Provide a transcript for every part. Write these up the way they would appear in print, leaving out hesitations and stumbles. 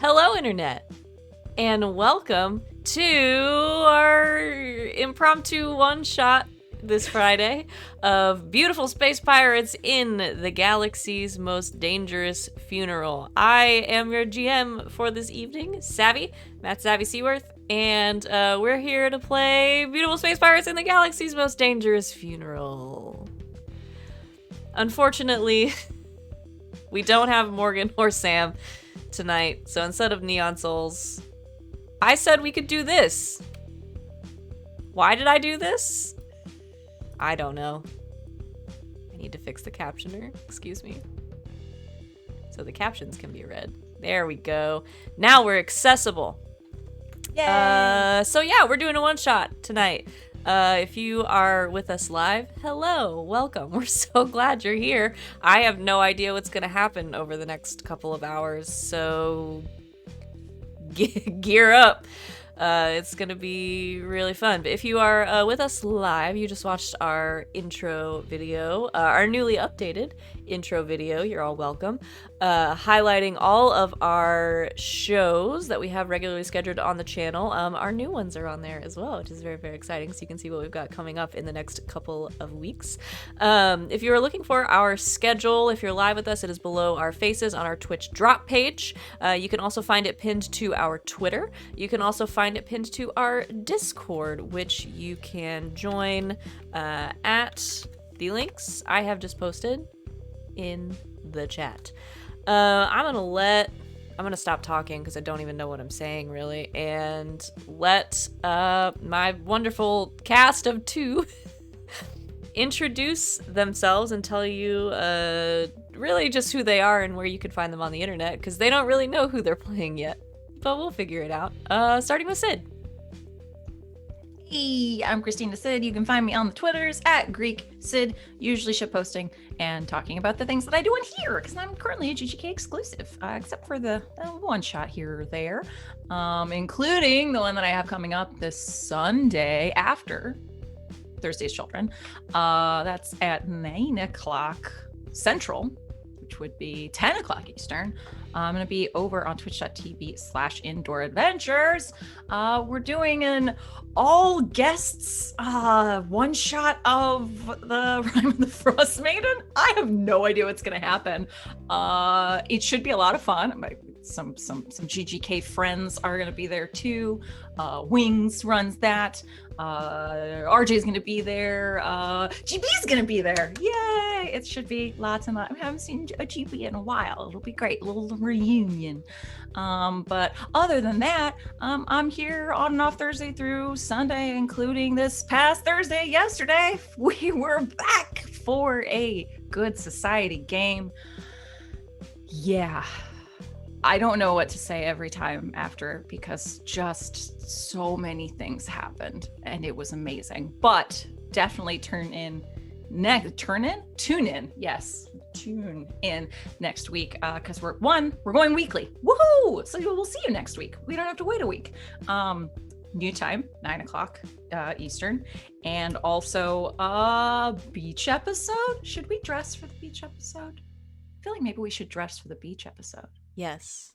Hello, Internet, and welcome to our impromptu one-shot this Friday of beautiful space pirates in the galaxy's most dangerous funeral. I am your GM for this evening, Savvy, Matt Savvy Seaworth, and we're here to play beautiful space pirates in the galaxy's most dangerous funeral. Unfortunately, we don't have Morgan or Sam tonight, so instead of Neon Souls, I said we could do this. Why did I do this? I don't know. I need to fix the captioner. Excuse me. So the captions can be read. There we go. Now we're accessible. Yay! So yeah, we're doing a one-shot tonight. If you are with us live, hello, welcome. We're so glad you're here. I have no idea what's going to happen over the next couple of hours, so gear up. It's going to be really fun. But if you are with us live, you just watched our intro video, our newly updated intro video. You're all welcome. Highlighting all of our shows that we have regularly scheduled on the channel. Our new ones are on there as well, which is very, very exciting. So you can see what we've got coming up in the next couple of weeks. If you are looking for our schedule, if you're live with us, it is below our faces on our Twitch drop page. You can also find it pinned to our Twitter. You can also find it pinned to our Discord, which you can join at the links I have just posted in the chat. I'm gonna stop talking because I don't even know what I'm saying really, and let my wonderful cast of two introduce themselves and tell you really just who they are and where you can find them on the internet, because they don't really know who they're playing yet, but we'll figure it out. Starting with Sid. Hey, I'm Christina Sid. You can find me on the Twitters at Greek Sid, usually shitposting and talking about the things that I do in here, because I'm currently a GGK exclusive, except for the one shot here or there, including the one that I have coming up this Sunday after Thursday's Children. That's at 9 o'clock Central, which would be 10 o'clock Eastern. I'm going to be over on twitch.tv/indoor adventures. We're doing an all guests one shot of the Rime of the Frost Maiden. I have no idea what's going to happen. It should be a lot of fun. Some GGK friends are going to be there too. Wings runs that. RJ's going to be there. GB's going to be there. Yay! It should be lots and lots. I haven't seen a GB in a while. It'll be great. A little reunion. But other than that, I'm here on and off Thursday through Sunday, including this past Thursday, yesterday. We were back for a Good Society game. Yeah. I don't know what to say every time after, because just so many things happened and it was amazing. But definitely tune in next week, because we're going weekly. Woohoo! So we'll see you next week. We don't have to wait a week. New time, 9 o'clock Eastern, and also beach episode. Should we dress for the beach episode? I feel like maybe we should dress for the beach episode. Yes.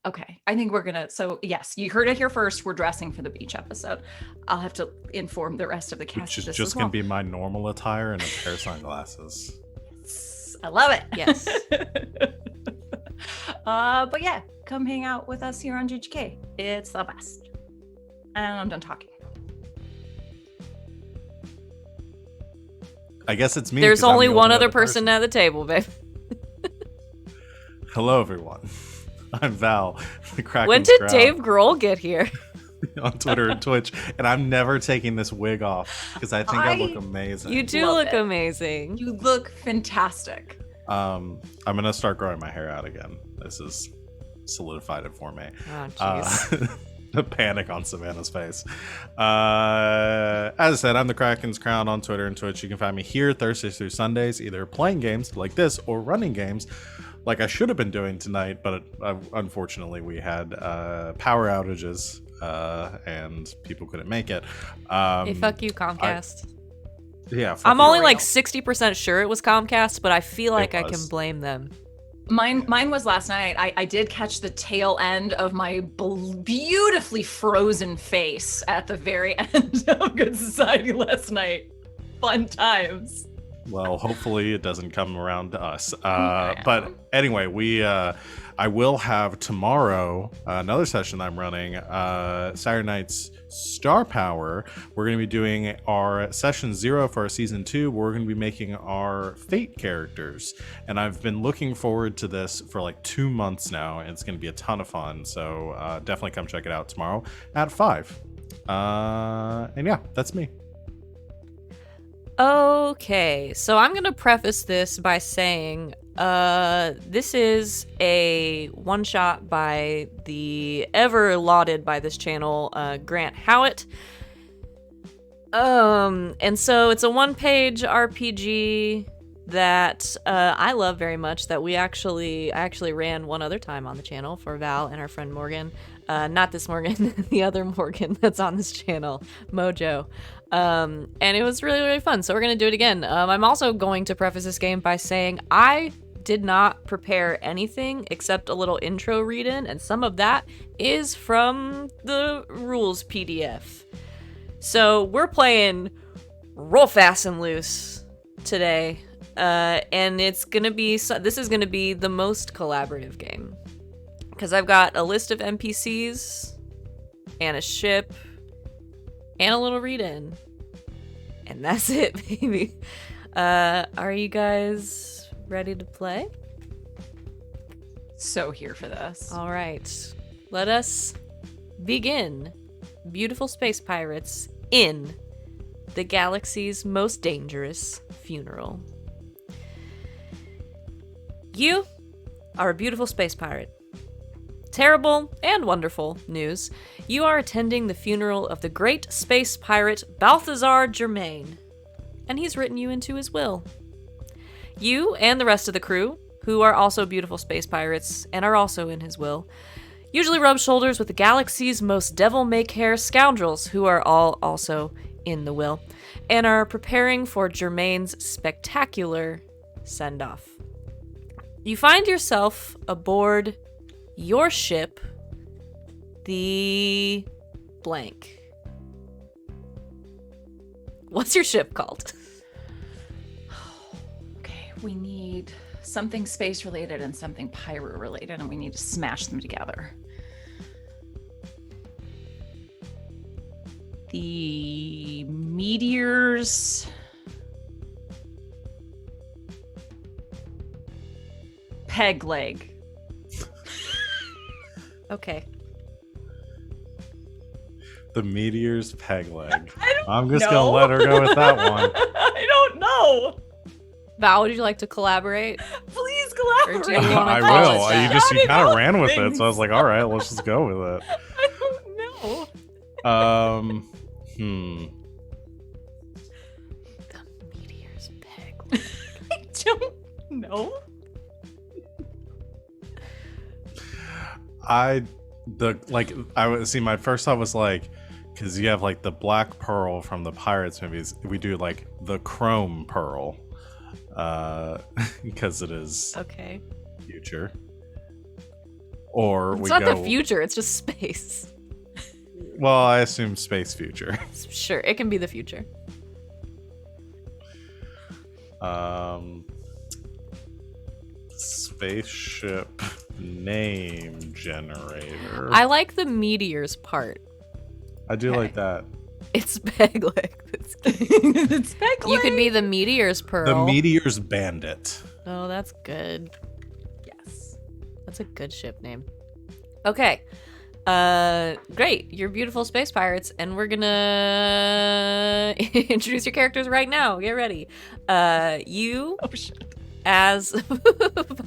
Okay, I think we're gonna. So yes, you heard it here first. We're dressing for the beach episode. I'll have to inform the rest of the cast. Which is of this just as gonna well. be my normal attire and a pair of sunglasses. Yes, I love it. Yes. But yeah, come hang out with us here on GGK. It's the best. And I'm done talking. I guess it's me. There's 'cause I'm only the one only other person at the table, babe. Hello, everyone. I'm Val, the Kraken's When did Crown, Dave Grohl get here? on Twitter and Twitch, and I'm never taking this wig off because I think I look amazing. You do Love look it. amazing. You look fantastic. I'm gonna start growing my hair out again. This is solidified it for me. Oh, jeez. The panic on Savannah's face. As I said, I'm the Kraken's Crown on Twitter and Twitch. You can find me here Thursdays through Sundays, either playing games like this or running games like I should have been doing tonight, but unfortunately we had power outages and people couldn't make it. Hey, fuck you, Comcast. Yeah, I'm fuck only you. like 60% sure it was Comcast, but I feel like I can was. blame them. Mine was last night. I did catch the tail end of my beautifully frozen face at the very end of Good Society last night. Fun times. Well, hopefully it doesn't come around to us. Yeah. But anyway, I will have tomorrow another session that I'm running, Saturday night's Star Power. We're going to be doing our session 0 for our season 2. We're going to be making our Fate characters, and I've been looking forward to this for like 2 months now, and it's going to be a ton of fun. So definitely come check it out tomorrow at 5. And yeah, that's me. Okay, so I'm gonna preface this by saying this is a one-shot by the ever lauded by this channel, Grant Howitt. And so it's a one-page RPG that I love very much, that I actually ran one other time on the channel for Val and our friend Morgan. Not this Morgan, the other Morgan that's on this channel, Mojo. And it was really, really fun. So we're going to do it again. I'm also going to preface this game by saying I did not prepare anything except a little intro read-in, and some of that is from the rules PDF. So we're playing real fast and loose today. And this is going to be the most collaborative game. Because I've got a list of NPCs, and a ship, and a little read-in. And that's it, baby. Are you guys ready to play? So here for this. All right. Let us begin. Beautiful space pirates in the galaxy's most dangerous funeral. You are a beautiful space pirate. Terrible and wonderful news. You are attending the funeral of the great space pirate Balthazar Germain, and he's written you into his will. You and the rest of the crew, who are also beautiful space pirates and are also in his will, usually rub shoulders with the galaxy's most devil-may-care scoundrels, who are all also in the will, and are preparing for Germain's spectacular send-off. You find yourself aboard your ship, the blank. What's your ship called? Okay, we need something space related and something pirate related, and we need to smash them together. The meteors. Peg leg. Okay. The Meteor's peg leg. I'm just gonna let her go with that one. I don't know. Val, would you like to collaborate? Please Or collaborate. do you wanna I call will. it that? You kind of ran with it, things. so I was like, all right, let's just go with it. I don't know. The meteor's peg. I don't know. I would see, my first thought was like, because you have like the Black Pearl from the Pirates movies, we do like the Chrome Pearl, because it is Okay. future. Or It's we not go, the future, it's just space. well, I assume space future. Sure, it can be the future. Spaceship name generator. I like the meteors part. I do Okay. like that. It's peg leg. That's cute. It's peg You could leg. be the meteors pearl. The Meteor's Bandit. Oh, that's good. Yes. That's a good ship name. Okay. Great. You're beautiful space pirates, and we're gonna introduce your characters right now. Get ready. You Oh shit. as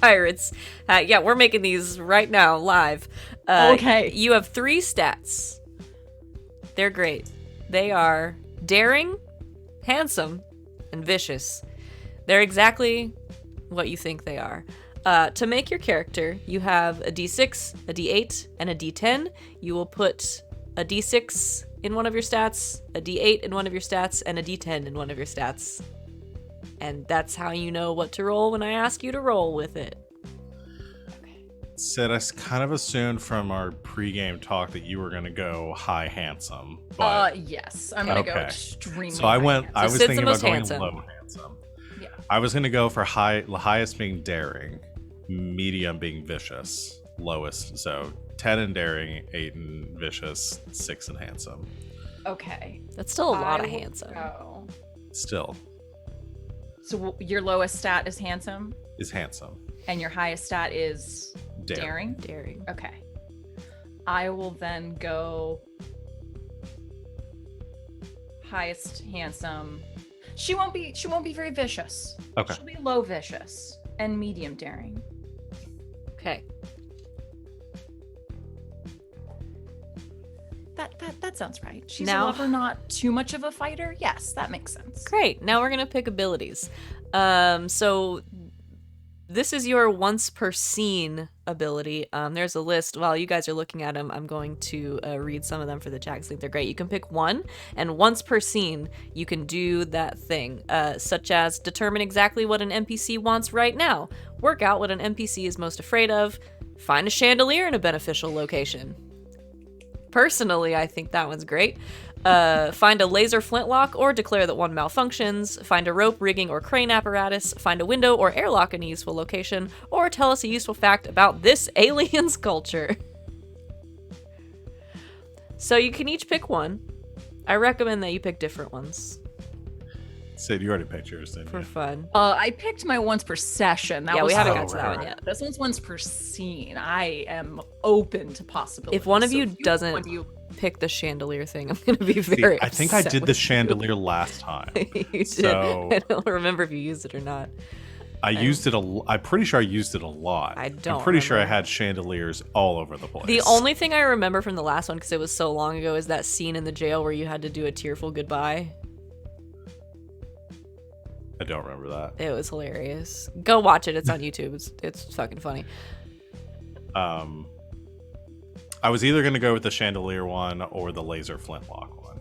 pirates. Yeah, we're making these right now live. Okay. You have 3 stats. They're great. They are daring, handsome, and vicious. They're exactly what you think they are. To make your character, you have a d6, a d8, and a d10. You will put a d6 in one of your stats, a d8 in one of your stats, and a d10 in one of your stats. And that's how you know what to roll when I ask you to roll with it. Sid, I kind of assumed from our pregame talk that you were going to go high handsome. But Yes. I'm going to go okay. extremely So I high-end. was Sid's the thinking most about going handsome. low handsome. Yeah. I was going to go for the highest being daring, medium being vicious, lowest. So 10 in daring, 8 in vicious, 6 in handsome. Okay. That's still a lot I of will handsome. go- Still So your lowest stat is handsome, is handsome. and your highest stat is daring? Daring. Okay. I will then go highest handsome. She won't be very vicious. Okay. She'll be low vicious and medium daring. Okay. That sounds right. She's Now- a lover, not too much of a fighter. Yes, that makes sense. Great. Now we're gonna pick abilities. So this is your once per scene ability. There's a list. While you guys are looking at them, I'm going to read some of them for the chat. 'Cause I think they're great. You can pick one, and once per scene, you can do that thing, such as determine exactly what an NPC wants right now, work out what an NPC is most afraid of, find a chandelier in a beneficial location. Personally, I think that one's great. Find a laser flintlock or declare that one malfunctions. Find a rope, rigging, or crane apparatus. Find a window or airlock in a useful location. Or tell us a useful fact about this alien's culture. So you can each pick one. I recommend that you pick different ones Sid, you already picked yours, didn't for you? fun. I picked my once per session. That Yeah, was we haven't Oh, got to that right. one yet. This one's once per scene. I am open to possibilities. If one of So you if doesn't one of you- pick the chandelier thing, I'm going to be See, very I think I upset did the with chandelier last time. you. You did. So- I don't remember if you used it or not. I'm pretty sure I used it a lot. I don't I'm pretty sure I remember. had chandeliers all over the place. The only thing I remember from the last one, because it was so long ago, is that scene in the jail where you had to do a tearful goodbye. I don't remember that. It was hilarious. Go watch it. It's on YouTube. It's fucking funny. I was either going to go with the chandelier one or the laser flintlock one.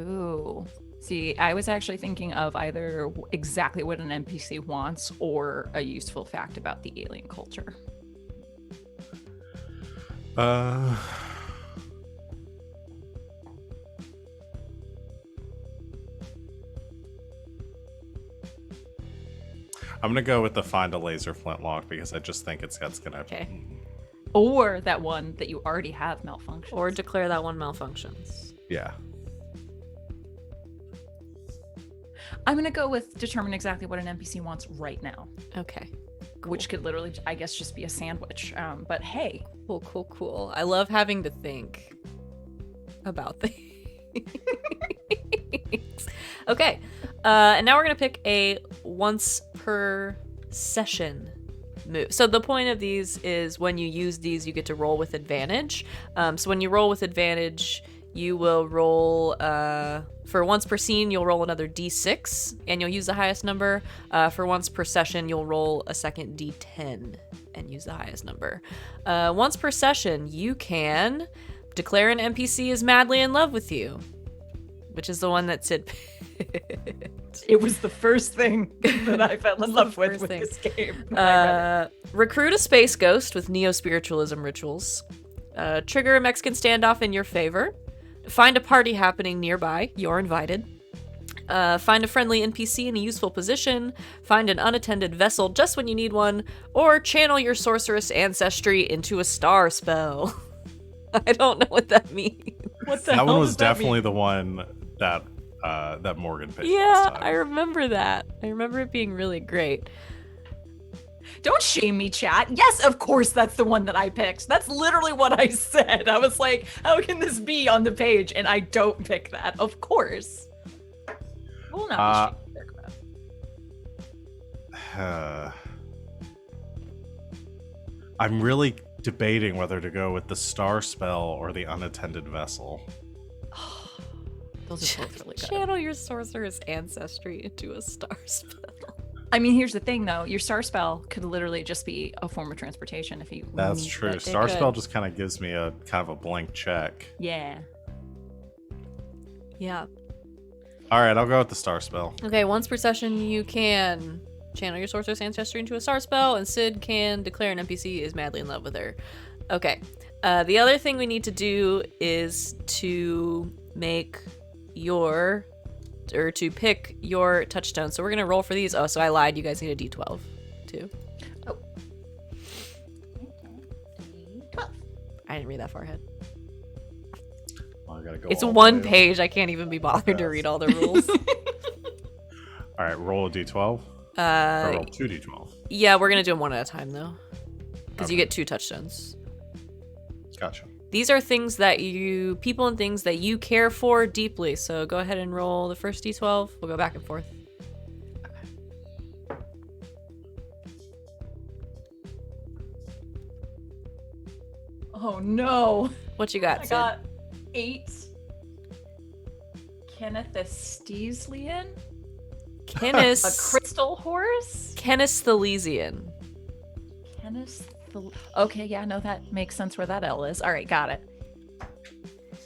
Ooh. See, I was actually thinking of either exactly what an NPC wants or a useful fact about the alien culture. I'm gonna go with the find a laser flintlock because I just think that's gonna. Okay. Or that one that you already have malfunction. Or declare that one malfunctions. Yeah. I'm going to go with determine exactly what an NPC wants right now, Okay. which could literally, I guess, just be a sandwich. But hey, Cool. I love having to think about things. Okay. And now we're going to pick a once per session move. So the point of these is when you use these, you get to roll with advantage. So when you roll with advantage, you will roll, for once per scene, you'll roll another d6, and you'll use the highest number. For once per session, you'll roll a second d10 and use the highest number. Once per session, you can declare an NPC is madly in love with you, which is the one that Sid picked. it was the first thing that I fell in love with first thing. this game. when I read it. Recruit a space ghost with neo-spiritualism rituals. Trigger a Mexican standoff in your favor. Find a party happening nearby. You're invited. Find a friendly NPC in a useful position. Find an unattended vessel just when you need one. Or channel your sorceress ancestry into a star spell. I don't know what that means. What the That hell one was does that definitely mean? the one that that Morgan picked Yeah, last time. I remember that. I remember it being really great. Don't shame me, chat. Yes, of course, that's the one that I picked. That's literally what I said. I was like, how can this be on the page? And I don't pick that. Of course. We'll not be shamed, I'm really debating whether to go with the star spell or the unattended vessel. Those are both really good. Channel your sorceress ancestry into a star spell. I mean, here's the thing, though. Your star spell could literally just be a form of transportation if you. That's need true. that. Star could. spell just kind of gives me a kind of a blank check. Yeah. Yeah. All right, I'll go with the star spell. Okay, once per session, you can channel your sorceress ancestry into a star spell, and Sid can declare an NPC is madly in love with her. Okay. The other thing we need to do is to pick your touchstone. So we're gonna roll for these. Oh, so I lied. You guys need a D12 too. Oh. 12. I didn't read that far ahead. Well, I gotta go It's all the one way up. page. I can't even be bothered to read all the rules. All right, roll a d12. Or roll 2d12. Yeah, we're gonna do them one at a time though, because you Okay. get 2 touchstones. Gotcha. These are things that people and things that you care for deeply. So go ahead and roll the first D12. We'll go back and forth. Oh no. What you got, I Sid? got 8. Kenneth the Steesleyan? A Canis. crystal horse? Canisthelysian. Okay, yeah, no, that makes sense where that L is. All right, got it.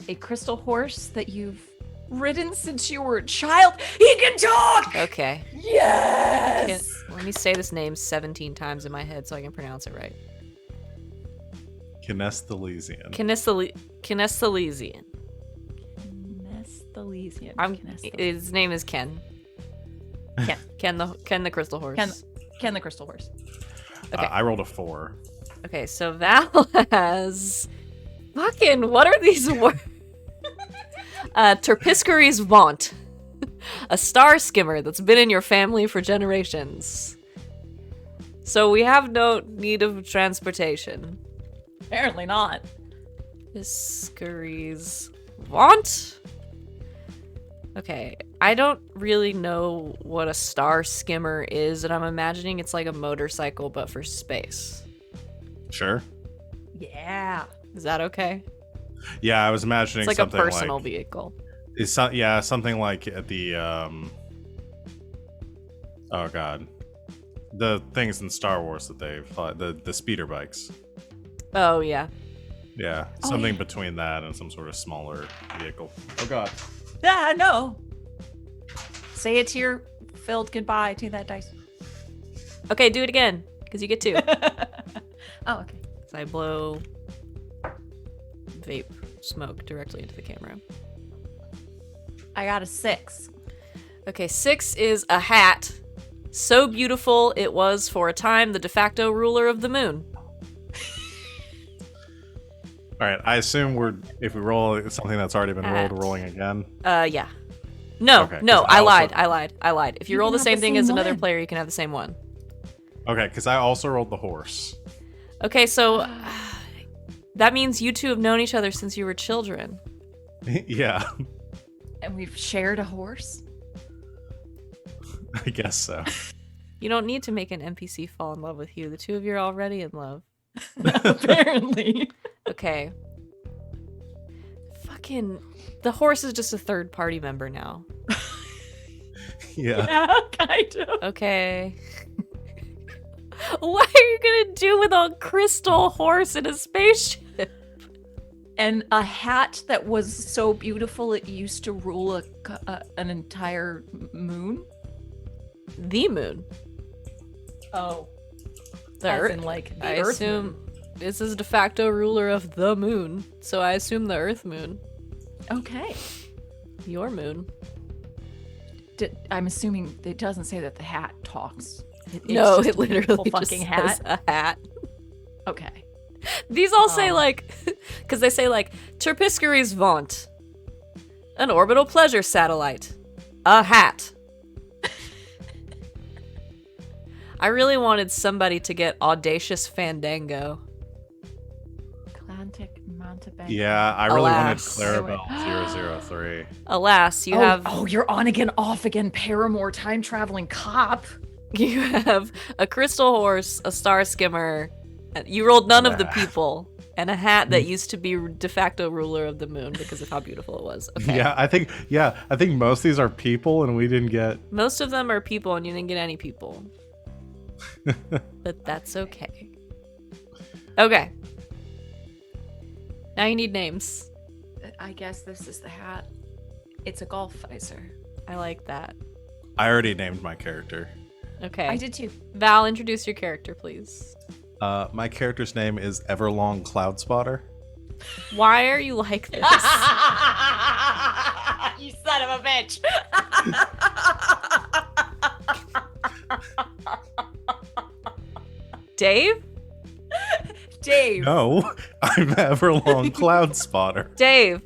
A crystal horse that you've ridden since you were a child. He can talk! Okay. Yes! Let me say this name 17 times in my head so I can pronounce it right. Kinesthelesian. Canisthelysian. Canesthelysian. His name is Ken. Ken. Ken the crystal horse. Ken the crystal horse. Okay. I rolled a 4. Okay, so Val has fucking what are these words? Terpiscary's Vaunt. A star skimmer that's been in your family for generations. So we have no need of transportation. Apparently not. Terpiscary's Vaunt? Okay, I don't really know what a star skimmer is, and I'm imagining it's like a motorcycle but for space. Sure. Yeah. Is that okay? Yeah, I was imagining It's like a something personal like vehicle. something like at the oh god, the things in Star Wars that they fought, the speeder bikes. Oh, yeah. Yeah, Oh, something yeah. between that and some sort of smaller vehicle. Oh god. Yeah, no. Say a tear filled goodbye to that dice. Okay, do it again, because you get 2. Oh, okay. So I blow vape smoke directly into the camera. I got a 6. Okay, 6 is a hat. So beautiful it was for a time the de facto ruler of the moon. All right, I assume if we roll something that's already been rolled, Hat. we're rolling again. Yeah. No, Okay, no, 'cause I I lied. If you You roll can the have same the thing same as another one. player, you can have the same one. Okay, because I also rolled the horse. Okay, so that means you two have known each other since you were children. Yeah, And we've shared a horse. I guess so. You don't need to make an NPC fall in love with you. The two of you are already in love. Apparently. Okay. Fucking... The horse is just a third party member now. Yeah. Yeah, kind of. Okay. What are you gonna do with a crystal horse in a spaceship? And a hat that was so beautiful it used to rule an entire moon. The moon. Oh. The As Earth. in, like, the I Earth assume moon. this is de facto ruler of the moon, so I assume the Earth moon. Okay. Your moon. I'm assuming it doesn't say that the hat talks. No, just it a literally beautiful just fucking says hat. a hat. Okay. These all say Oh. like, because they say like, Terpiscary's Vaunt. An orbital pleasure satellite. A hat. I really wanted somebody to get Audacious Fandango. Atlantic Mountebank. Yeah, I really Alas. wanted Clarabelle 003. Alas, you have you're on again, off again, Paramore time traveling cop. you have a crystal horse, a star skimmer. You rolled none of the people, and a hat that used to be de facto ruler of the moon because of how beautiful it was. Okay. Yeah, I think most of these are people, and we didn't get. Most of them are people, and you didn't get any people. But that's okay. Okay. Now you need names. I guess this is the hat. It's a golf visor. I like that. I already named my character. Okay. I did too. Val, introduce your character, please. My character's name is Everlong Cloud Spotter. Why are you like this? You son of a bitch. Dave? Dave. No, I'm Everlong Cloud Spotter. Dave.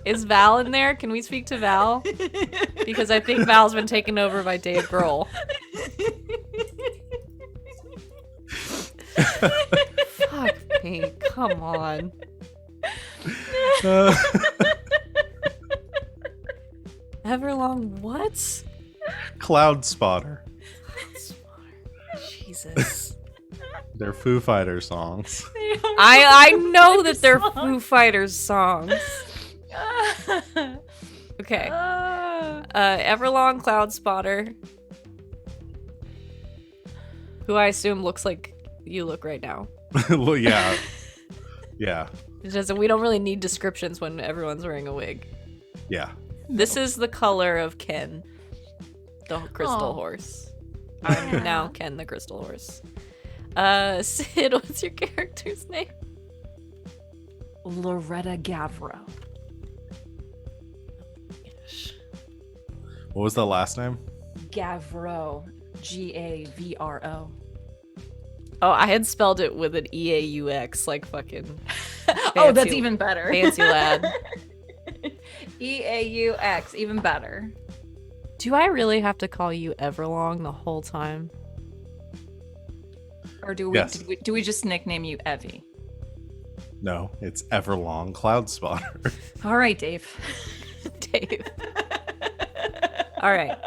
Is Val in there? Can we speak to Val? Because I think Val's been taken over by Dave Grohl. Fuck me. Come on. Everlong what? Cloud Spotter. Jesus. They're Foo Fighters songs. I know that they're Foo Fighters songs. Okay. Everlong Cloud Spotter. Who I assume looks like you look right now. Well, yeah. Yeah. It's just that we don't really need descriptions when everyone's wearing a wig. Yeah. This is the color of Ken, the crystal Aw. horse. I'm now Ken, the crystal horse. Sid, what's your character's name? Loretta Gavro. What was the last name? Gavro. Gavro. Oh, I had spelled it with an EAUX, like fucking. Oh, that's fancy- even better. fancy lad. EAUX, even better. Do I really have to call you Everlong the whole time? Or do we, Yes. do we just nickname you Evie? No, it's Everlong Cloud Spotter. All right, Dave. Dave. All right.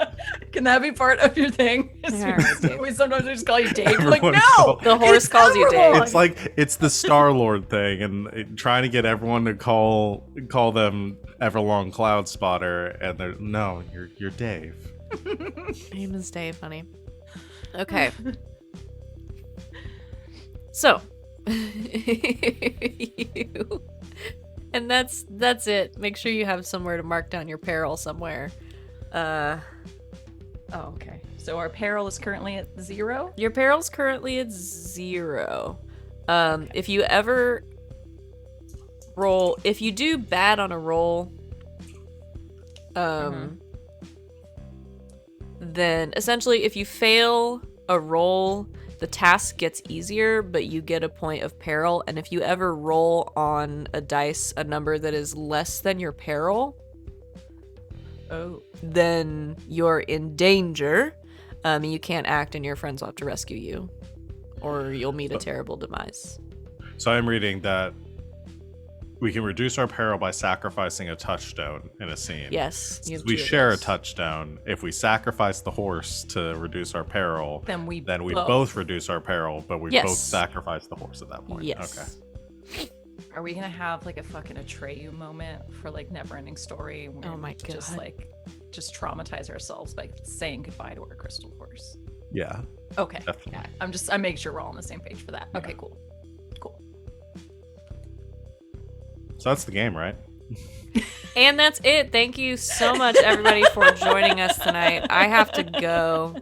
Can that be part of your thing? All right, Dave. We sometimes just call you Dave. Like, Everyone no! call- The horse it's calls you Dave. Everlong. It's like it's the Star Lord thing, and trying to get everyone to call them Everlong Cloud Spotter, and they're no, you're Dave. Name is Dave, honey. Okay. So, you, and that's it. Make sure you have somewhere to mark down your peril somewhere. Oh, okay. So our peril is currently at 0? Your peril's currently at 0. If you ever roll, if you do bad on a roll, then essentially if you fail a roll, the task gets easier, but you get a point of peril. And if you ever roll on a dice a number that is less than your peril, Oh. then you're in danger. You can't act and your friends will have to rescue you, or you'll meet a terrible demise. So I'm reading that we can reduce our peril by sacrificing a touchstone in a scene. Yes. you have We two of share a those. touchstone. If we sacrifice the horse to reduce our peril, Then we both reduce our peril, but we Yes. both sacrifice the horse at that point. Yes. Okay. Are we gonna have like a fucking Atreyu moment for like Neverending Story? Where Oh my we just God. like just traumatize ourselves by saying goodbye to our crystal horse. Yeah. Okay. Definitely. Yeah. I'm making sure we're all on the same page for that. Okay, cool. Cool. So that's the game, right? And that's it. Thank you so much, everybody, for joining us tonight. I have to go.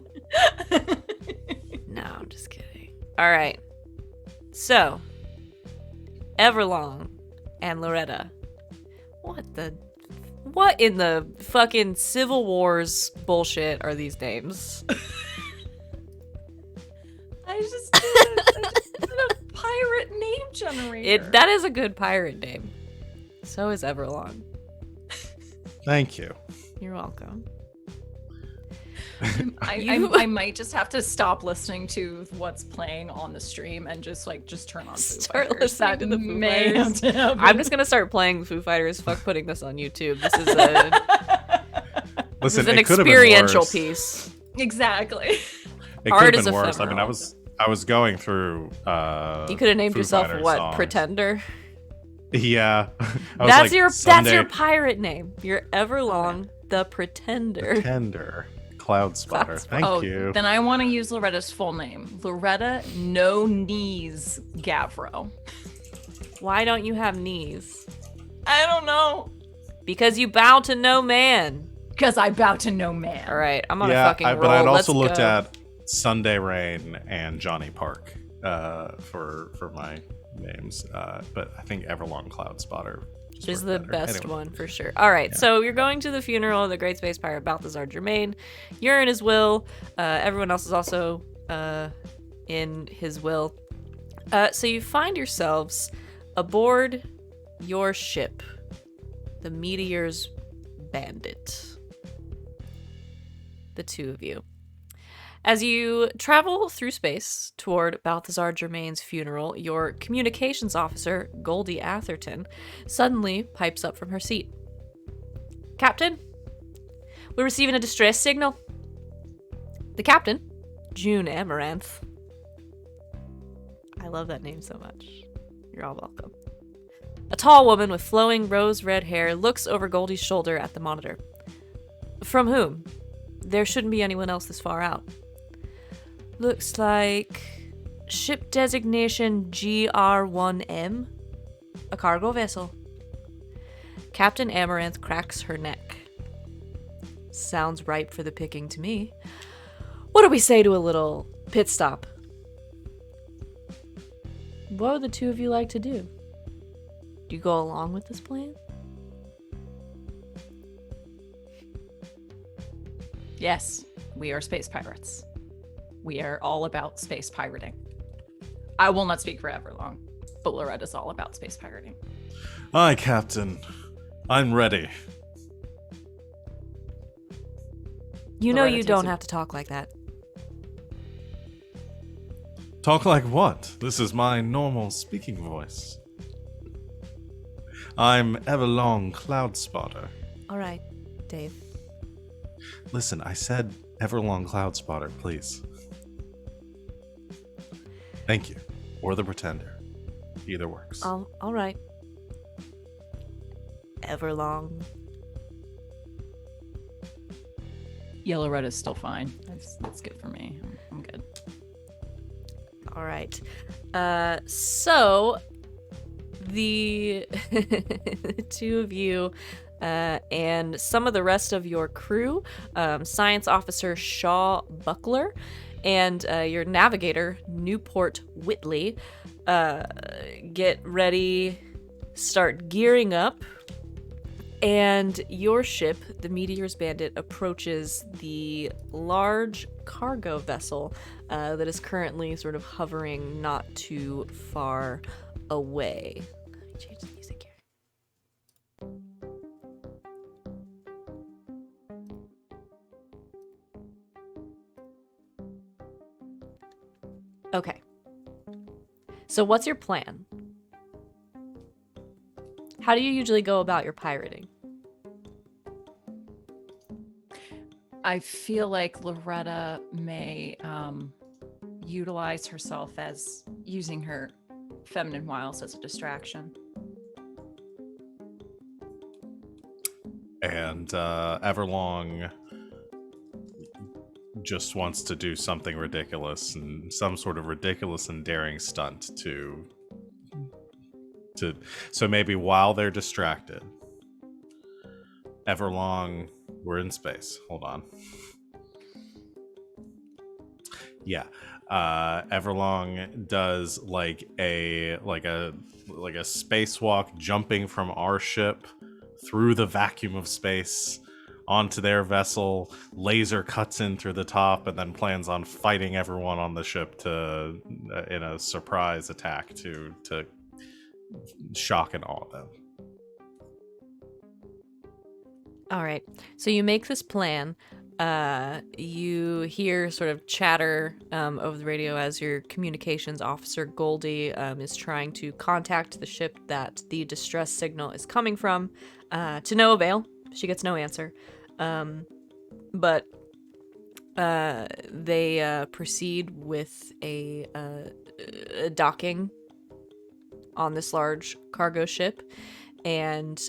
No, I'm just kidding. All right. So, Everlong and Loretta. What in the fucking Civil Wars bullshit are these names? I just did a pirate name generator. That is a good pirate name. So is Everlong. Thank you. You're welcome. I might just have to stop listening to what's playing on the stream and just turn on Foo Start Fighters. listening to the Foo may Fighters. have to happen. I'm just gonna start playing Foo Fighters. Fuck putting this on YouTube. This is an Listen, it could have been experiential worse. piece. Exactly. It could Art have is been worse. I mean, ephemeral. I was going through. You could have named Foo yourself Fighters what? songs. Pretender. Yeah. I was That's like, your someday pirate name. You're Everlong the Pretender. Pretender. Cloud Spotter. Cloud Thank Oh, you. then I want to use Loretta's full name. Loretta No Knees Gavro. Why don't you have knees? I don't know. Because you bow to no man. Because I bow to no man. All right, I'm on a Yeah, fucking roll. but I'd also Let's looked go. at Sunday Rain and Johnny Park for my names. But I think Everlong Cloud Spotter Is the best Anyway. one for sure. All right, so you're going to the funeral of the great space pirate Balthazar Germain. You're in his will. Everyone else is also in his will. So you find yourselves aboard your ship, the Meteor's Bandit. The two of you. As you travel through space toward Balthazar Germain's funeral, your communications officer, Goldie Atherton, suddenly pipes up from her seat. Captain, we're receiving a distress signal. The captain, June Amaranth. I love that name so much. You're all welcome. A tall woman with flowing rose-red hair looks over Goldie's shoulder at the monitor. From whom? There shouldn't be anyone else this far out. Looks like ship designation GR1M, a cargo vessel. Captain Amaranth cracks her neck. Sounds ripe for the picking to me. What do we say to a little pit stop? What would the two of you like to do? Do you go along with this plan? Yes, we are space pirates. We are all about space pirating. I will not speak for Everlong, but Loretta's all about space pirating. Aye, Captain. I'm ready. You know Loretta you takes don't a- have to talk like that. Talk like what? This is my normal speaking voice. I'm Everlong Cloud Spotter. All right, Dave. Listen, I said Everlong Cloud Spotter, please. Thank you. Or the Pretender. Either works. All right. Everlong. Yeah, Loretta's still fine. That's good for me. I'm good. All right. So the the two of you and some of the rest of your crew, Science Officer Shaw Buckler and your navigator Newport Whitley, get ready, start gearing up, and your ship, the Meteor's Bandit, approaches the large cargo vessel that is currently sort of hovering not too far away. Let me change the music here. Okay. So what's your plan? How do you usually go about your pirating? I feel like Loretta may utilize herself as using her feminine wiles as a distraction. And Everlong just wants to do something ridiculous and some sort of ridiculous and daring stunt to so maybe while they're distracted, Everlong, we're in space. Hold on. Yeah. Everlong does like a spacewalk, jumping from our ship through the vacuum of space onto their vessel, laser cuts in through the top, and then plans on fighting everyone on the ship to in a surprise attack to shock and awe them. All right. So you make this plan. You hear sort of chatter over the radio as your communications officer Goldie is trying to contact the ship that the distress signal is coming from. To no avail. She gets no answer. But they proceed with a docking on this large cargo ship, and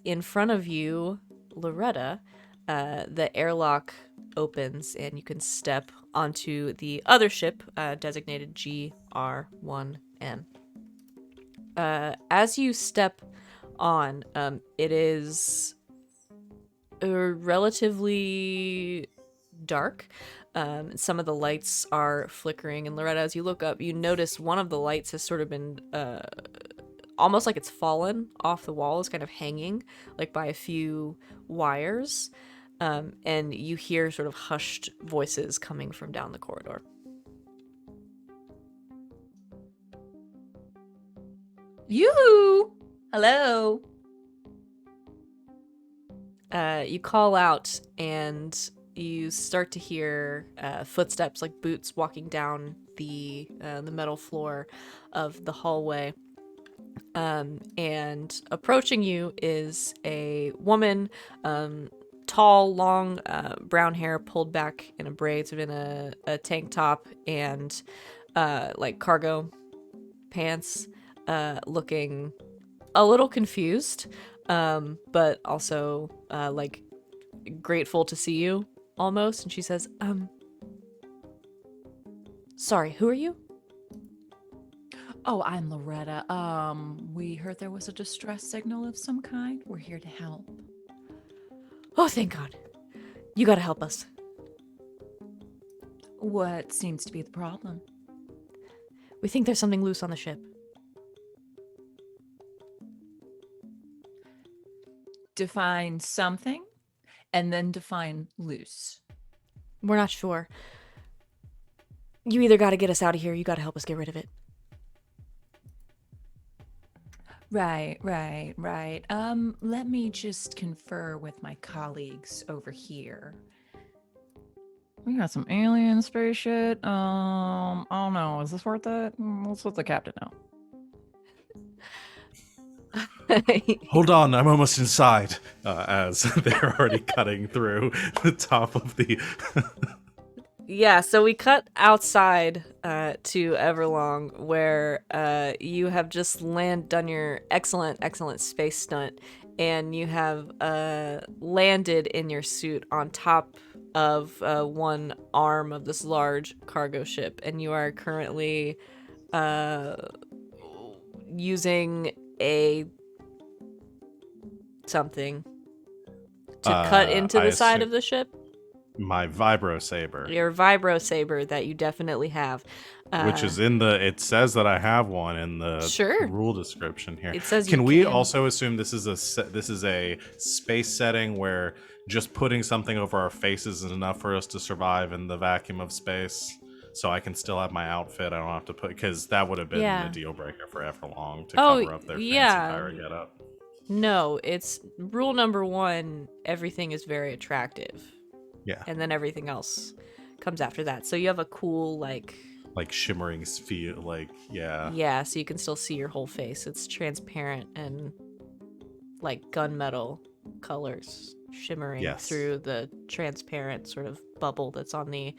in front of you, Loretta, the airlock opens and you can step onto the other ship designated GR1N. As you step on, it is relatively dark. Some of the lights are flickering, and Loretta, as you look up, you notice one of the lights has sort of been almost like it's fallen off the wall. It's kind of hanging like by a few wires. And you hear sort of hushed voices coming from down the corridor. Yoo-hoo! Hello. You call out and you start to hear footsteps, like boots walking down the metal floor of the hallway. And approaching you is a woman, tall, long, brown hair pulled back in a braid, sort of in a tank top and like cargo pants, looking a little confused, but also like grateful to see you almost. And she says, sorry, who are you? Oh, I'm Loretta. We heard there was a distress signal of some kind. We're here to help. Oh, thank God. You gotta help us. What seems to be the problem? We think there's something loose on the ship. Define something and then define loose. We're not sure. You either gotta get us out of here or you gotta help us get rid of it. Right. Let me just confer with my colleagues over here. We got some alien space shit. I don't know. Is this worth it? Let's let the captain know. Hold on, I'm almost inside. As they're already cutting through the top of the. Yeah, so we cut outside to Everlong, where you have just done your excellent space stunt, and you have landed in your suit on top of one arm of this large cargo ship, and you are currently using a something to cut into the side of the ship. My vibro saber. Your vibro saber that you definitely have. Which is in the. It says that I have one in the rule description here. It says Can we also assume this is a space setting where just putting something over our faces is enough for us to survive in the vacuum of space? So I can still have my outfit. I don't have to put, because that would have been a deal breaker for Everlong to cover up their fancy pirate getup. No, it's rule number 1. Everything is very attractive. Yeah. And then everything else comes after that. So you have a cool, like shimmering feel, Yeah, so you can still see your whole face. It's transparent and like gunmetal colors shimmering through the transparent sort of bubble that's on the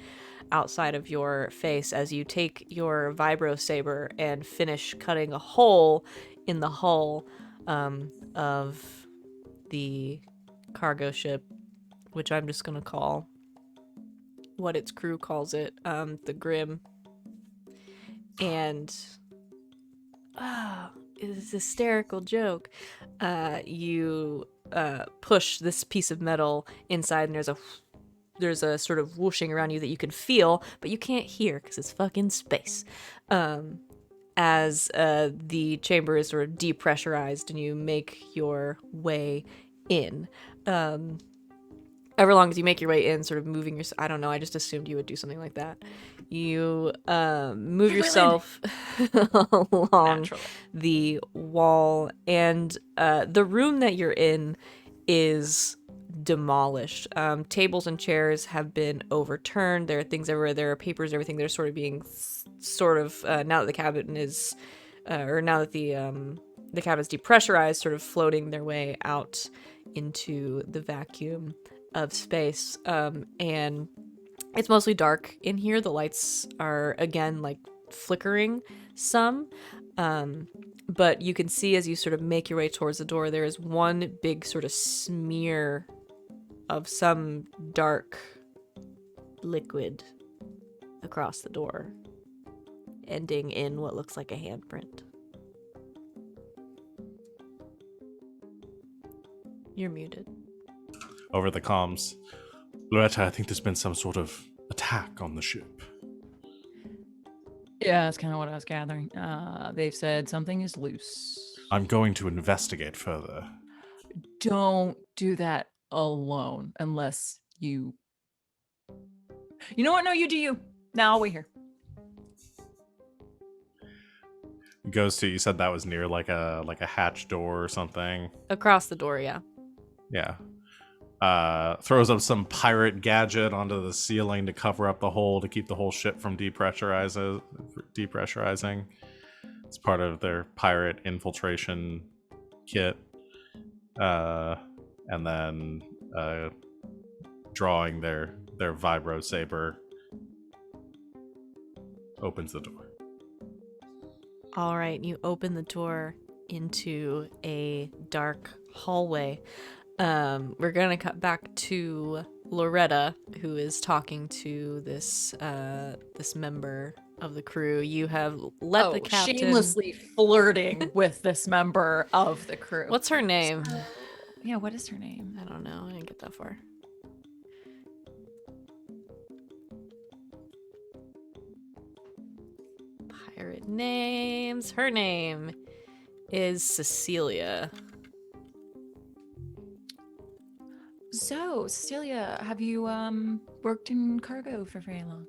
outside of your face as you take your vibro saber and finish cutting a hole in the hull of the cargo ship, which I'm just gonna call what its crew calls it, the Grim. And it's a hysterical joke. You push this piece of metal inside, and there's a sort of whooshing around you that you can feel, but you can't hear because it's fucking space. As the chamber is sort of depressurized and you make your way in. Everlong as you make your way in, sort of moving your, I don't know, I just assumed you would do something like that. You move yourself along the wall, and the room that you're in is demolished. Tables and chairs have been overturned. There are things everywhere. There are papers, everything. They're sort of being now that the cabin is, or now that the cabin's depressurized, sort of floating their way out into the vacuum of space. And it's mostly dark in here. The lights are again like flickering some, but you can see as you sort of make your way towards the door, there is one big sort of smear of some dark liquid across the door, ending in what looks like a handprint. You're muted. over the comms. Loretta, I think there's been some sort of attack on the ship. Yeah, that's kind of what I was gathering. They've said something is loose. I'm going to investigate further. Don't do that alone unless you. You know what? No, you do you. Now I'll wait here. Goes to, you said that was near like a hatch door or something. Across the door, yeah. Yeah. Throws up some pirate gadget onto the ceiling to cover up the hole to keep the whole ship from depressurizing. It's part of their pirate infiltration kit. And then drawing their vibro saber, opens the door. All right, you open the door into a dark hallway. We're gonna cut back to Loretta, who is talking to this member of the crew. You have let the captain shamelessly flirting with this member of the crew. What's her name? Yeah, what is her name? I don't know. I didn't get that far. Pirate names. Her name is Cecilia. So, Cecilia, have you worked in cargo for very long?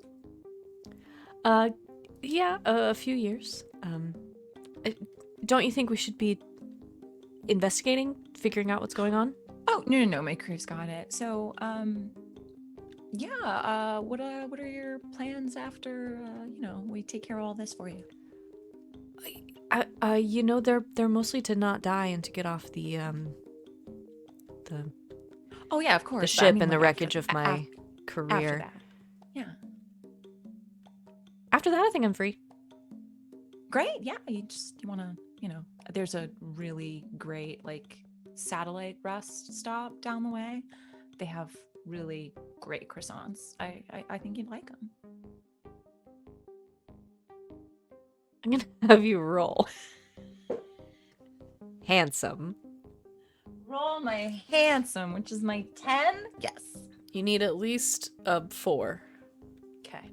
Yeah, a few years. Don't you think we should be investigating, figuring out what's going on? Oh, no, my crew's got it. So, yeah, what are your plans after, we take care of all this for you? They're mostly to not die and to get off the Oh yeah, of course. the ship and the wreckage of my career. After that. Yeah. After that, I think I'm free. Great. Yeah. You want to, there's a really great satellite rest stop down the way. They have really great croissants. I think you'd like them. I'm gonna have you roll. Handsome. Roll my handsome, which is my 10. Yes. You need at least a 4. Okay.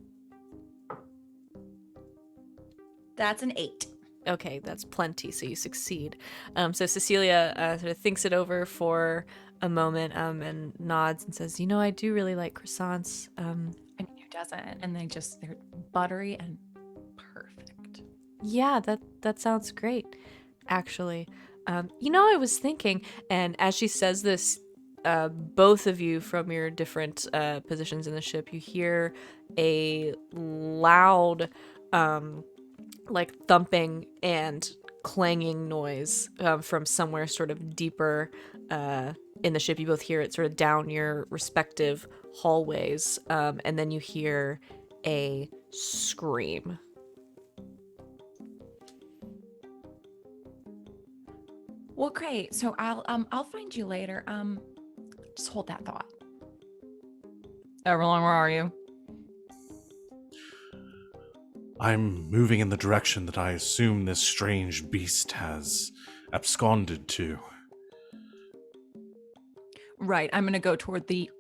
That's an 8. Okay, that's plenty, so you succeed. So Cecilia sort of thinks it over for a moment and nods and says, I do really like croissants. I mean, who doesn't? And they're buttery and perfect. Yeah, that sounds great, actually. I was thinking, and as she says this, both of you from your different positions in the ship, you hear a loud, thumping and clanging noise from somewhere sort of deeper in the ship. You both hear it sort of down your respective hallways, and then you hear a scream. Well, great. So I'll find you later. Just hold that thought. Everlong, where are you? I'm moving in the direction that I assume this strange beast has absconded to. Right. I'm gonna go toward the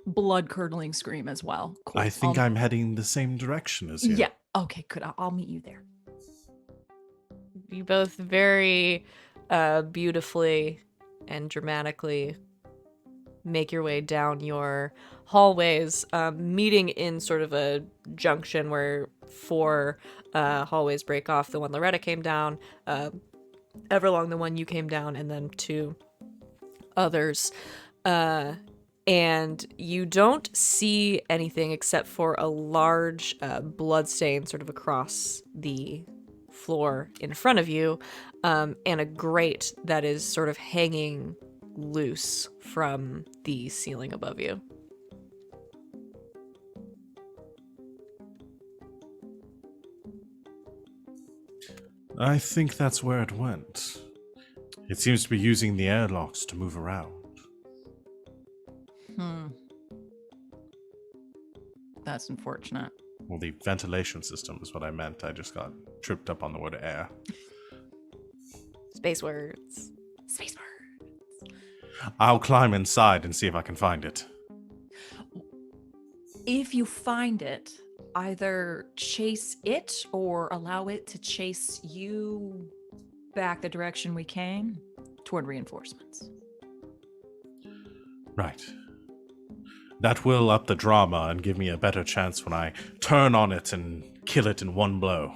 blood-curdling scream as well. Cool. I think I'm heading the same direction as you. Yeah. Okay, good. I'll meet you there. You both very beautifully and dramatically make your way down your hallways, meeting in sort of a junction where 4 hallways break off. The one Loretta came down, Everlong, the one you came down, and then 2 others. And you don't see anything except for a large blood stain sort of across the floor in front of you, and a grate that is sort of hanging loose from the ceiling above you. I think that's where it went. It seems to be using the airlocks to move around. That's unfortunate. Well, the ventilation system is what I meant. I just got tripped up on the word air. Space words. Space birds. I'll climb inside and see if I can find it. If you find it, either chase it or allow it to chase you back the direction we came toward reinforcements. Right. That will up the drama and give me a better chance when I turn on it and kill it in one blow.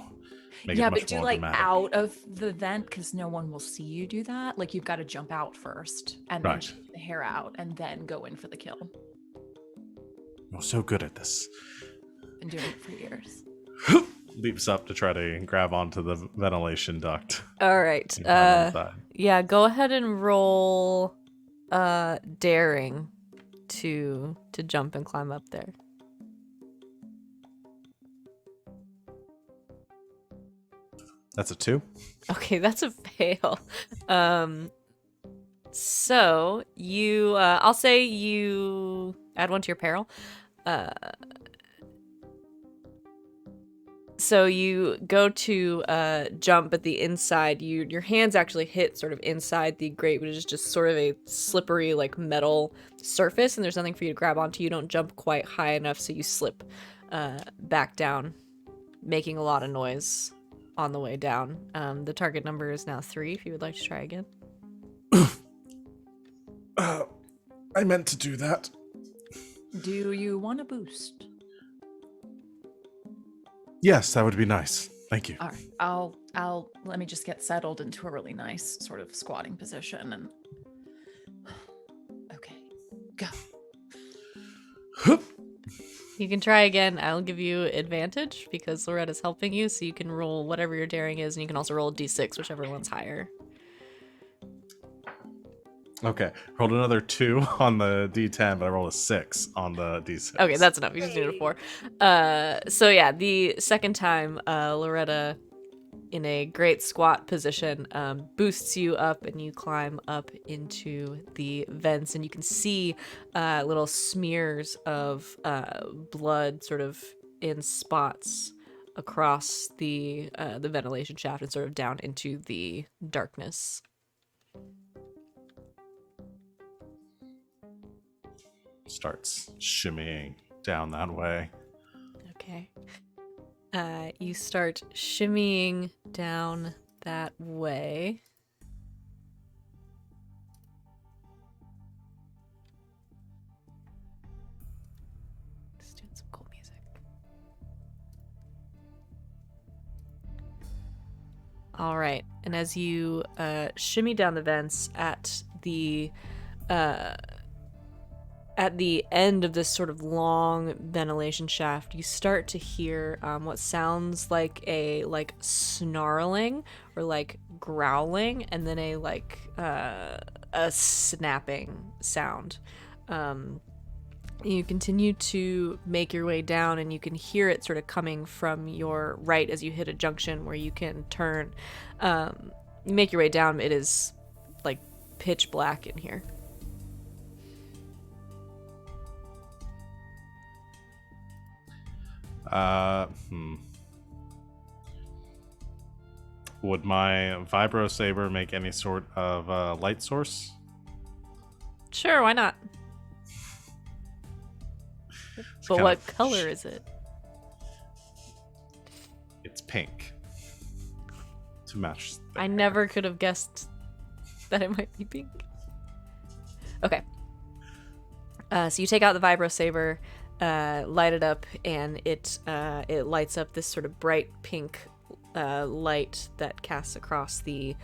Make Yeah, it much but do more like dramatic. out of the vent because no one will see you do that. Like you've got to jump out first and then Right. shoot the hair out and then go in for the kill. You're so good at this. Been doing it for years. Leaps up to try to grab onto the ventilation duct. All right. and climb inside. Yeah, go ahead and roll daring to jump and climb up there. That's a 2. Okay, that's a fail. So you, I'll say you add 1 to your peril. So you go to jump, but the inside, your hands actually hit sort of inside the grate, which is just sort of a slippery, like metal surface, and there's nothing for you to grab onto. You don't jump quite high enough, so you slip back down, making a lot of noise on the way down. The target number is now 3, if you would like to try again. I meant to do that. Do you want a boost? Yes, that would be nice. Thank you. All right, I'll let me just get settled into a really nice sort of squatting position and okay, go. You can try again. I'll give you advantage because Loretta's helping you, so you can roll whatever your daring is, and you can also roll a d6, whichever one's higher. Okay, rolled another 2 on the D10, but I rolled a 6 on the D6. Okay, that's enough. You just need a 4. So yeah, the second time, Loretta, in a great squat position, boosts you up, and you climb up into the vents, and you can see little smears of blood sort of in spots across the ventilation shaft and sort of down into the darkness. Starts shimmying down that way. Okay. You start shimmying down that way. Just doing some cool music. All right. And as you shimmy down the vents at the end of this sort of long ventilation shaft, you start to hear what sounds like a snarling or like growling, and then a snapping sound. You continue to make your way down, and you can hear it sort of coming from your right as you hit a junction where you can turn. You make your way down. It is like pitch black in here. Would my vibro saber make any sort of light source? Sure, why not? But kind what of color is it? It's pink. To match. the I hair. never could have guessed that it might be pink. Okay. So you take out the vibro saber, light it up, and it lights up this sort of bright pink light that casts across the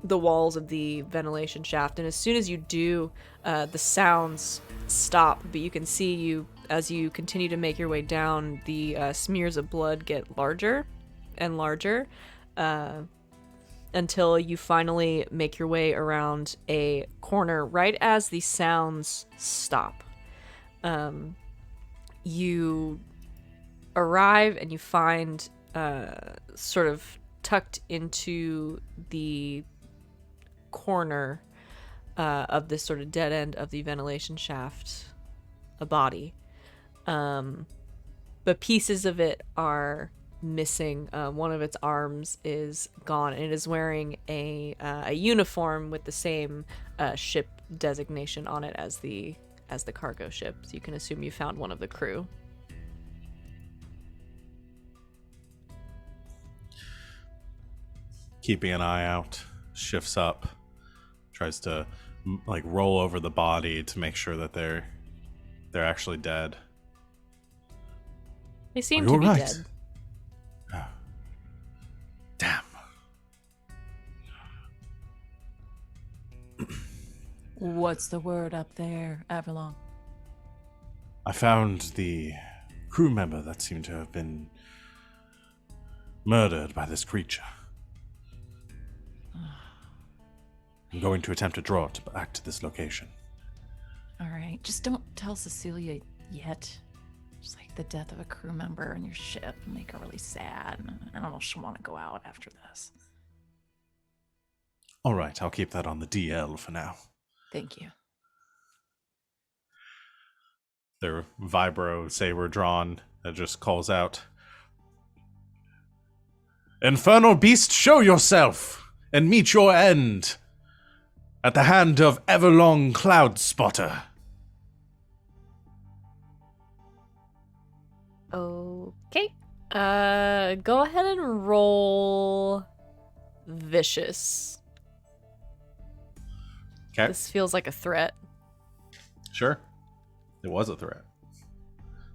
walls of the ventilation shaft. And as soon as you do, the sounds stop, but you can see as you continue to make your way down, the smears of blood get larger and larger until you finally make your way around a corner right as the sounds stop. You arrive and you find sort of tucked into the corner of this sort of dead end of the ventilation shaft a body. But pieces of it are missing. One of its arms is gone, and it is wearing a uniform with the same ship designation on it as the cargo ship. So you can assume you found one of the crew. Keeping an eye out, shifts up, tries to like roll over the body to make sure that they're actually dead. They seem Are to you be alright? dead. Oh. Damn. What's the word up there, Everlong? I found the crew member that seemed to have been murdered by this creature. I'm going to attempt to draw it back to this location. All right, just don't tell Cecilia yet. Just like the death of a crew member on your ship will make her really sad. I don't know if she'll want to go out after this. All right, I'll keep that on the DL for now. Thank you. Their vibro saber drawn that just calls out, "Infernal beast, show yourself and meet your end at the hand of Everlong Cloud Spotter." Okay. Go ahead and roll vicious. Okay, This feels like a threat. sure. It was a threat,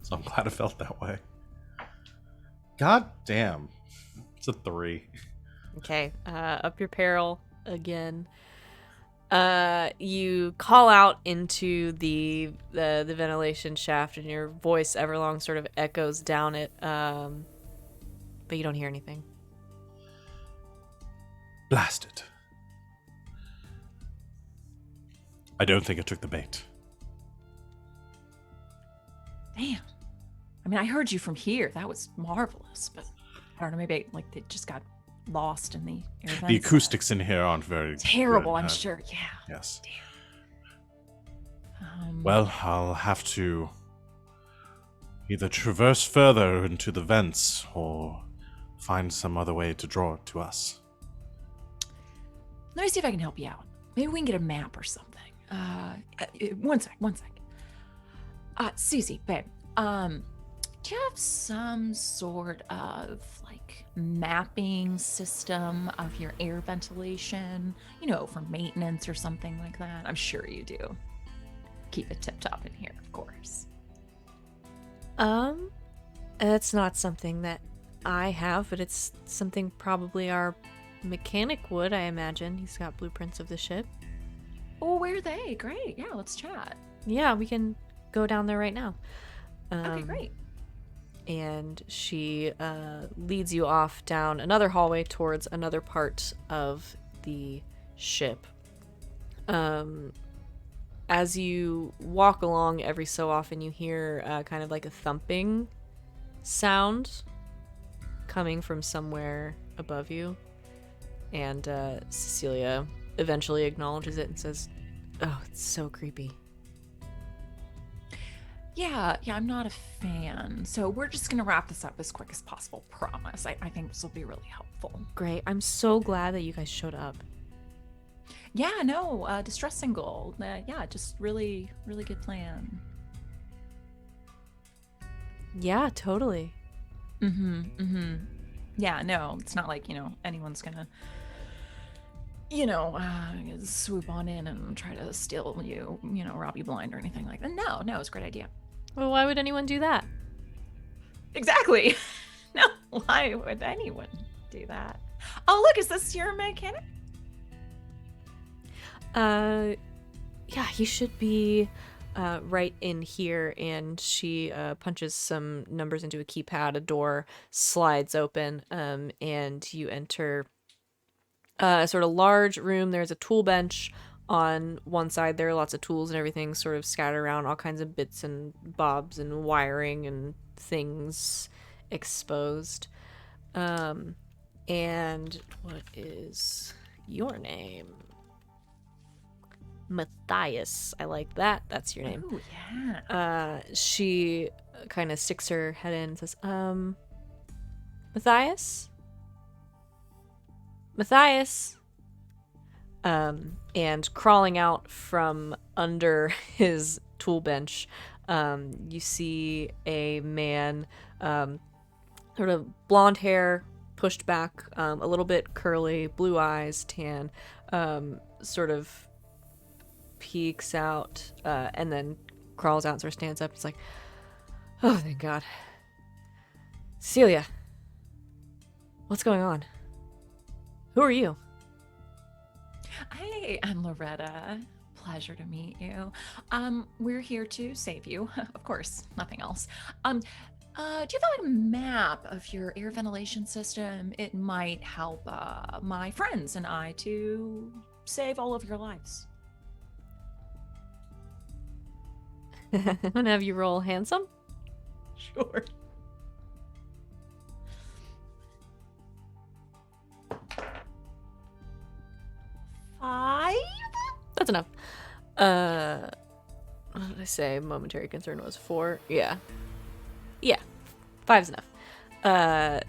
so I'm glad it felt that way. God damn, it's a 3. Okay. Up your peril again. You call out into the ventilation shaft, and your voice, Everlong, sort of echoes down it. But you don't hear anything. Blasted. I don't think it took the bait. Damn. I mean, I heard you from here. That was marvelous, but I don't know, maybe like they just got lost in the air vents. The acoustics in here aren't very Terrible, good. I'm sure. Yeah. Yes. Damn. Well, I'll have to either traverse further into the vents or find some other way to draw it to us. Let me see if I can help you out. Maybe we can get a map or something. One sec. Cece, babe, do you have some sort of like mapping system of your air ventilation? You know, for maintenance or something like that? I'm sure you do. Keep it tip top in here, of course. It's not something that I have, but it's something probably our mechanic would, I imagine. He's got blueprints of the ship. Oh, where are they? Great. Yeah, let's chat. Yeah, we can go down there right now. Okay, great. And she leads you off down another hallway towards another part of the ship. As you walk along, every so often you hear kind of like a thumping sound coming from somewhere above you. And Cecilia eventually acknowledges it and says, "Oh, it's so creepy." Yeah, I'm not a fan. So we're just gonna wrap this up as quick as possible, promise. I think this will be really helpful. Great. I'm so glad that you guys showed up. Yeah, no, distress single. Yeah, just really, really good plan. Yeah, totally. Yeah, no, it's not like, anyone's gonna, swoop on in and try to steal you, rob you blind or anything like that. No, it's a great idea. Well, why would anyone do that? Exactly. No, why would anyone do that? Oh, look, is this your mechanic? Yeah, he should be right in here. And she punches some numbers into a keypad. A door slides open, and you enter a sort of large room. There's a tool bench on one side. There are lots of tools and everything sort of scattered around, all kinds of bits and bobs and wiring and things exposed. And what is your name? Matthias. I like that. That's your name. Oh, yeah. She kind of sticks her head in and says, Matthias? Matthias? And crawling out from under his tool bench, you see a man, sort of blonde hair, pushed back, a little bit curly, blue eyes, tan, sort of peeks out, and then crawls out and sort of stands up. It's like, oh, thank God. Celia, what's going on? Who are you? Hi, I'm Loretta. Pleasure to meet you. We're here to save you, of course, nothing else. Do you have a map of your air ventilation system? It might help my friends and I to save all of your lives. I'm gonna have you roll handsome. Sure. Five? That's enough. What did I say? Momentary concern was 4. Yeah. 5's enough.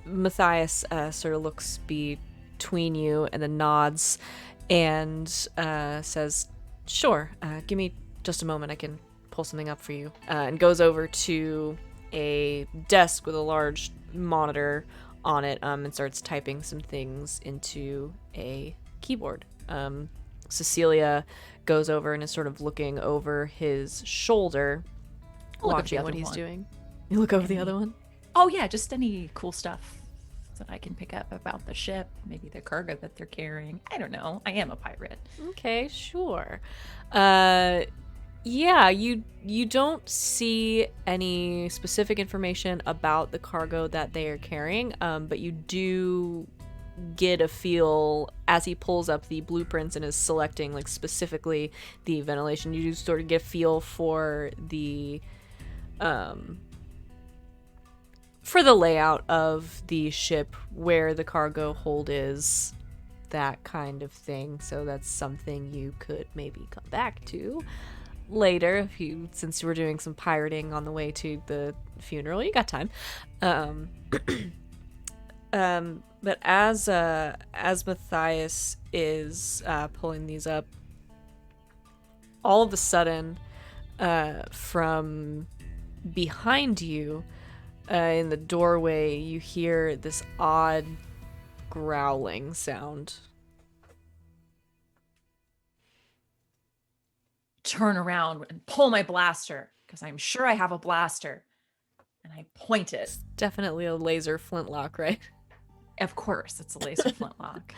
Matthias sort of looks between you and then nods and says, "Sure. Give me just a moment. I can pull something up for you." And goes over to a desk with a large monitor on it, and starts typing some things into a keyboard. Cecilia goes over and is sort of looking over his shoulder, watching what he's doing. You look over the other one? Oh yeah, just any cool stuff that I can pick up about the ship, maybe the cargo that they're carrying. I don't know. I am a pirate. Okay, sure. Yeah, you don't see any specific information about the cargo that they are carrying, but you do get a feel as he pulls up the blueprints and is selecting like specifically the ventilation. You do sort of get a feel for the layout of the ship, where the cargo hold is, that kind of thing. So that's something you could maybe come back to later since you were doing some pirating on the way to the funeral. You got time. But as Matthias is pulling these up, all of a sudden, from behind you, in the doorway, you hear this odd growling sound. Turn around and pull my blaster, because I'm sure I have a blaster. And I point it. Definitely a laser flintlock, right? Of course, it's a laser flintlock.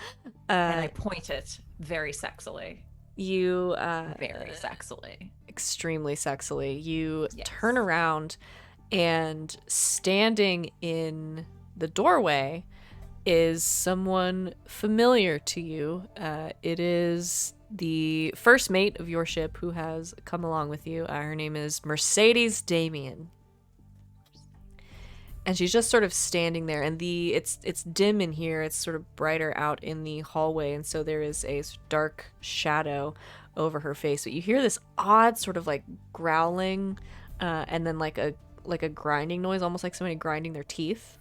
And I point it very sexily. You Very sexily. Extremely sexily. You Yes. turn around, and standing in the doorway is someone familiar to you. It is the first mate of your ship who has come along with you. Her name is Mercedes Damien. And she's just sort of standing there, and it's dim in here. It's sort of brighter out in the hallway, and so there is a dark shadow over her face. But you hear this odd sort of like growling, and then like a grinding noise, almost like somebody grinding their teeth.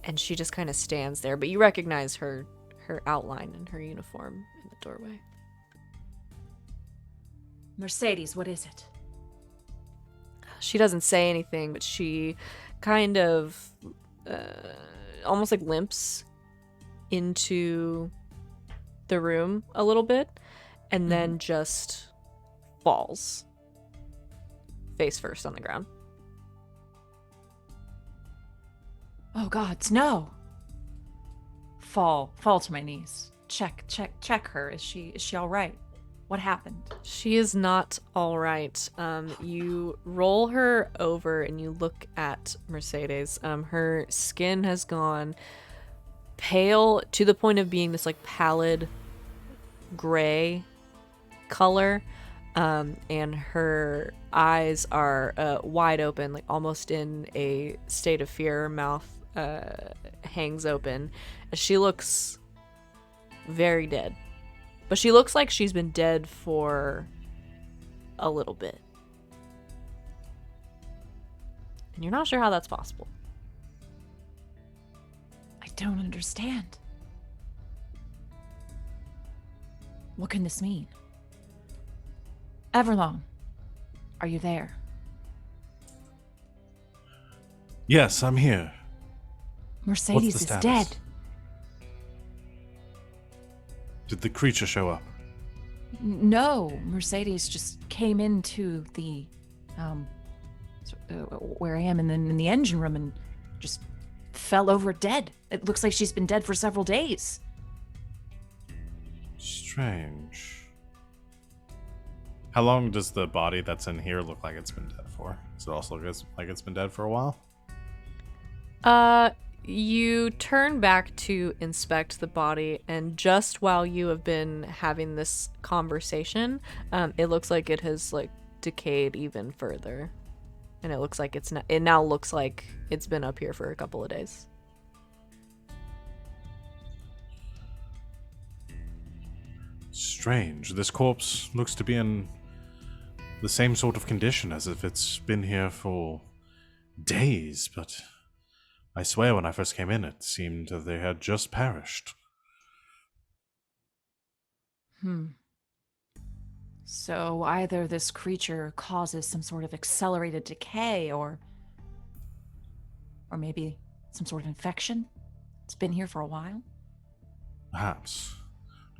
And she just kind of stands there, but you recognize her outline and her uniform in the doorway. Mercedes, what is it? She doesn't say anything, but she kind of almost like limps into the room a little bit, and then just falls face first on the ground. Oh gods, no. Fall to my knees. Check her. Is she all right? What happened? She is not all right. You roll her over and you look at Mercedes. Her skin has gone pale to the point of being this like pallid gray color, and her eyes are wide open, like almost in a state of fear. Her mouth hangs open. She looks very dead. But she looks like she's been dead for a little bit. And you're not sure how that's possible. don't understand. What can this mean? Everlong, are you there? Yes, I'm here. Mercedes What's is the dead. status? Did the creature show up? No, Mercedes just came into the, where I am in the engine room and just fell over dead. It looks like she's been dead for several days. Strange. How long does the body that's in here look like it's been dead for? Does it also look like it's been dead for a while? You turn back to inspect the body, and just while you have been having this conversation, it looks like it has like decayed even further, and it looks like it now looks like it's been up here for a couple of days. Strange. This corpse looks to be in the same sort of condition as if it's been here for days, but I swear when I first came in it seemed that they had just perished. So either this creature causes some sort of accelerated decay or maybe some sort of infection. It's been here for a while. Perhaps.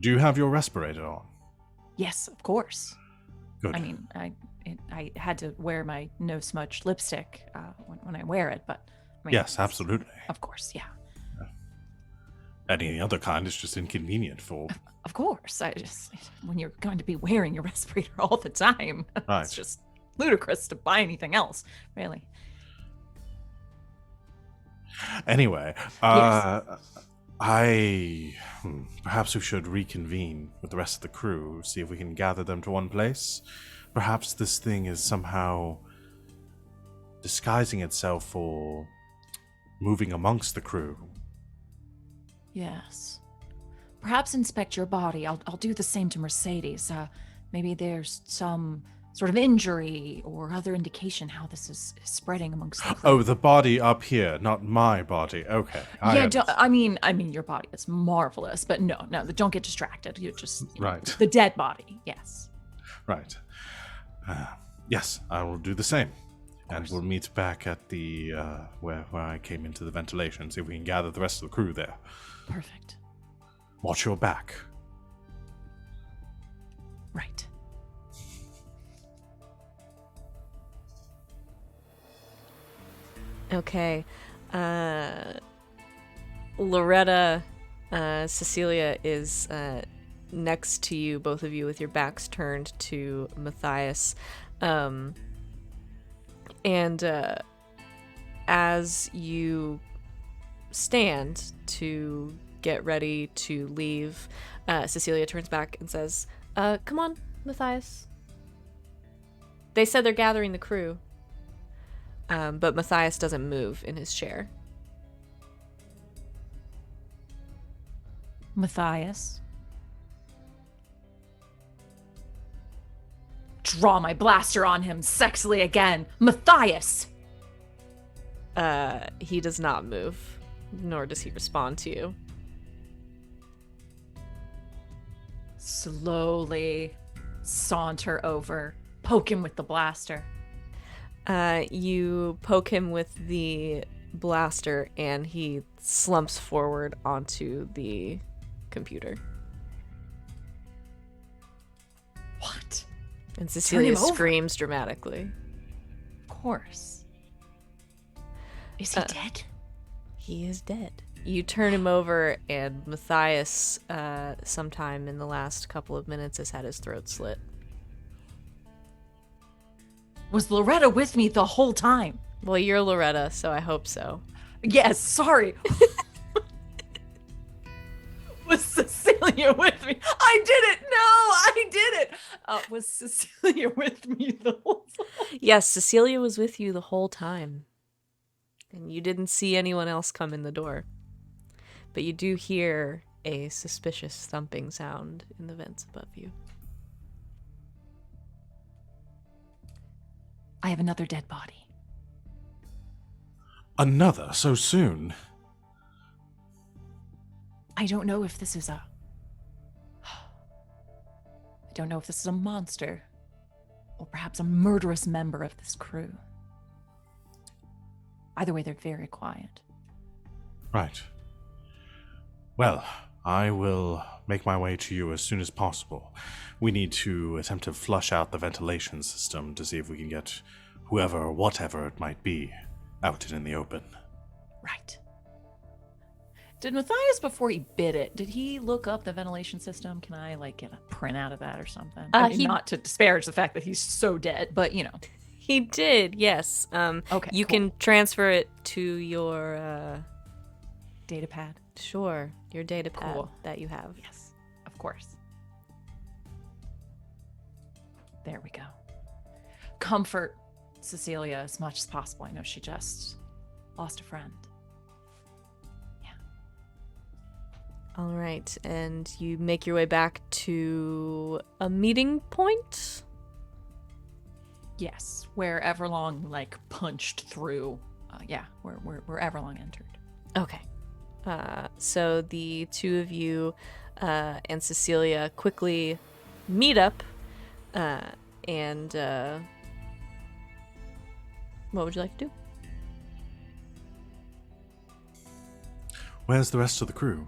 Do you have your respirator on? Yes, of course. Good. I mean, I had to wear my no smudge lipstick when I wear it, but I mean, Yes, absolutely. Of course, yeah. Any other kind is just inconvenient for... Of course. When you're going to be wearing your respirator all the time, Right. It's just ludicrous to buy anything else, really. Anyway, Yes. Perhaps we should reconvene with the rest of the crew, see if we can gather them to one place. Perhaps this thing is somehow disguising itself or moving amongst the crew. Yes. Perhaps inspect your body. I'll do the same to Mercedes. Maybe there's some sort of injury or other indication how this is spreading amongst the crew. Oh, the body up here, not my body. Okay. I mean, your body is marvelous, but no, don't get distracted. You just Right. The dead body. Yes. Right. Yes, I will do the same. And we'll meet back at the, where I came into the ventilation, see if we can gather the rest of the crew there. Perfect. Watch your back. Right. Okay. Loretta, Cecilia is next to you, both of you with your backs turned to Matthias. And as you stand to get ready to leave, Cecilia turns back and says, come on, Matthias. They said they're gathering the crew. But Matthias doesn't move in his chair. Matthias. Draw my blaster on him sexily again. Matthias! He does not move, nor does he respond to you. Slowly saunter over, poke him with the blaster. You poke him with the blaster, and he slumps forward onto the computer. What? And Cecilia Turn him over. screams dramatically. Of course. Is he dead? He is dead. You turn him over, and Matthias, sometime in the last couple of minutes, has had his throat slit. Was Loretta with me the whole time? Well, you're Loretta, so I hope so. Yes, sorry. Was Cecilia with me? I did it! No, I did it! Was Cecilia with me the whole time? Yes, Cecilia was with you the whole time. And you didn't see anyone else come in the door. But you do hear a suspicious thumping sound in the vents above you. I have another dead body. Another so soon? I don't know if this is a... I don't know if this is a monster, or perhaps a murderous member of this crew. Either way, they're very quiet. Right. Well, I will make my way to you as soon as possible. We need to attempt to flush out the ventilation system to see if we can get whoever or whatever it might be out in the open. Right. Did Matthias, before he bit it, did he look up the ventilation system? Can I, like, get a print out of that or something? I mean, not to disparage the fact that he's so dead, but, you know. He did, yes. Okay, you cool. can transfer it to your Data pad? Sure, your data pad Cool. that you have. Yes, of course. There we go. Comfort Cecilia as much as possible. I know she just lost a friend. All right, and you make your way back to a meeting point? Yes, where Everlong, like, punched through. Where Everlong entered. Okay. So the two of you and Cecilia quickly meet up, and what would you like to do? Where's the rest of the crew?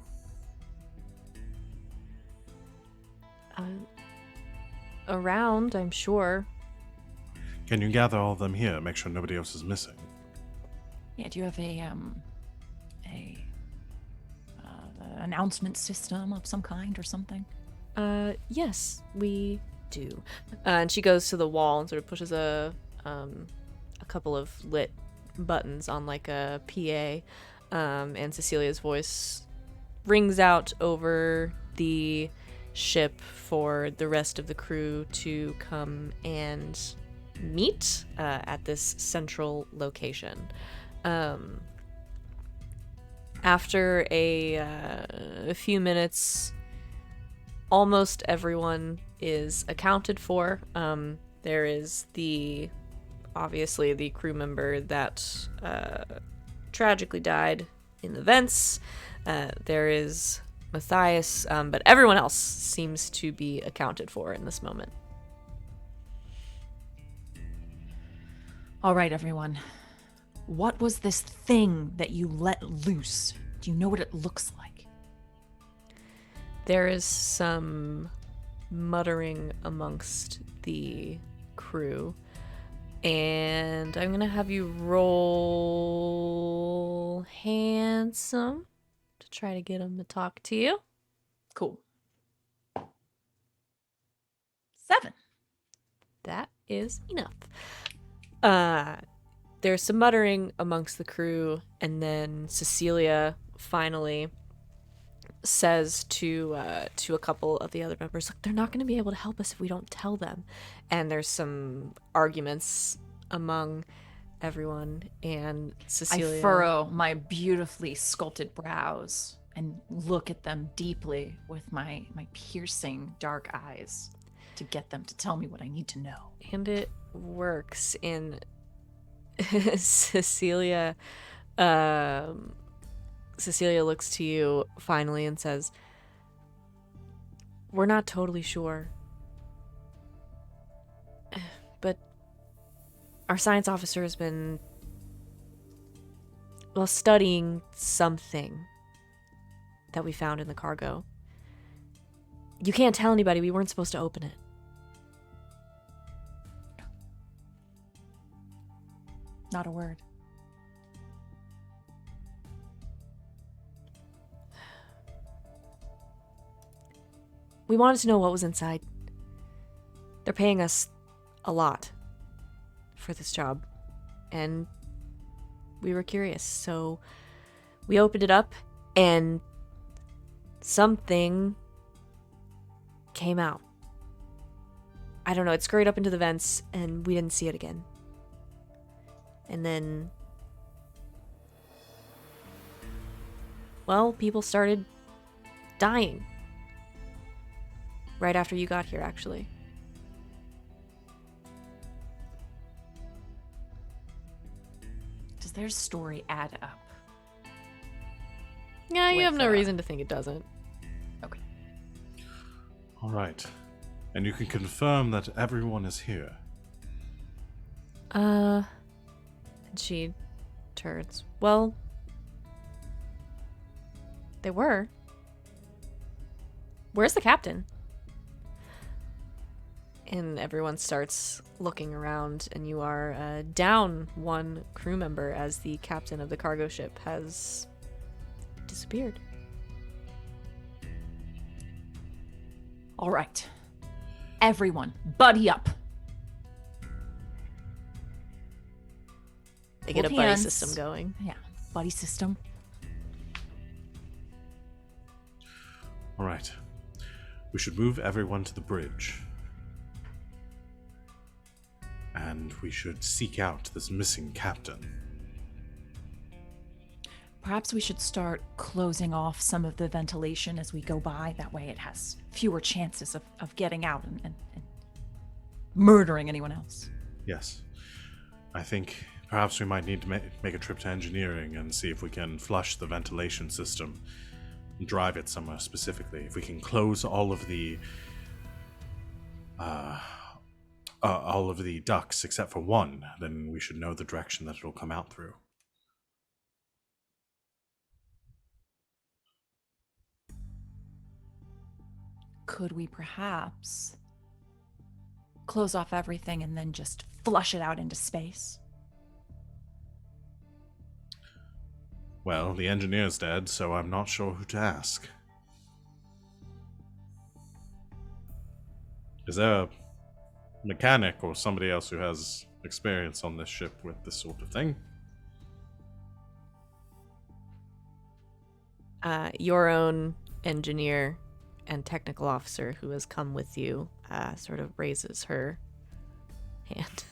Around, I'm sure. Can you gather all of them here? Make sure nobody else is missing. Yeah, do you have a announcement system of some kind or something? Yes, we do. And she goes to the wall and sort of pushes a couple of lit buttons on like a PA, and Cecilia's voice rings out over the ship for the rest of the crew to come and meet at this central location. After a few minutes, almost everyone is accounted for. There is obviously the crew member that tragically died in the vents. There is Matthias, but everyone else seems to be accounted for in this moment. All right, everyone. What was this thing that you let loose? Do you know what it looks like? There is some muttering amongst the crew, and I'm gonna have you roll handsome to try to get him to talk to you. Cool. 7. That is enough. There's some muttering amongst the crew, and then Cecilia finally says to a couple of the other members, "Look, they're not going to be able to help us if we don't tell them." And there's some arguments among everyone, and Cecilia... I furrow my beautifully sculpted brows and look at them deeply with my piercing dark eyes to get them to tell me what I need to know. And it works. And Cecilia looks to you finally and says, "We're not totally sure, but our science officer has been, well, studying something that we found in the cargo. You can't tell anybody. We weren't supposed to open it." Not a word. We wanted to know what was inside. They're paying us a lot for this job, and we were curious, so we opened it up, and something came out. I don't know, it scurried up into the vents, and we didn't see it again. And then, well, people started dying. Right after you got here, actually. Does their story add up? Yeah, you with, have no reason to think it doesn't. Okay. All right. And you can confirm that everyone is here. And she turns. Well, they were. Where's the captain? And everyone starts looking around, and you are down one crew member as the captain of the cargo ship has disappeared. All right. Everyone, buddy up. They get a Hold buddy hands. system going. Yeah, buddy system. All right. We should move everyone to the bridge. And we should seek out this missing captain. Perhaps we should start closing off some of the ventilation as we go by. That way it has fewer chances of getting out and murdering anyone else. Yes. I think perhaps we might need to make a trip to engineering and see if we can flush the ventilation system and drive it somewhere specifically. If we can close all of the ducts except for one, then we should know the direction that it'll come out through. Could we perhaps close off everything and then just flush it out into space? Well, the engineer's dead, so I'm not sure who to ask. Is there a mechanic or somebody else who has experience on this ship with this sort of thing? Your own engineer and technical officer who has come with you sort of raises her hand.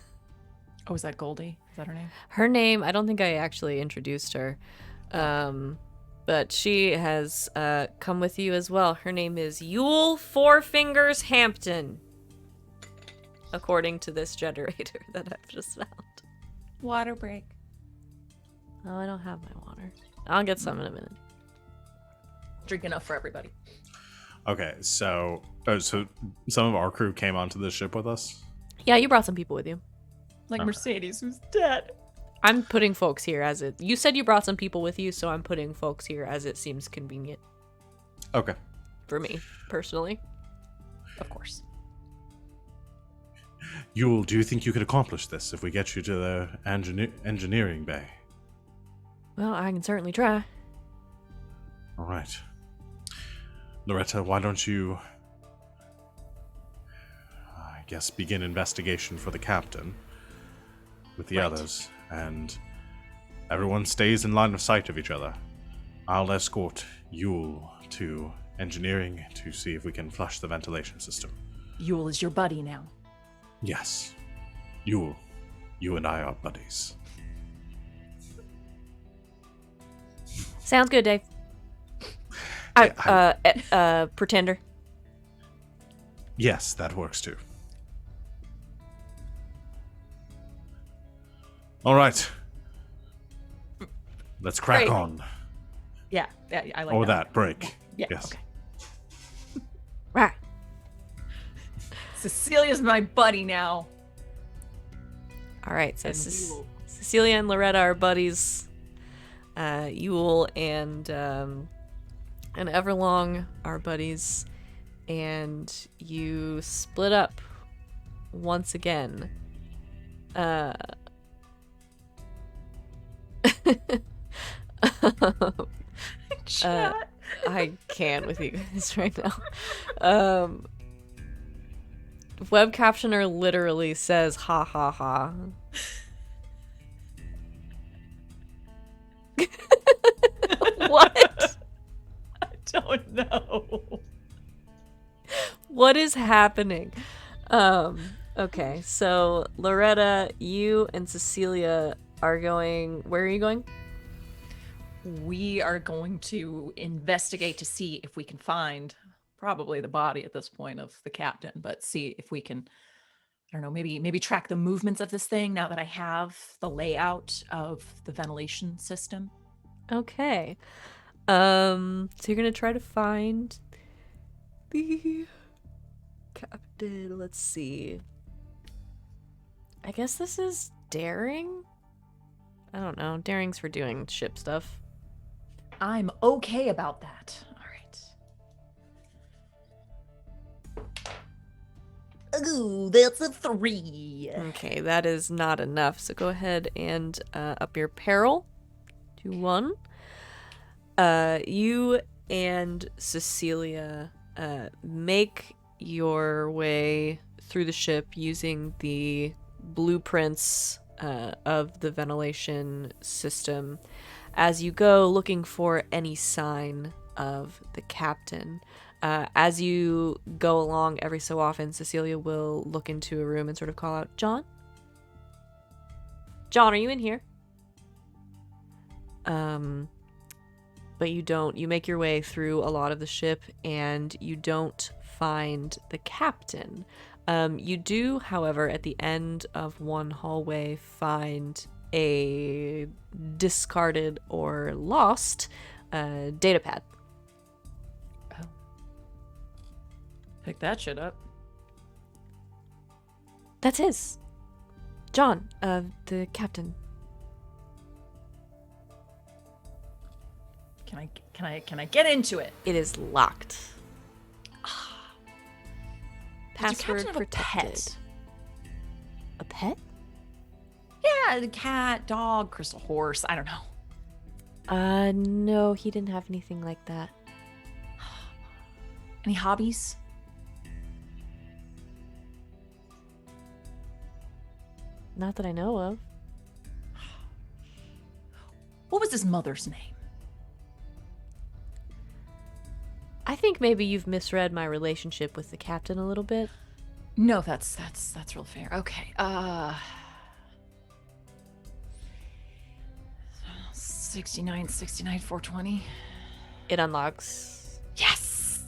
Oh, is that Goldie? Is that her name? Her name, I don't think I actually introduced her, but she has come with you as well. Her name is Yule Four Fingers Hampton, according to this generator that I've just found. Water break. Oh, I don't have my water. I'll get some in a minute. Drink enough for everybody. Okay, so some of our crew came onto this ship with us? Yeah, you brought some people with you. Like Okay. Mercedes, who's dead. I'm putting folks here as it... You said you brought some people with you, so I'm putting folks here as it seems convenient. Okay. For me, personally. Of course. Yule, do you think you could accomplish this if we get you to the engineering bay? Well, I can certainly try. All right. Loretta, why don't you, I guess, begin investigation for the captain with the others, and everyone stays in line of sight of each other. I'll escort Yule to engineering to see if we can flush the ventilation system. Yule is your buddy now. Yes. Yule, you and I are buddies. Sounds good, Dave. Pretender. Yes, that works too. All right. Let's crack Great. on. Yeah, I like Or that. that, break. Yeah, Yes. okay. Right. Cecilia's my buddy now. All right, so And Yule. Cecilia and Loretta are buddies. Yule and Everlong are buddies, and you split up once again. Chat. I can't with you guys right now. Web captioner literally says ha ha ha. What? I don't know. What is happening? Okay, so Loretta, you and Cecilia are going. Where are you going? We are going to investigate to see if we can find probably the body at this point of the captain, but see if we can, I don't know, maybe track the movements of this thing now that I have the layout of the ventilation system. Okay. So you're gonna try to find the captain. Let's see. I guess this is daring? I don't know. Daring's for doing ship stuff. I'm okay about that. All right. Ooh, that's a 3. Okay, that is not enough. So go ahead and up your peril to 1. You and Cecilia make your way through the ship using the blueprints of the ventilation system as you go looking for any sign of the captain. As you go along every so often, Cecilia will look into a room and sort of call out, John? John, are you in here? But you don't. You make your way through a lot of the ship and you don't find the captain. You do, however, at the end of one hallway find a discarded or lost data pad. Oh. Pick that shit up. That's his. John, the captain. Can I get into it? It is locked. Password Does your captain have protected. A pet? Yeah, the cat, dog, crystal horse. I don't know. No, he didn't have anything like that. Any hobbies? Not that I know of. What was his mother's name? I think maybe you've misread my relationship with the captain a little bit. No, that's real fair. Okay. 69, 420. It unlocks. Yes.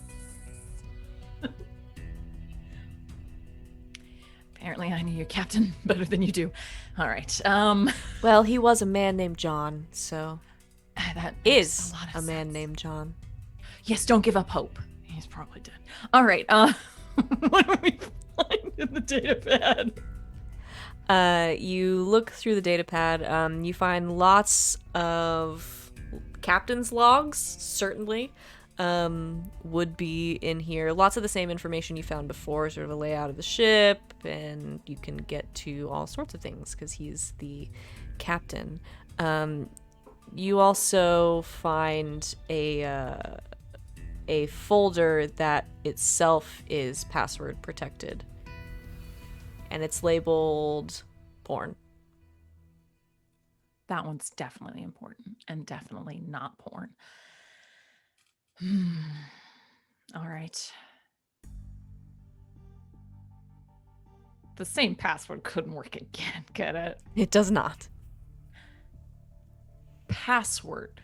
Apparently, I knew your captain better than you do. All right. Well, he was a man named John, so That is makes a lot of a man sense. named John. Yes, don't give up hope. He's probably dead. All right. What do we find in the data pad? You look through the data pad. You find lots of captain's logs, certainly. Would be in here. Lots of the same information you found before, sort of a layout of the ship, and you can get to all sorts of things because he's the captain. You also find a folder that itself is password protected, and it's labeled porn. That one's definitely important and definitely not porn. All right. The same password couldn't work again, get it? It does not. Password.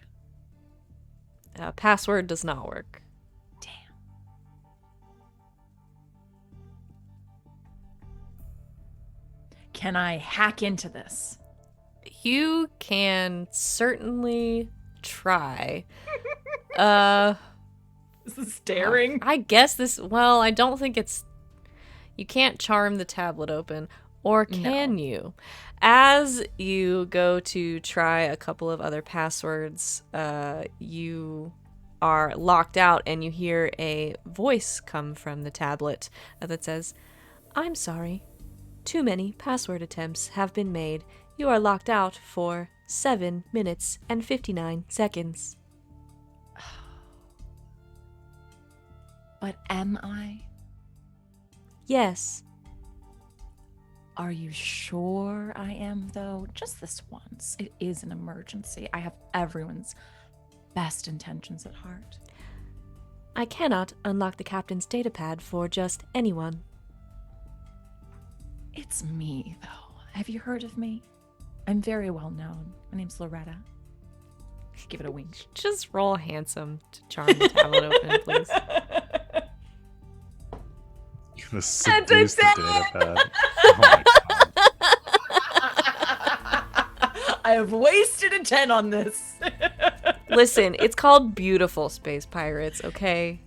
Password does not work. Damn. Can I hack into this? You can certainly try. This is staring. I guess this. Well, I don't think it's. You can't charm the tablet open, or can you? As you go to try a couple of other passwords, you are locked out, and you hear a voice come from the tablet that says, "I'm sorry. Too many password attempts have been made. You are locked out for 7 minutes and 59 seconds." But am I? Yes. Are you sure I am, though? Just this once. It is an emergency. I have everyone's best intentions at heart. I cannot unlock the captain's datapad for just anyone. It's me, though. Have you heard of me? I'm very well known. My name's Loretta. Give it a wink. Just roll handsome to charm the tablet open, please. You're gonna seduce the data pad. Oh my god. I have wasted a 10 on this. Listen, it's called Beautiful Space Pirates, okay?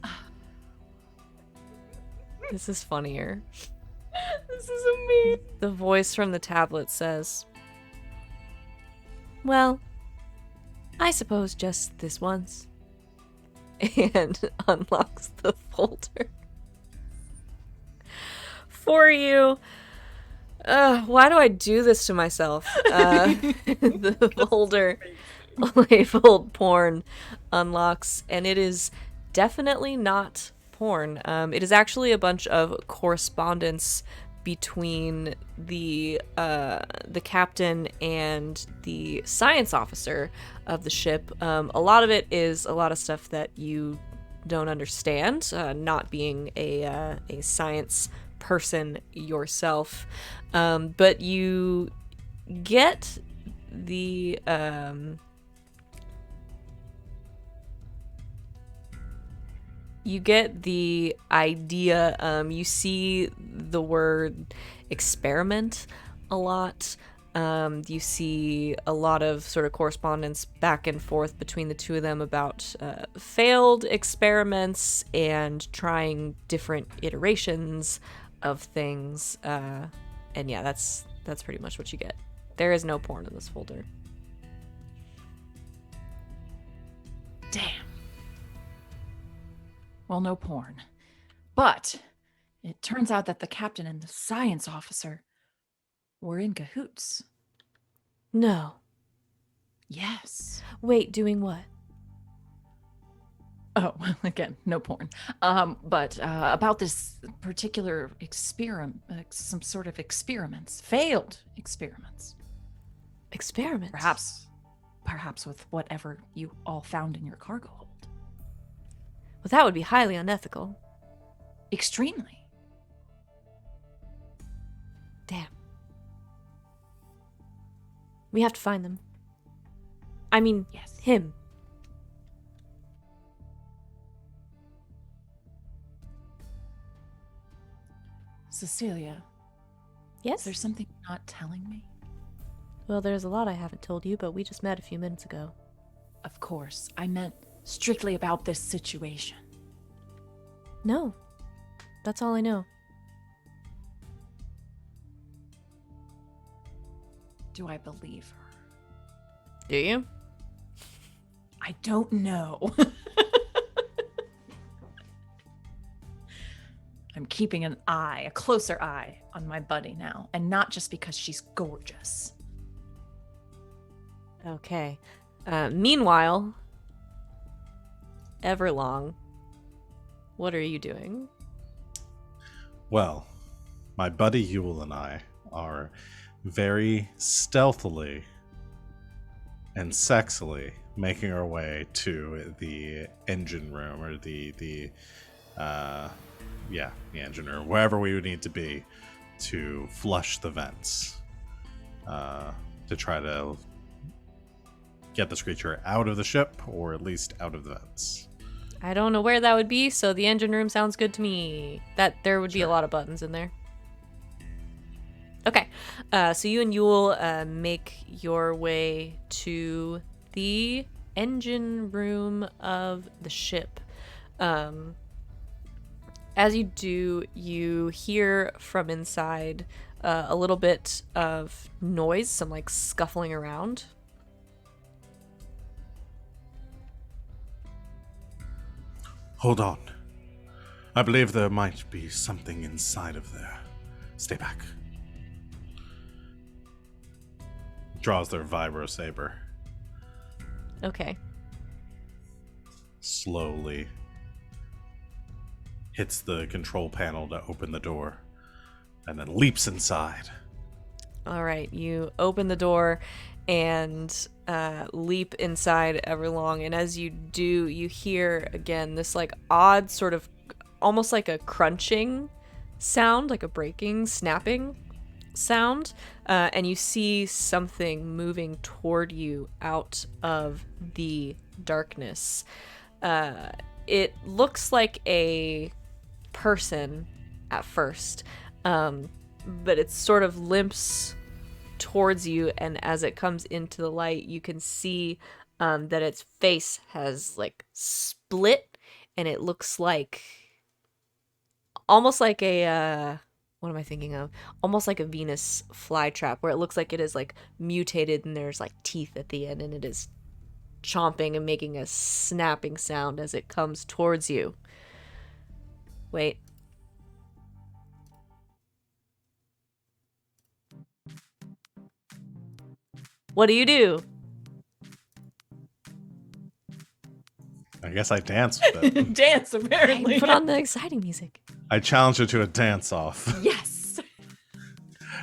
This is funnier. This is amazing. The voice from the tablet says, well, I suppose just this once. And unlocks the folder for you. Why do I do this to myself? The folder labeled porn unlocks, and it is definitely not porn. It is actually a bunch of correspondence between the captain and the science officer of the ship. A lot of it is a lot of stuff that you don't understand, not being a science person yourself, but you get the idea. You see the word experiment a lot. You see a lot of sort of correspondence back and forth between the two of them about failed experiments and trying different iterations of things. And yeah, that's pretty much what you get. There is no porn in this folder. Damn. Well, no porn. But it turns out that the captain and the science officer were in cahoots. No. Yes. Wait, doing what? Oh, again, no porn. But about this particular experiment, some sort of experiments, failed experiments. Experiments? Perhaps with whatever you all found in your cargo hold. Well, that would be highly unethical. Extremely. Damn. We have to find them. I mean, Yes. him. Cecilia, Yes? is there something you're not telling me? Well, there's a lot I haven't told you, but we just met a few minutes ago. Of course, I meant strictly about this situation. No. That's all I know. Do I believe her? Do you? I don't know. I'm keeping a closer eye on my buddy now, and not just because she's gorgeous. Okay. Meanwhile, Everlong, what are you doing? Well, my buddy Yule and I are very stealthily and sexily making our way to the engine room, or the engine room, wherever we would need to be to flush the vents, to try to get this creature out of the ship, or at least out of the vents. I don't know where that would be, so the engine room sounds good to me. That there would be a Sure. lot of buttons in there. Okay, so you and Yule make your way to the engine room of the ship. As you do, you hear from inside a little bit of noise, some like scuffling around. Hold on. I believe there might be something inside of there. Stay back. Draws their vibro saber. Okay. Slowly hits the control panel to open the door, and then leaps inside. All right, you open the door and leap inside Everlong, and as you do, you hear again this like odd sort of almost like a crunching sound, like a breaking, snapping sound, and you see something moving toward you out of the darkness. It looks like a person at first, but it sort of limps towards you, and as it comes into the light, you can see that its face has like split, and it looks like almost like a what am I thinking of? Almost like a Venus flytrap, where it looks like it is like mutated and there's like teeth at the end, and it is chomping and making a snapping sound as it comes towards you. Wait. What do you do? I guess I dance with it. Dance, apparently. Hey, put on the exciting music. I challenge her to a dance-off. Yes.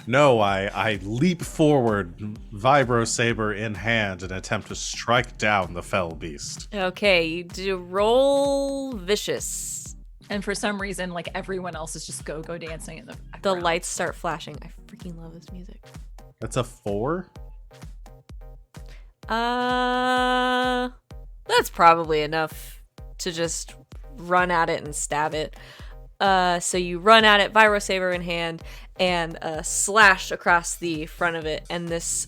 No, I leap forward, vibro saber in hand, and attempt to strike down the fell beast. Okay, you do roll vicious. And for some reason, like everyone else is just go-go dancing in the The background. lights start flashing. I freaking love this music. That's a 4. That's probably enough to just run at it and stab it. So you run at it, vibro saber in hand, and slash across the front of it, and this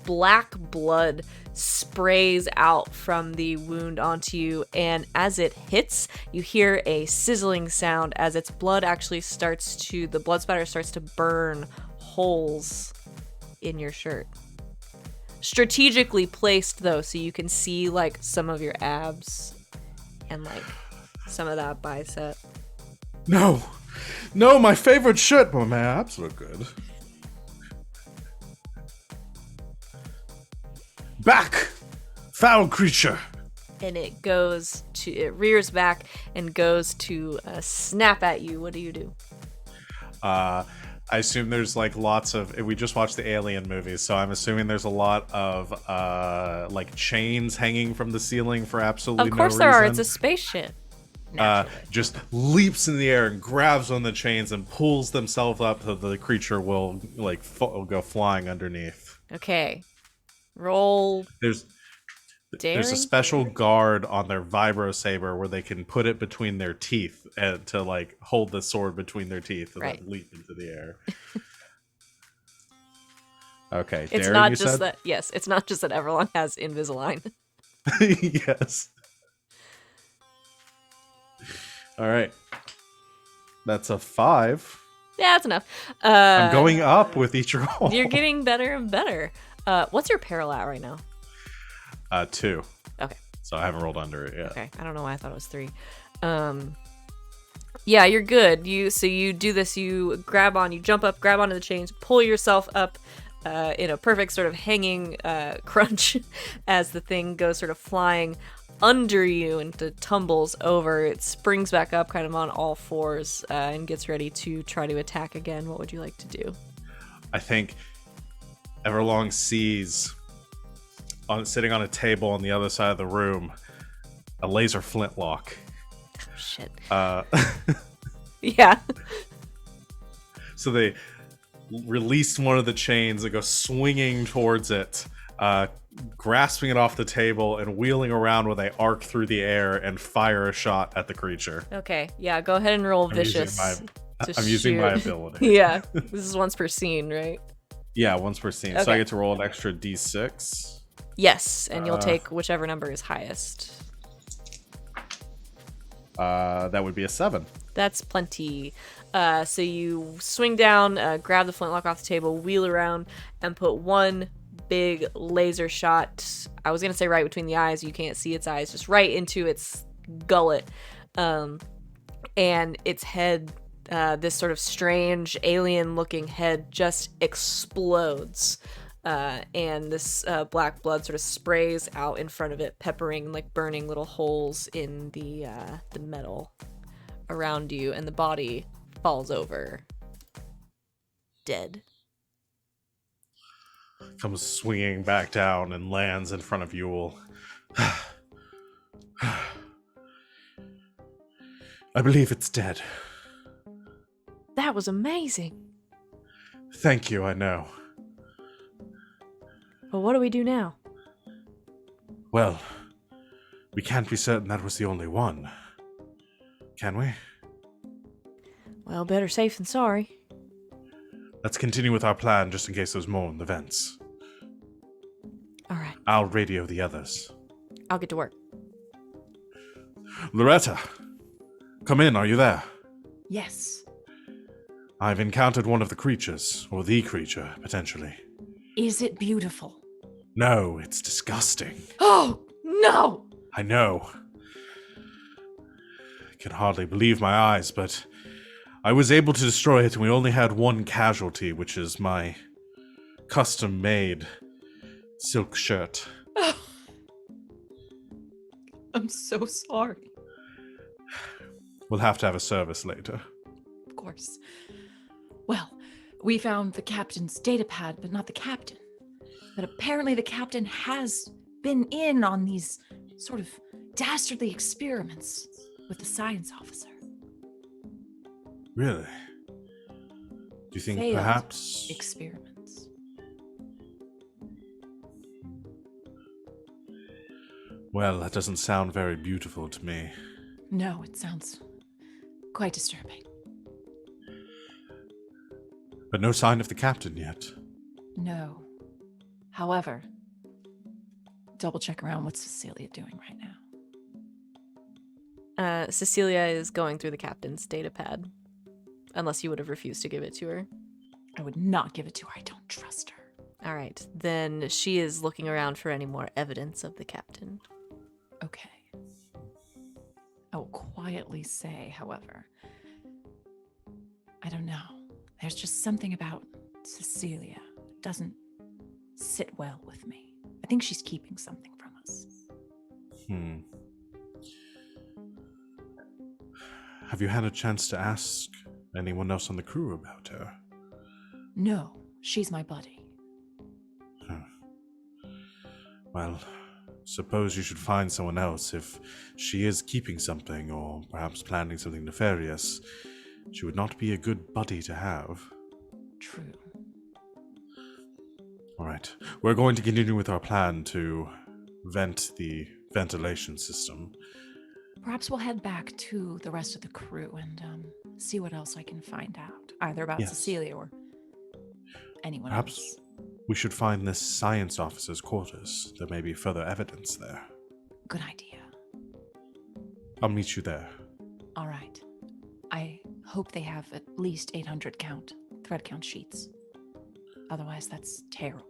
black blood sprays out from the wound onto you, and as it hits, you hear a sizzling sound as its blood actually the blood spatter starts to burn holes in your shirt. Strategically placed though, so you can see like some of your abs and like some of that bicep. No, my favorite shirt. Well, my abs look good. Back, foul creature. And it rears back and goes to snap at you. What do you do? I assume there's like lots of. We just watched the Alien movies, so I'm assuming there's a lot of like chains hanging from the ceiling for absolutely no reason. Of course there are. It's a spaceship. Just leaps in the air and grabs on the chains and pulls themselves up so the creature will like go flying underneath. Okay. Roll. There's Daring? a special guard on their vibro saber where they can put it between their teeth and to like hold the sword between their teeth and Right. then leap into the air. Okay, It's daring, not you just said? that. Yes, it's not just that Everlong has Invisalign. Yes. All right. That's a 5. Yeah, that's enough. I'm going up with each roll. You're getting better and better. What's your peril at right now? 2. Okay. So I haven't rolled under it yet. Okay. I don't know why I thought it was 3. Yeah, you're good. You do this. You jump up, grab onto the chains, pull yourself up in a perfect sort of hanging crunch as the thing goes sort of flying under you and it tumbles over. It springs back up kind of on all fours and gets ready to try to attack again. What would you like to do? I think Everlong sees sitting on a table on the other side of the room a laser flintlock. Oh, shit. Uh, Yeah. so they release one of the chains and go swinging towards it, grasping it off the table and wheeling around where they arc through the air and fire a shot at the creature. Okay. Yeah, go ahead and roll vicious. I'm using my shoot. ability. Yeah. This is once per scene, right? Yeah, once per scene. So Okay. I get to roll an extra d6. Yes, and you'll take whichever number is highest. That would be a 7. That's plenty. So you swing down, grab the flintlock off the table, wheel around, and put one big laser shot. I was going to say right between the eyes. You can't see its eyes. Just right into its gullet. And its head, this sort of strange alien-looking head, just explodes. And this black blood sort of sprays out in front of it, peppering, like burning little holes in the metal around you, and the body falls over, dead. Comes swinging back down and lands in front of Yule. I believe it's dead. That was amazing. Thank you, I know. But what do we do now? Well, we can't be certain that was the only one. Can we? Well, better safe than sorry. Let's continue with our plan just in case there's more in the vents. All right. I'll radio the others. I'll get to work. Loretta, come in. Are you there? Yes. I've encountered one of the creatures, or the creature, potentially. Is it beautiful? No, it's disgusting. Oh, no! I know. I can hardly believe my eyes, but I was able to destroy it, and we only had one casualty, which is my custom-made silk shirt. I'm so sorry. We'll have to have a service later. Of course. Well, we found the captain's datapad, but not the captain. But apparently the captain has been in on these sort of dastardly experiments with the science officer. Really? Do you think Failed perhaps... experiments. Well, that doesn't sound very beautiful to me. No, it sounds quite disturbing. But no sign of the captain yet. No. However, double check around what's Cecilia doing right now. Cecilia is going through the captain's datapad. Unless you would have refused to give it to her. I would not give it to her. I don't trust her. All right. Then she is looking around for any more evidence of the captain. Okay. I will quietly say, however, I don't know. There's just something about Cecilia that doesn't sit well with me. I think she's keeping something from us. Have you had a chance to ask anyone else on the crew about her? No, she's my buddy. Well, suppose you should find someone else if she is keeping something or perhaps planning something nefarious. She would not be a good buddy to have. True. All right, we're going to continue with our plan to vent the ventilation system. Perhaps we'll head back to the rest of the crew and see what else I can find out, either about Yes. Cecilia or anyone Perhaps else. we should find this science officer's quarters. There may be further evidence there. Good idea. I'll meet you there. All right. I hope they have at least 800 thread count sheets. Otherwise, that's terrible.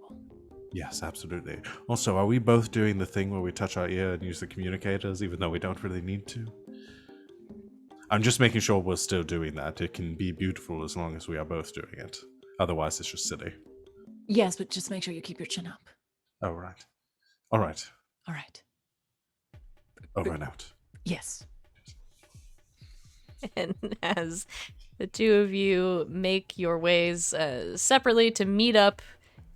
Yes, absolutely. Also, are we both doing the thing where we touch our ear and use the communicators, even though we don't really need to? I'm just making sure we're still doing that. It can be beautiful as long as we are both doing it. Otherwise, it's just silly. Yes, but just make sure you keep your chin up. Oh, right. All right. All right. Over and out. Yes. And as the two of you make your ways separately to meet up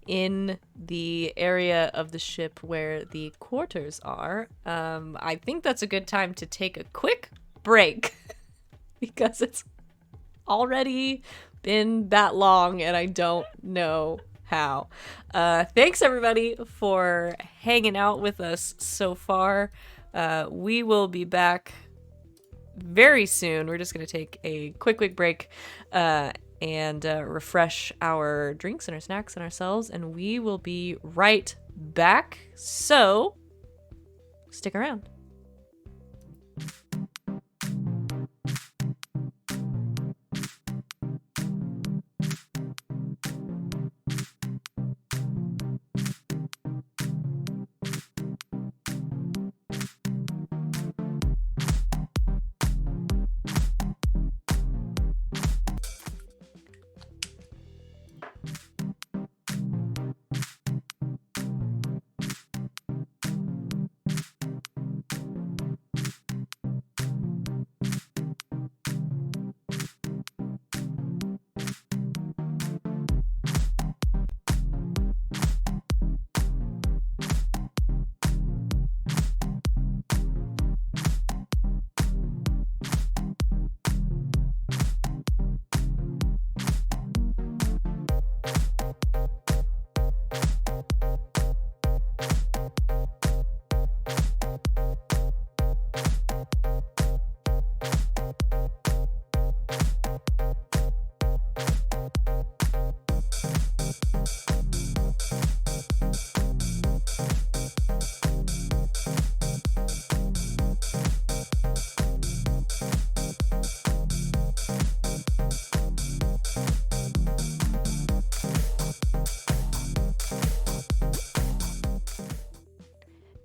in the area of the ship where the quarters are, I think that's a good time to take a quick break because it's already been that long and I don't know how. Thanks everybody for hanging out with us so far. We will be back very soon. We're just going to take a quick break and refresh our drinks and our snacks and ourselves, and we will be right back. So stick around.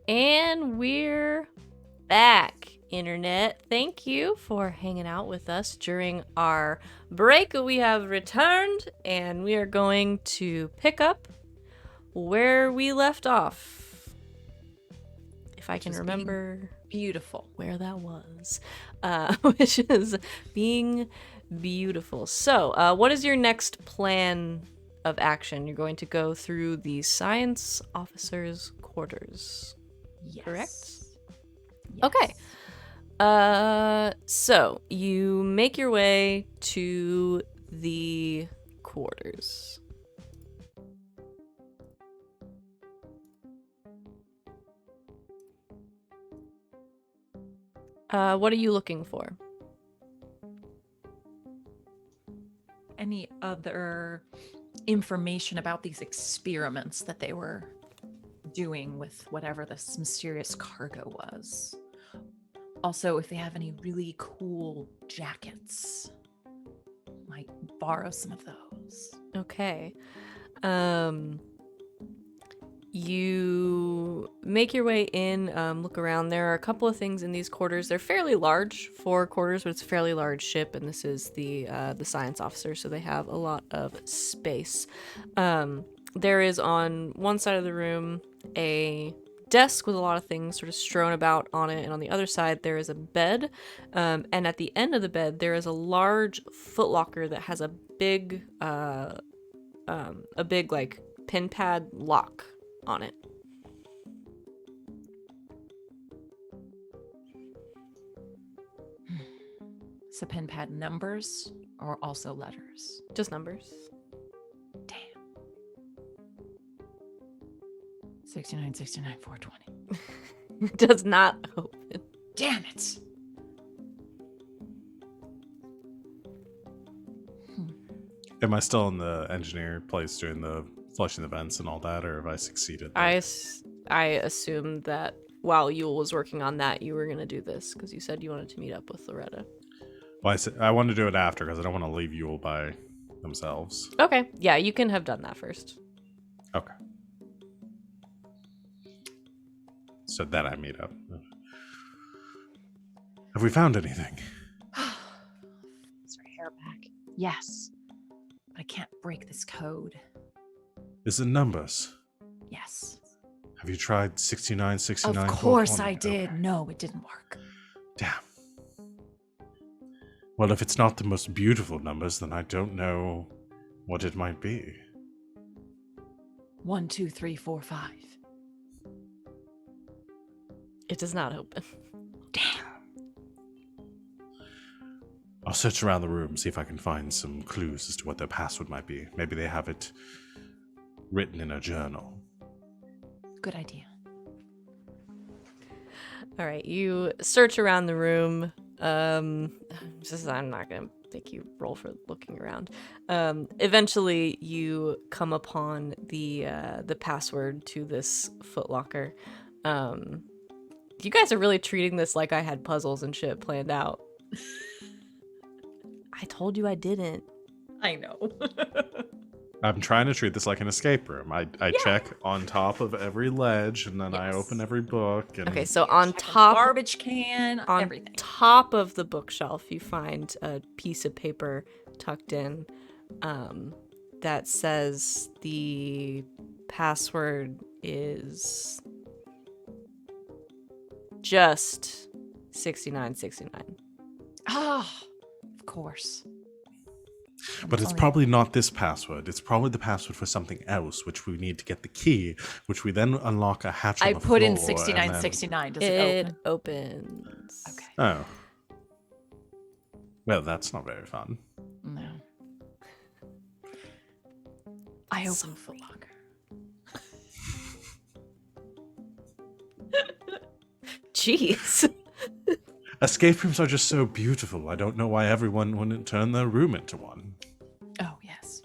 And we're back, Internet. Thank you for hanging out with us during our break. We have returned, and we are going to pick up where we left off. If I can remember Beautiful. where that was, which is being beautiful. So, what is your next plan of action? You're going to go through the science officer's quarters. Yes. Correct? Yes. Okay. So you make your way to the quarters. What are you looking for? Any other information about these experiments that they were doing with whatever this mysterious cargo was? Also, if they have any really cool jackets, might borrow some of those. Okay. You make your way in, look around. There are a couple of things in these quarters. They're fairly large for quarters, but it's a fairly large ship, and this is the science officer, so they have a lot of space. There is on one side of the room a desk with a lot of things sort of strewn about on it, and on the other side there is a bed, and at the end of the bed there is a large footlocker that has a big like pin pad lock on it. So pen pad numbers or also letters? Just numbers. Damn. 69, 69, 420. Does not open. Damn it. Am I still in the engineer place doing the flushing the vents and all that, or have I succeeded there? I assumed that while Yule was working on that, you were gonna do this because you said you wanted to meet up with Loretta. Well, I want to do it after because I don't want to leave you all by themselves. Okay, yeah, you can have done that first. Okay. So then I meet up. Have we found anything? Is her hair back? Yes. But I can't break this code. Is it numbers? Yes. Have you tried 69, 69? Of course 420? I did. Okay. No, it didn't work. Damn. Well, if it's not the most beautiful numbers, then I don't know what it might be. 1, 2, 3, 4, 5. It does not open. Damn. I'll search around the room, see if I can find some clues as to what their password might be. Maybe they have it written in a journal. Good idea. All right, you search around the room. I'm not gonna make you roll for looking around. Eventually, you come upon the password to this footlocker. You guys are really treating this like I had puzzles and shit planned out. I told you I didn't. I know. I'm trying to treat this like an escape room. I check on top of every ledge, and then I Yes. open every book. And Okay, so on Check a top garbage can, on everything. top of the bookshelf, you find a piece of paper tucked in that says the password is just 6969. Oh, of course. But it's probably not this password. It's probably the password for something else, which we need to get the key, which we then unlock a hatch on I the put in floor, and 6969. Does it It open? opens. Okay. then- Oh. Well, that's not very fun. No. I open So footlocker. Jeez. Escape rooms are just so beautiful. I don't know why everyone wouldn't turn their room into one. Oh, yes.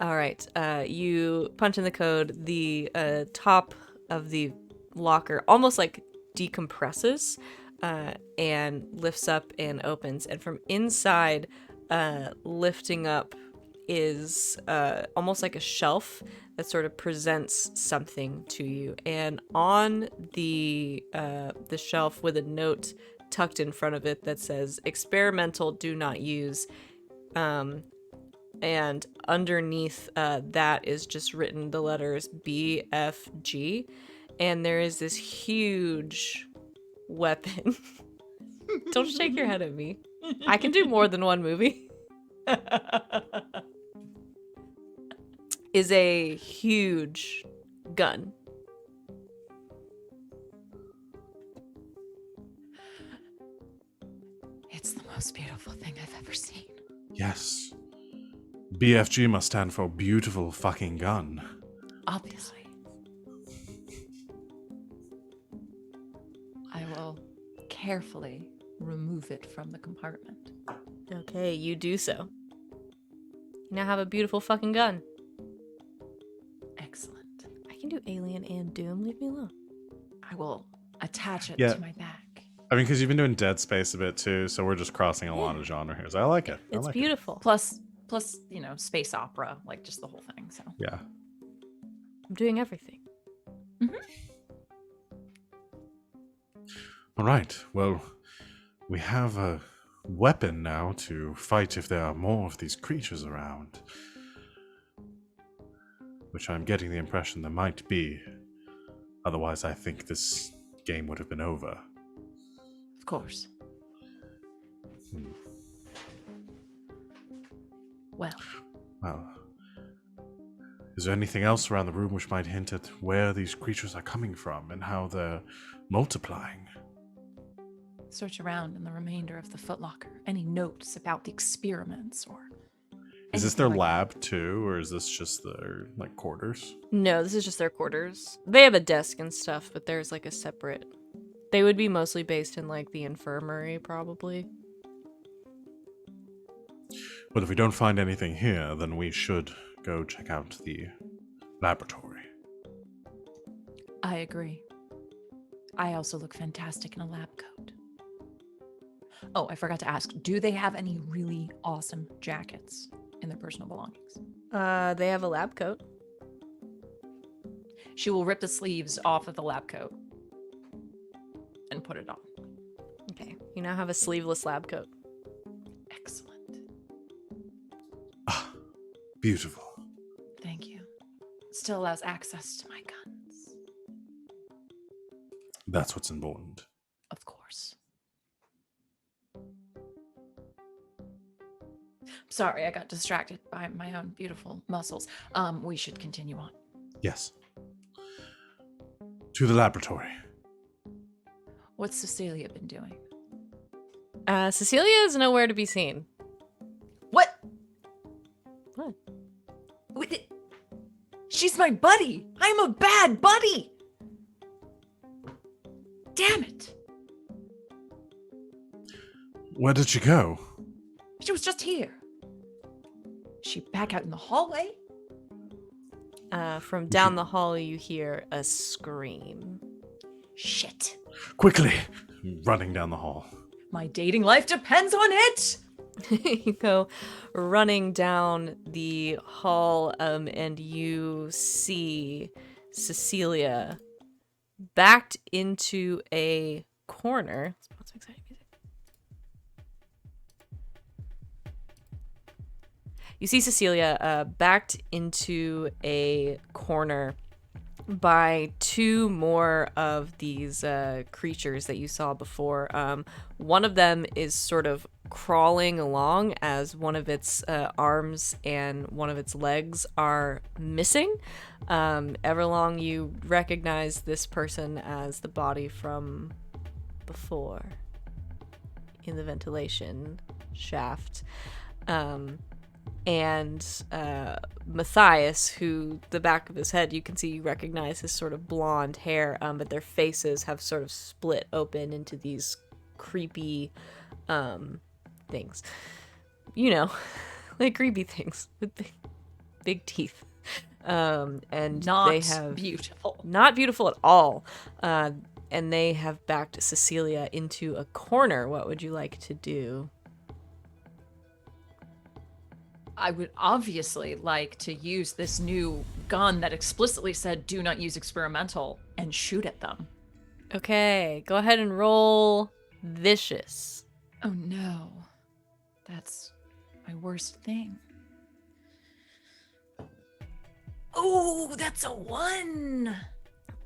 All right. You punch in the code. The top of the locker almost like decompresses and lifts up and opens. And from inside, lifting up is almost like a shelf that sort of presents something to you, and on the shelf with a note tucked in front of it that says "Experimental, do not use." And underneath that is just written the letters BFG, and there is this huge weapon. Don't shake your head at me. I can do more than one movie. Is a huge gun. It's the most beautiful thing I've ever seen. Yes. BFG must stand for beautiful fucking gun. Obviously. I will carefully remove it from the compartment. Okay, you do so. You now have a beautiful fucking gun. Excellent. I can do Alien and Doom. Leave me alone. I will attach it Yeah. to my back. I mean, because you've been doing Dead Space a bit too, so we're just crossing a lot of genre here. So I like it. I It's like beautiful. Plus, space opera, like just the whole thing. So It. Yeah. I'm doing everything. All right. Well, we have a weapon now to fight if there are more of these creatures around. Which I'm getting the impression there might be. Otherwise, I think this game would have been over. of course. Well, Well, is there anything else around the room which might hint at where these creatures are coming from and how they're multiplying? search around in the remainder of the footlocker. Any notes about the experiments or Is this their anything like lab too, or is this just their quarters? No, this is just their quarters. They have a desk and stuff, but there's like a separate. They would be mostly based in like the infirmary, probably. But if we don't find anything here, then we should go check out the laboratory. I agree. I also look fantastic in a lab coat. Oh, I forgot to ask, do they have any really awesome jackets in their personal belongings? They have a lab coat. She will rip the sleeves off of the lab coat and put it on. Okay, you now have a sleeveless lab coat. Excellent. Beautiful. Thank you. Still allows access to my guns. That's what's important. Of course. Sorry, I got distracted by my own beautiful muscles. We should continue on. Yes. To the laboratory. What's Cecilia been doing? Cecilia is nowhere to be seen. What? What? Wait, she's my buddy. I'm a bad buddy. Damn it. Where did she go? She was just here. Is she back out in the hallway? From down the hall, you hear a scream. Shit. Quickly! Running down the hall. My dating life depends on it. You go running down the hall, and you see Cecilia backed into a corner. What's exciting music? You see Cecilia backed into a corner by two more of these creatures that you saw before. One of them is sort of crawling along as one of its arms and one of its legs are missing. Everlong, you recognize this person as the body from before in the ventilation shaft. And Matthias, who the back of his head, you can see, you recognize his sort of blonde hair, but their faces have sort of split open into these creepy things. You know, like creepy things with big teeth. And Not they have beautiful. Not beautiful at all. And they have backed Cecilia into a corner. What would you like to do? I would obviously like to use this new gun that explicitly said do not use experimental and shoot at them. Okay, go ahead and roll vicious. Oh no. That's my worst thing. Oh, that's a 1.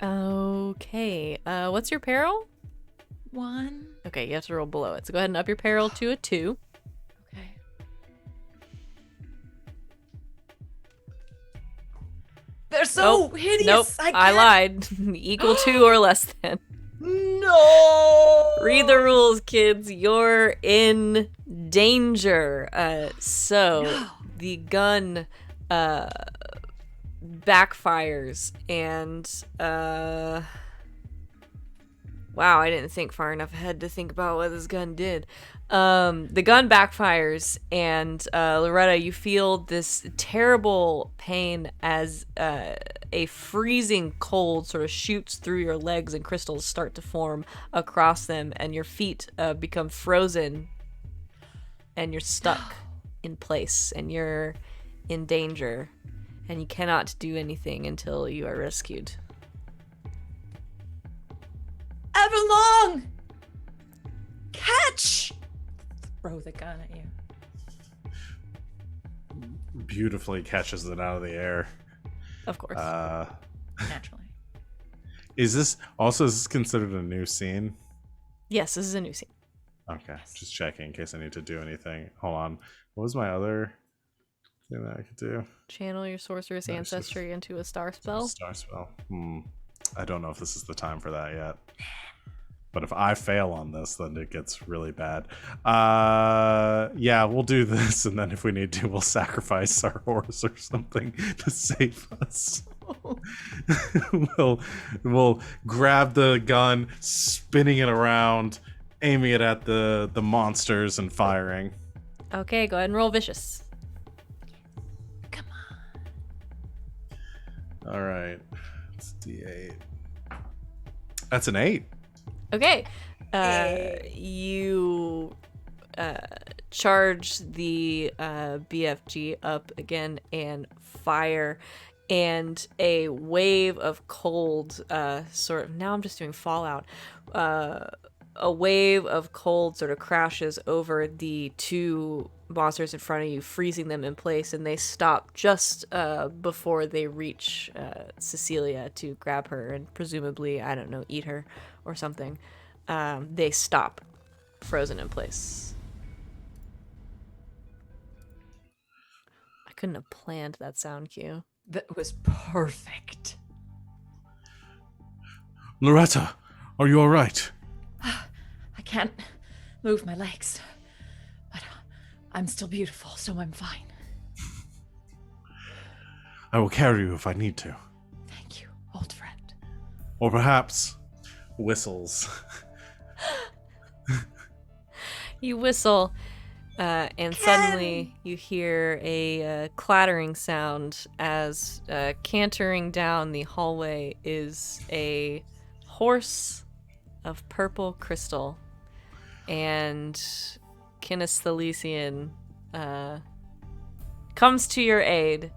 Okay, what's your peril? 1. Okay, you have to roll below it. So go ahead and up your peril to a 2. Okay. They're so hideous. Nope, I can't- lied. Equal 2 or less than. No. Read the rules, kids. You're in danger. So the gun backfires and wow, I didn't think far enough ahead to think about what this gun did. The gun backfires, and Loretta, you feel this terrible pain as a freezing cold sort of shoots through your legs, and crystals start to form across them, and your feet become frozen, and you're stuck in place, and you're in danger, and you cannot do anything until you are rescued. Everlong! Catch! Throw the gun at you. Beautifully catches it out of the air. Of course. Naturally. Is this considered a new scene? Yes, this is a new scene. Okay, just checking in case I need to do anything. Hold on. What was my other thing that I could do? Channel your sorceress No, it's just- ancestry into a star spell. Star spell. I don't know if this is the time for that yet. But if I fail on this, then it gets really bad. Yeah, we'll do this, and then if we need to, we'll sacrifice our horse or something to save us. we'll grab the gun, spinning it around, aiming it at the monsters, and firing. Okay, go ahead and roll vicious. Come on. All right, it's D8. That's an 8. Okay, you charge the BFG up again and fire, and a wave of cold sort of, now I'm just doing Fallout, a wave of cold sort of crashes over the 2 monsters in front of you, freezing them in place, and they stop just before they reach Cecilia to grab her and presumably, I don't know, eat her or something. They stop, frozen in place. I couldn't have planned that sound cue. That was perfect. Loretta, are you all right? I can't move my legs, but I'm still beautiful, so I'm fine. I will carry you if I need to. Thank you, old friend. Or perhaps whistles. You whistle, and suddenly you hear a clattering sound as cantering down the hallway is a horse of purple crystal, and Kinesthalesian comes to your aid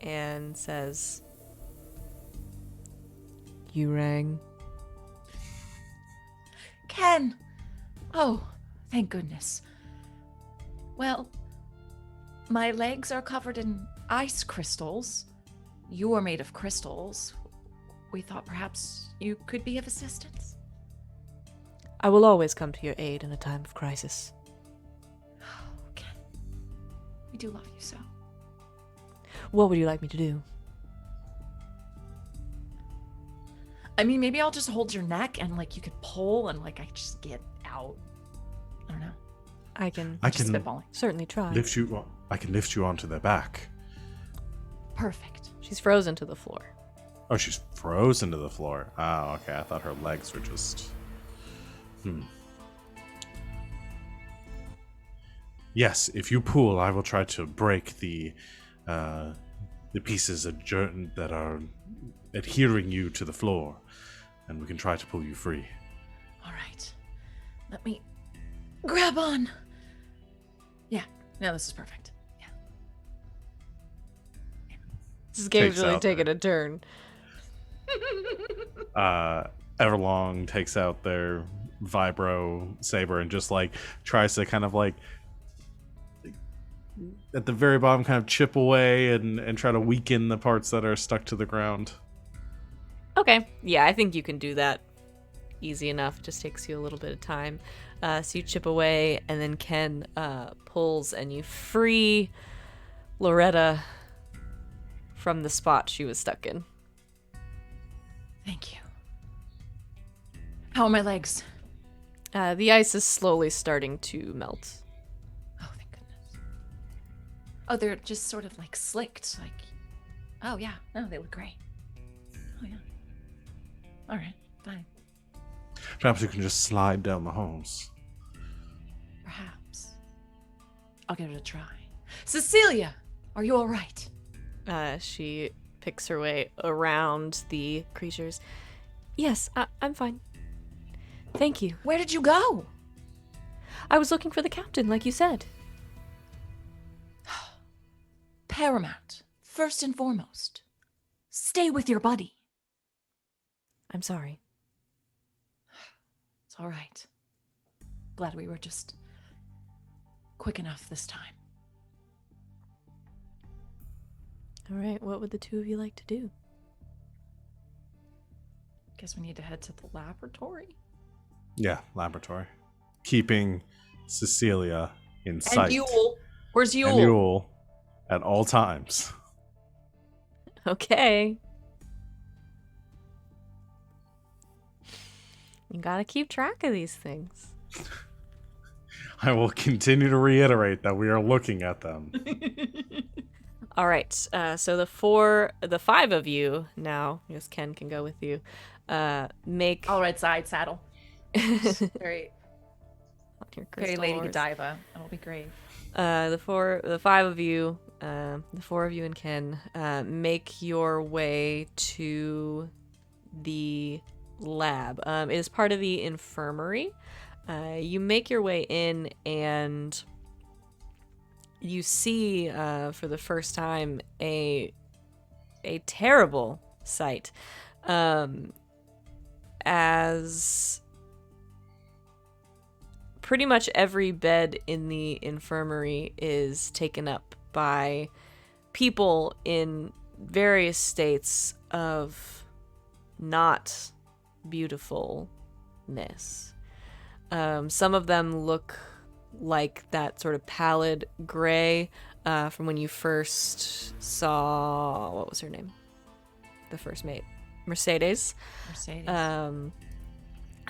and says, "You rang." Ken! Oh, thank goodness. Well, my legs are covered in ice crystals. You are made of crystals. We thought perhaps you could be of assistance. I will always come to your aid in a time of crisis. Oh, Ken. We do love you so. What would you like me to do? I mean, maybe I'll just hold your neck and, like, you could pull and, like, I just get out. I don't know. I can I Just can spitballing. certainly try. lift you. I can lift you onto their back. Perfect. She's frozen to the floor. Oh, she's frozen to the floor. Oh, okay. I thought her legs were just. Yes, if you pull, I will try to break the pieces that are adhering you to the floor, and we can try to pull you free. All right. Let me grab on. Yeah, No, this is perfect. Yeah. This game's Takes really out taking the- a turn. Everlong takes out their vibro saber and just like tries to kind of like at the very bottom kind of chip away and try to weaken the parts that are stuck to the ground. Okay. Yeah, I think you can do that easy enough. Just takes you a little bit of time. So you chip away, and then Ken pulls, and you free Loretta from the spot she was stuck in. Thank you. How are my legs? The ice is slowly starting to melt. Oh, thank goodness. Oh, they're just sort of like slicked. Like, oh yeah, no, they look great. Oh yeah. All right, fine. Perhaps you can just slide down the holes. Perhaps. I'll give it a try. Cecilia, are you all right? She picks her way around the creatures. Yes, I'm fine. Thank you. Where did you go? I was looking for the captain, like you said. Paramount, first and foremost. Stay with your buddy. I'm sorry. It's all right. Glad we were just quick enough this time. All right, what would the two of you like to do? Guess we need to head to the laboratory. Yeah, laboratory. Keeping Cecilia in sight. And Yule. Where's Yule? And Yule at all times. Okay. You gotta keep track of these things. I will continue to reiterate that we are looking at them. All right. So the five of you now, yes, Ken can go with you. Make All right, side saddle. Very, on your very crystal Lady horse. Godiva. That'll be great. The five of you, the four of you and Ken, make your way to the lab. It is part of the infirmary. You make your way in, and you see for the first time a terrible sight, as pretty much every bed in the infirmary is taken up by people in various states of not beautifulness. Some of them look like that sort of pallid gray from when you first saw, what was her name? The first mate. Mercedes.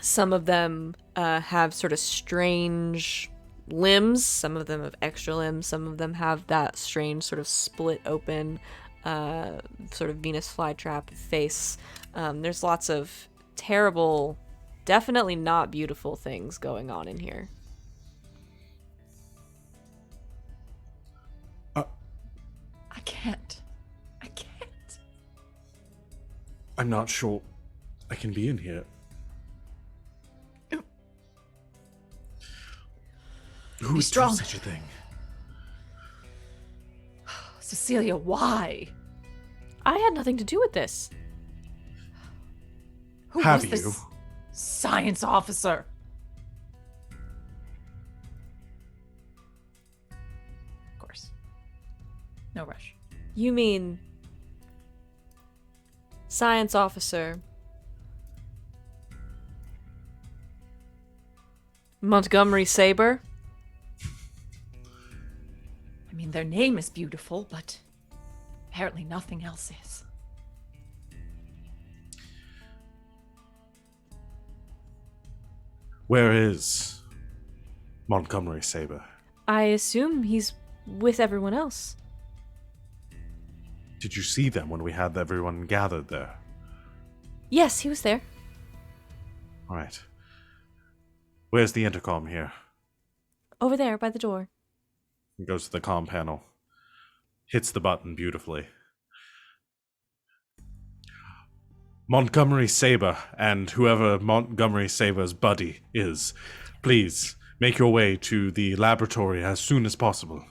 Some of them have sort of strange limbs. Some of them have extra limbs. Some of them have that strange sort of split open sort of Venus flytrap face. There's lots of terrible, definitely not beautiful things going on in here. I can't. I'm not sure I can be in here. Who would do strong. such a thing? Cecilia, why? I had nothing to do with this. Who Have was this you? science officer? Of course. No rush. You mean science officer Montgomery Saber? I mean, their name is beautiful, but apparently nothing else is. Where is Montgomery Saber? I assume he's with everyone else. Did you see them when we had everyone gathered there? Yes, he was there. All right. Where's the intercom here? Over there by the door. He goes to the comm panel. Hits the button beautifully. Montgomery Saber and whoever Montgomery Saber's buddy is, please make your way to the laboratory as soon as possible.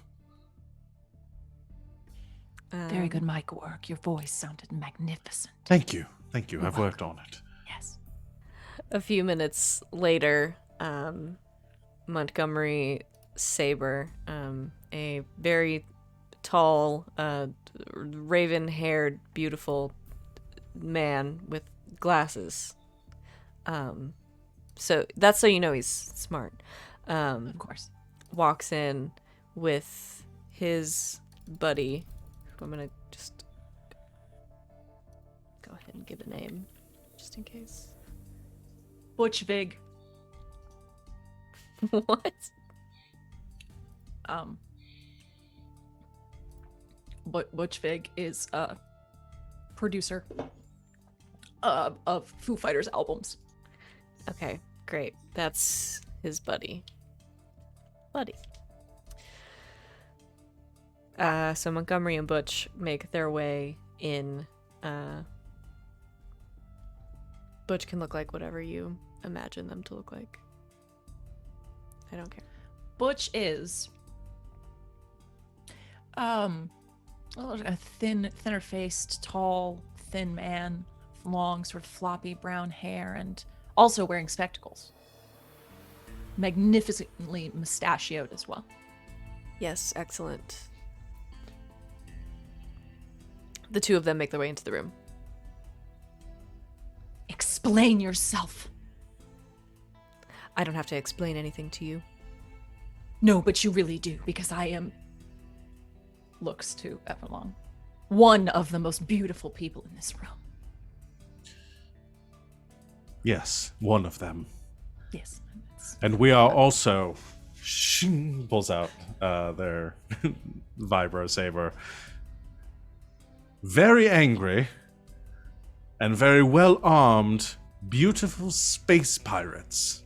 Very good mic work. Your voice sounded magnificent. Thank you. Thank you. You're I've worked on it. Yes. A few minutes later, Montgomery Saber, a very tall, raven-haired, beautiful man with glasses. So that's so you know he's smart. Of course. Walks in with his buddy, who I'm gonna just go ahead and give a name, just in case. Butch Vig. What? Butch Vig is a producer of Foo Fighters albums. Okay, great. That's his buddy. So Montgomery and Butch make their way in. Butch can look like whatever you imagine them to look like. I don't care. Butch is a thinner faced, tall, thin man, long, sort of floppy brown hair, and also wearing spectacles. Magnificently mustachioed as well. Yes, excellent. The two of them make their way into the room. Explain yourself. I don't have to explain anything to you. No, but you really do, because I am, looks to Everlong, one of the most beautiful people in this room. Yes, one of them. Yes. And we are also... pulls out their vibro saber. Very angry and very well armed, beautiful space pirates.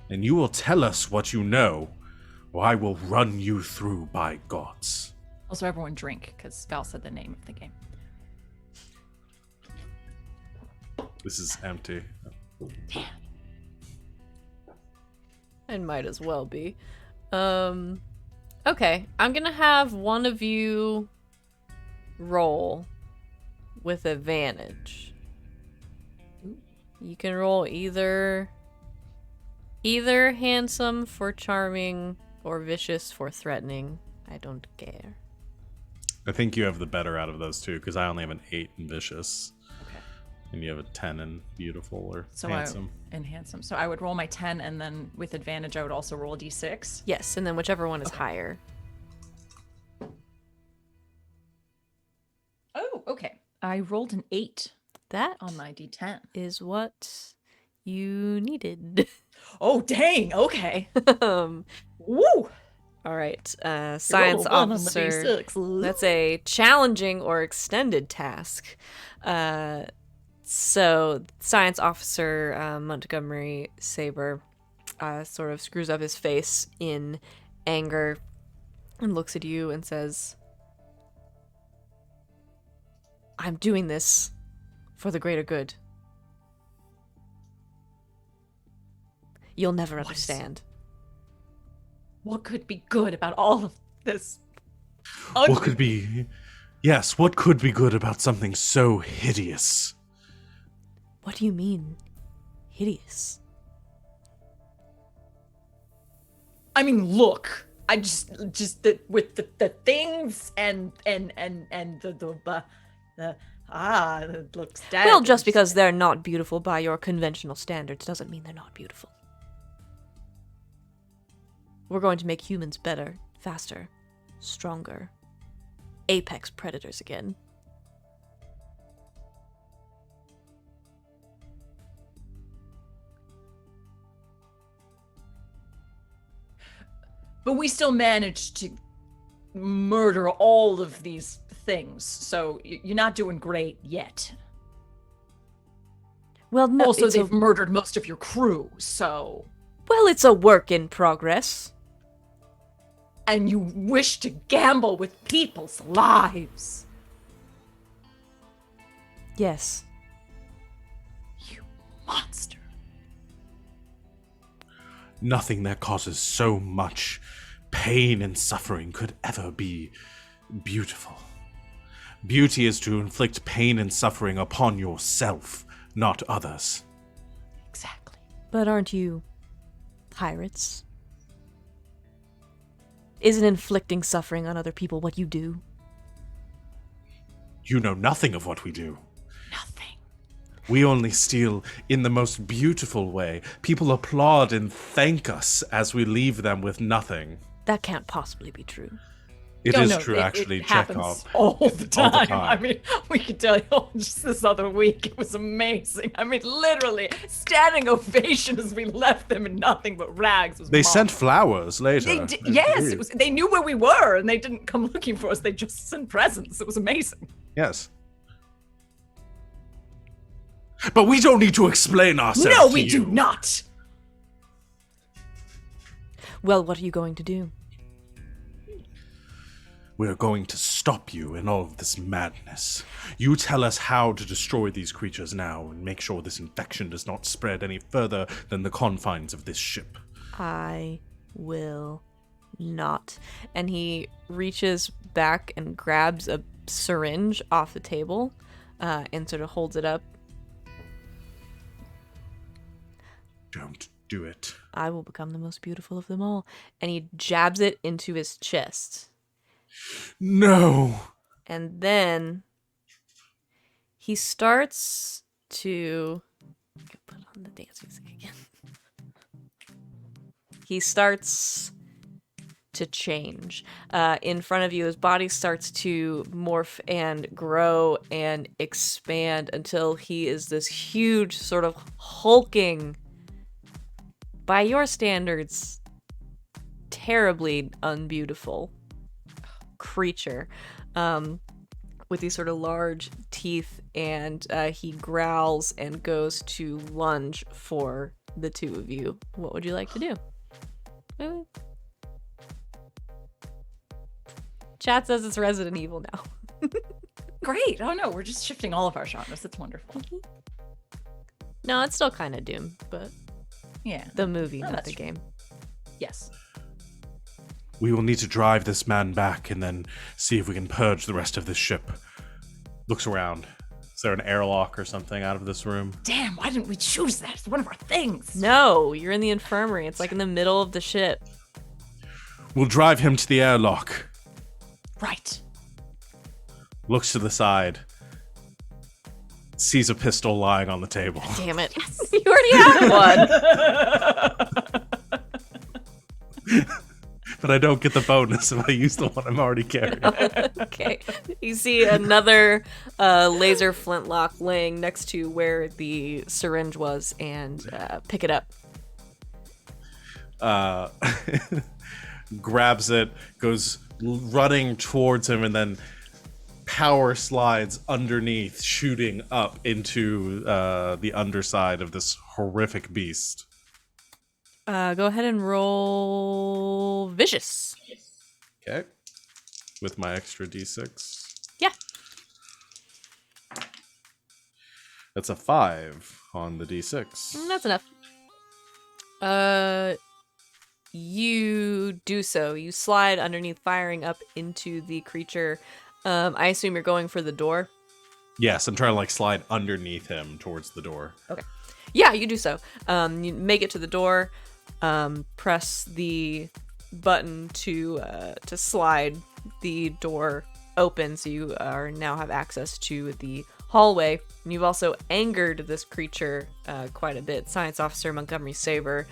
And you will tell us what you know, or I will run you through by gods. Also, everyone drink, because Val said the name of the game. This is empty. Damn. It might as well be. Okay, I'm gonna have one of you roll with advantage. You can roll either handsome for charming or vicious for threatening. I don't care. I think you have the better out of those two, because I only have an 8 in vicious. Okay. And you have a 10 in beautiful or So handsome. Handsome. So I would roll my 10, and then with advantage, I would also roll a d6. Yes, and then whichever one is higher. Oh, okay. I rolled an 8 That on my d10. is what you needed. Oh, dang. Okay. um, Woo! all right, science officer. That's a challenging or extended task. So science officer Montgomery Saber sort of screws up his face in anger and looks at you and says, I'm doing this for the greater good. You'll never understand. What could be good about all of this? What could be... Yes, what could be good about something so hideous? What do you mean, hideous? I mean, look. I just with the things and the it looks dead. Well, just because they're not beautiful by your conventional standards doesn't mean they're not beautiful. We're going to make humans better, faster, stronger. Apex predators again. But we still managed to murder all of these things, so you're not doing great yet. Well, no, Also, they've murdered most of your crew, so... Well, it's a work in progress. And you wish to gamble with people's lives. Yes. You monster. Nothing that causes so much pain and suffering could ever be beautiful. Beauty is to inflict pain and suffering upon yourself, not others. Exactly. But aren't you pirates? Isn't inflicting suffering on other people what you do? You know nothing of what we do. Nothing. We only steal in the most beautiful way. People applaud and thank us as we leave them with nothing. That can't possibly be true. It No, is no, true, actually. It Chekhov. happens all the time. All the time. I mean, we could tell you just this other week. It was amazing. I mean, literally, standing ovation as we left them in nothing but rags. Was They sent marvelous. flowers later. They did, yes, it was. They knew where we were, and they didn't come looking for us. They just sent presents. It was amazing. Yes. But we don't need to explain ourselves. No, to we you. do not. Well, what are you going to do? We're going to stop you in all of this madness. You tell us how to destroy these creatures now and make sure this infection does not spread any further than the confines of this ship. I will not. And he reaches back and grabs a syringe off the table and sort of holds it up. Don't do it. I will become the most beautiful of them all. And he jabs it into his chest. No. And then he starts to put on the dance music again. He starts to change. In front of you, his body starts to morph and grow and expand until he is this huge, sort of hulking, by your standards, terribly unbeautiful creature with these sort of large teeth, and he growls and goes to lunge for the two of you. What would you like to do? Chat says it's Resident Evil now. Great. Oh no, we're just shifting all of our genres. It's wonderful. No, it's still kind of Doom, but Yeah. the movie, not that's the true. game. Yes. We will need to drive this man back and then see if we can purge the rest of this ship. Looks around. Is there an airlock or something out of this room? Damn, why didn't we choose that? It's one of our things. No, you're in the infirmary. It's like in the middle of the ship. We'll drive him to the airlock. Right. Looks to the side. Sees a pistol lying on the table. Damn it. You already have one. But I don't get the bonus if I use the one I'm already carrying. Okay. You see another laser flintlock laying next to where the syringe was, and pick it up. Grabs it, goes running towards him, and then power slides underneath, shooting up into the underside of this horrific beast. Go ahead and roll vicious. Okay. With my extra d6. Yeah. That's a 5 on the d6. That's enough. You do so. You slide underneath, firing up into the creature. I assume you're going for the door. Yes, I'm trying to like slide underneath him towards the door. Okay. Yeah, you do so. You make it to the door. Press the button to slide the door open, so you now have access to the hallway. And you've also angered this creature quite a bit. Science Officer Montgomery Saber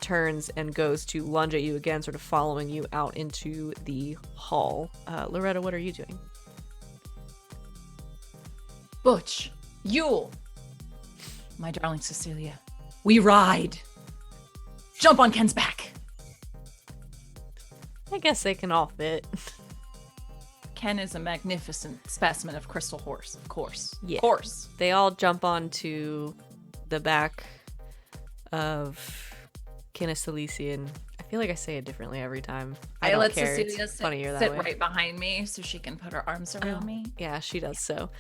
turns and goes to lunge at you again, sort of following you out into the hall. Loretta, what are you doing? Butch, Yule, my darling Cecilia, we ride. Jump on Ken's back. I guess they can all fit. Ken is a magnificent specimen of crystal horse, of course. Yeah. Of course. They all jump onto the back of Kinesilicyan. I feel like I say it differently every time. I don't let care. Cecilia It's funnier that sit way. right behind me so she can put her arms around me. Yeah, she does so.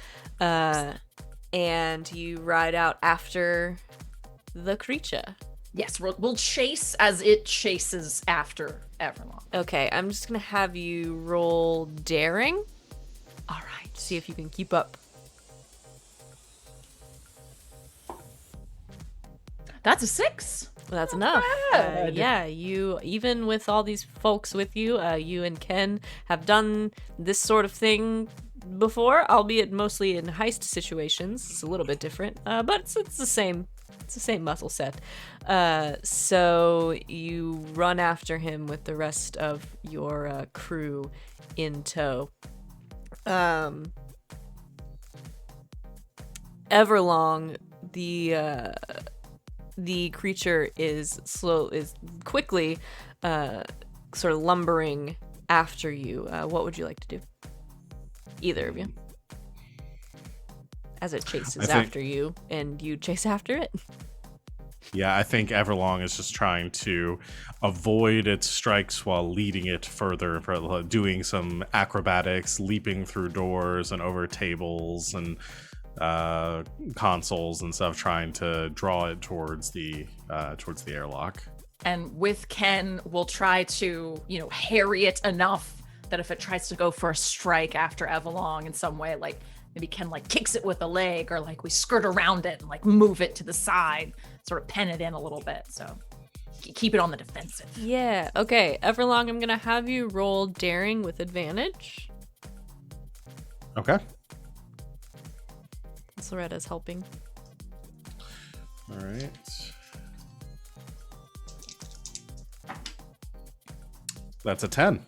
And you ride out after the creature. Yes, we'll chase as it chases after Everlong. Okay, I'm just gonna have you roll daring. All right. See if you can keep up. That's a 6. Well, that's enough. bad. Yeah, you, even with all these folks with you, you and Ken have done this sort of thing before, albeit mostly in heist situations. It's a little bit different, but it's the same. It's the same muscle set. So you run after him with the rest of your crew in tow. Everlong, the creature is quickly sort of lumbering after you. What would you like to do? Either of you. As it chases after you, and you chase after it. Yeah, I think Everlong is just trying to avoid its strikes while leading it further and further, doing some acrobatics, leaping through doors and over tables and consoles and stuff, trying to draw it towards the airlock. And with Ken, we'll try to, harry it enough that if it tries to go for a strike after Everlong in some way, like maybe Ken kicks it with a leg, or we skirt around it and move it to the side, sort of pen it in a little bit. So keep it on the defensive. Yeah. Okay, Everlong, I'm gonna have you roll daring with advantage. Okay. Loretta's helping. All right. That's a 10.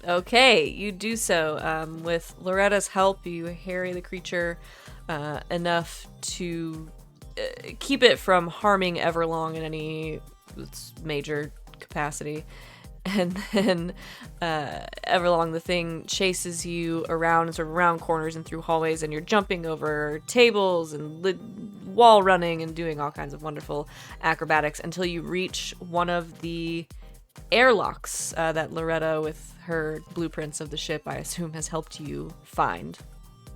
Okay, you do so. With Loretta's help, you harry the creature enough to keep it from harming Everlong in any major capacity. And then Everlong, the thing, chases you around sort of around corners and through hallways, and you're jumping over tables and wall running and doing all kinds of wonderful acrobatics until you reach one of the airlocks that Loretta, with her blueprints of the ship, I assume, has helped you find.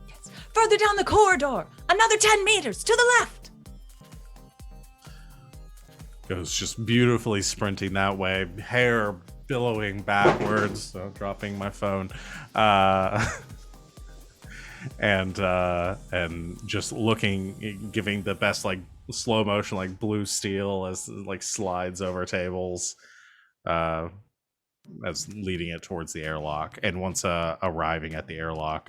Yes. Further down the corridor, another 10 meters to the left. Goes just beautifully sprinting that way, hair billowing backwards, so dropping my phone, and just looking, giving the best slow motion blue steel as slides over tables, as leading it towards the airlock. And once arriving at the airlock,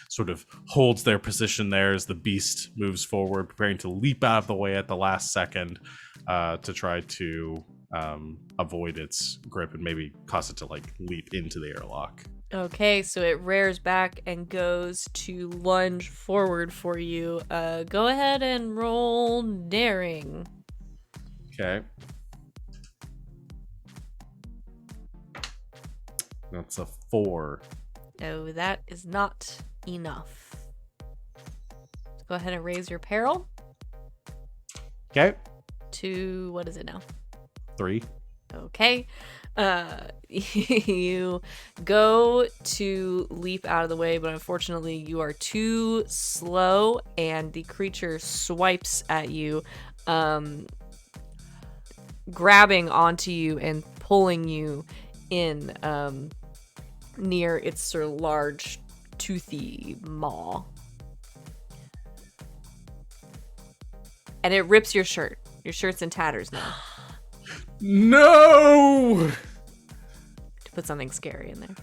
sort of holds their position there as the beast moves forward, preparing to leap out of the way at the last second, to try to avoid its grip and maybe cause it to leap into the airlock. Okay, so it rears back and goes to lunge forward for you. Go ahead and roll daring. Okay. That's a 4. Oh, that is not enough. So go ahead and raise your peril Okay. to, what is it now? 3. Okay. You go to leap out of the way, but unfortunately you are too slow, and the creature swipes at you, grabbing onto you and pulling you in near its sort of large toothy maw. And it rips your shirt. Your shirt's in tatters now. No! To put something scary in there.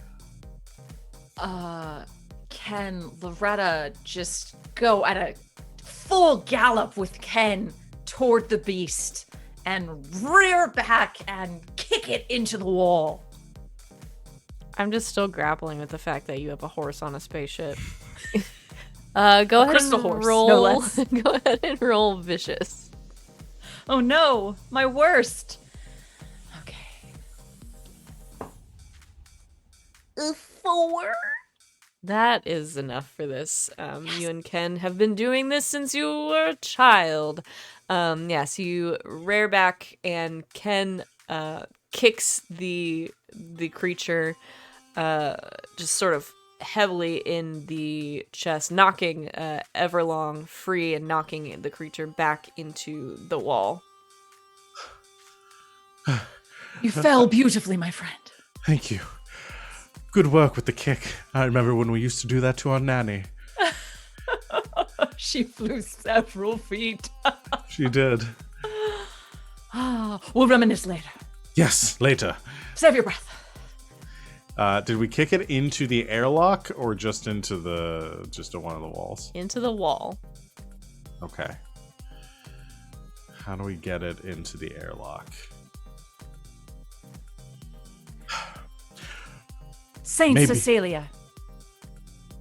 Can Loretta just go at a full gallop with Ken toward the beast and rear back and kick it into the wall? I'm just still grappling with the fact that you have a horse on a spaceship. Go ahead crystal and horse, roll. no less. Go ahead and roll vicious. Oh no, my worst. Okay. A 4. That is enough for this. You and Ken have been doing this since you were a child. So you rear back, and Ken kicks the creature just sort of heavily in the chest, knocking Everlong free and knocking the creature back into the wall. You fell beautifully, my friend. Thank you. Good work with the kick. I remember when we used to do that to our nanny. She flew several feet. She did. We'll reminisce later. Yes, later. Save your breath. Did we kick it into the airlock or just into one of the walls? Into the wall. Okay. How do we get it into the airlock? Saint Maybe. Cecilia,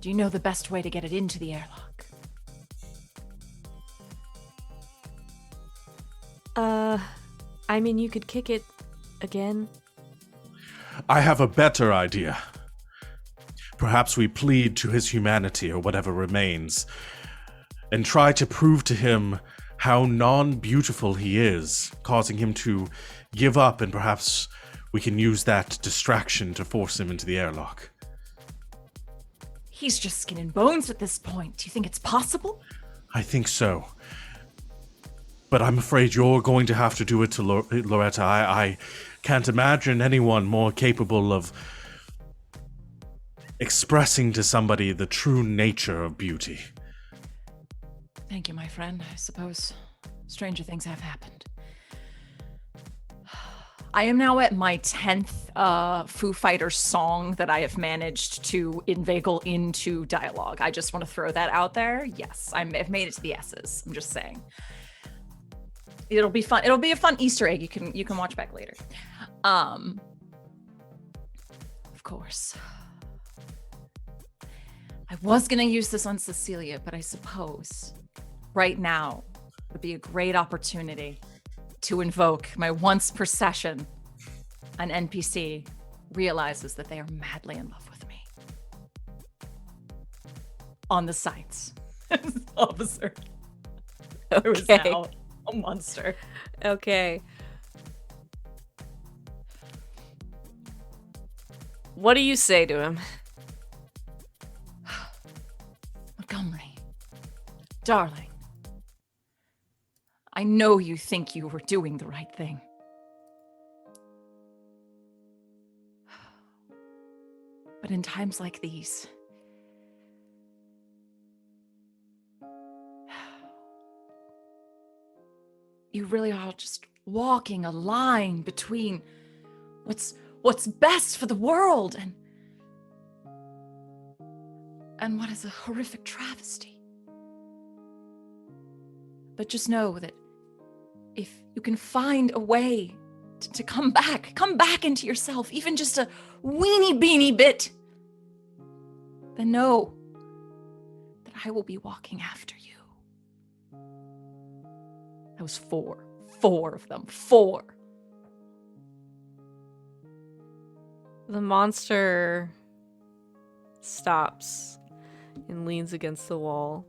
do you know the best way to get it into the airlock? I mean, you could kick it again. I have a better idea. Perhaps we plead to his humanity or whatever remains, and try to prove to him how non-beautiful he is, causing him to give up, and perhaps we can use that distraction to force him into the airlock. He's just skin and bones at this point. Do you think it's possible? I think so. But I'm afraid you're going to have to do it to Loretta. I can't imagine anyone more capable of expressing to somebody the true nature of beauty. Thank you, my friend. I suppose stranger things have happened. I am now at my 10th Foo Fighters song that I have managed to inveigle into dialogue. I just want to throw that out there. Yes, I've made it to the S's. I'm just saying. It'll be fun. It'll be a fun Easter egg you can watch back later. Of course. I was gonna use this on Cecilia, but I suppose right now would be a great opportunity to invoke my once per session. An NPC realizes that they are madly in love with me. On the sights. Officer. There was Okay. now a monster. Okay. What do you say to him? Montgomery, darling, I know you think you were doing the right thing. But in times like these, you really are just walking a line between what's best for the world and what is a horrific travesty. But just know that if you can find a way to come back into yourself, even just a weeny beanie bit, then know that I will be walking after you. That was four of them, 4. The monster stops and leans against the wall,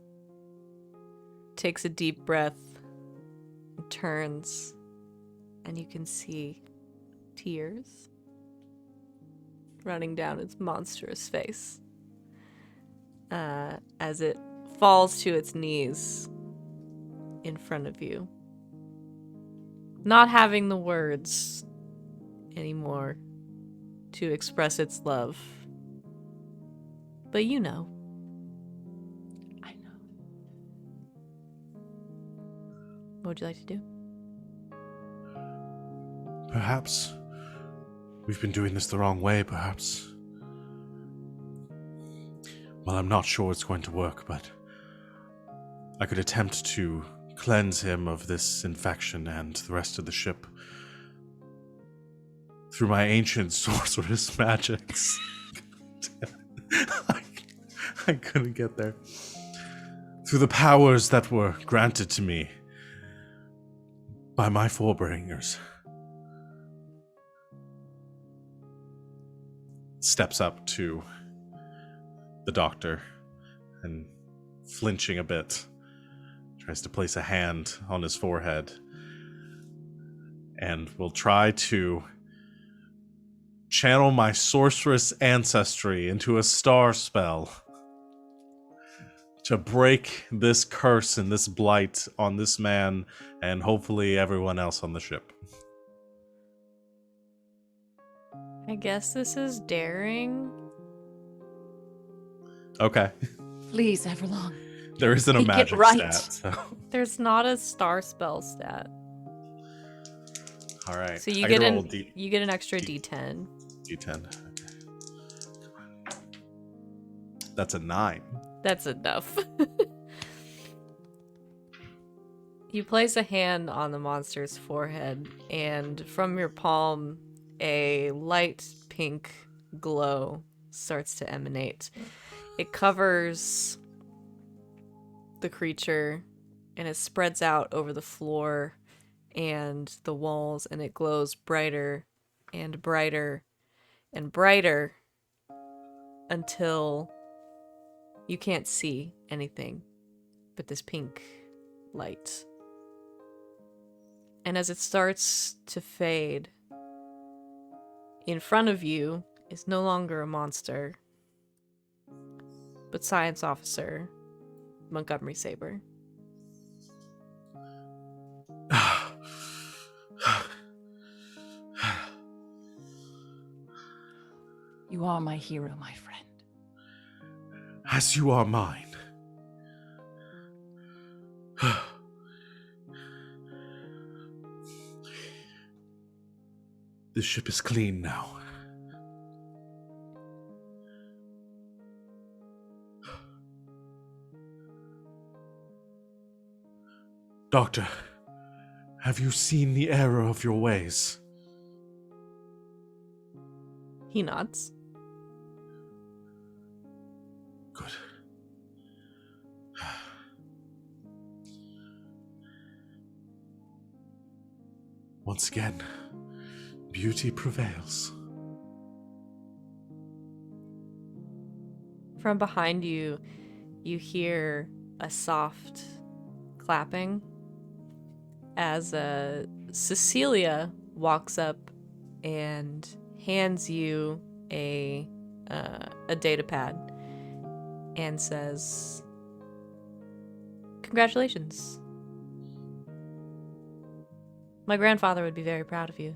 takes a deep breath, and turns, and you can see tears running down its monstrous face as it falls to its knees in front of you, not having the words anymore to express its love. But you know. I know. What would you like to do? Perhaps we've been doing this the wrong way, perhaps. Well, I'm not sure it's going to work, but I could attempt to cleanse him of this infection and the rest of the ship through my ancient sorceress magics. I couldn't get there. Through the powers that were granted to me by my forebringers. Steps up to the doctor and, flinching a bit, tries to place a hand on his forehead and will try to channel my sorceress ancestry into a star spell to break this curse and this blight on this man and hopefully everyone else on the ship. I guess this is daring. Okay. Please, Everlong. There isn't a Make it magic right. stat. So. There's not a star spell stat. All right. So you I get gotta roll you get an extra D10. D10. Okay. That's a 9. That's enough. You place a hand on the monster's forehead, and from your palm, a light pink glow starts to emanate. It covers the creature, and it spreads out over the floor and the walls, and it glows brighter and brighter and brighter until you can't see anything but this pink light. And as it starts to fade, in front of you is no longer a monster, but Science Officer Montgomery Saber. You are my hero, my friend. As you are mine. The ship is clean now. Doctor, have you seen the error of your ways? He nods. Good. Once again, beauty prevails. From behind you, you hear a soft clapping as Cecilia walks up and hands you a data pad and says, "Congratulations. My grandfather would be very proud of you."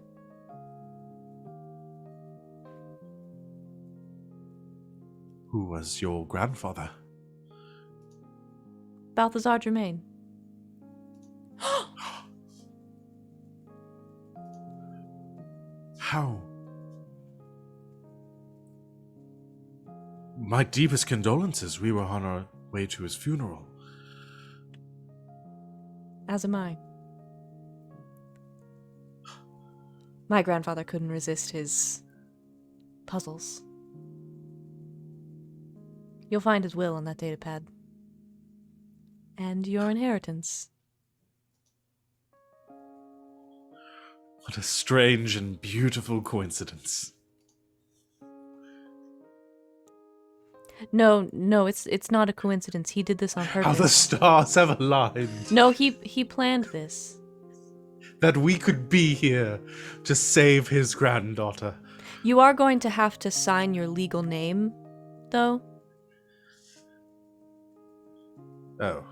Who was your grandfather? Balthazar Germain. How? My deepest condolences. We were on our way to his funeral. As am I. My grandfather couldn't resist his puzzles. You'll find his will on that datapad. And your inheritance. What a strange and beautiful coincidence. No, it's not a coincidence. He did this on purpose. How the stars have aligned. No, he planned this. That we could be here to save his granddaughter. You are going to have to sign your legal name, though. Oh.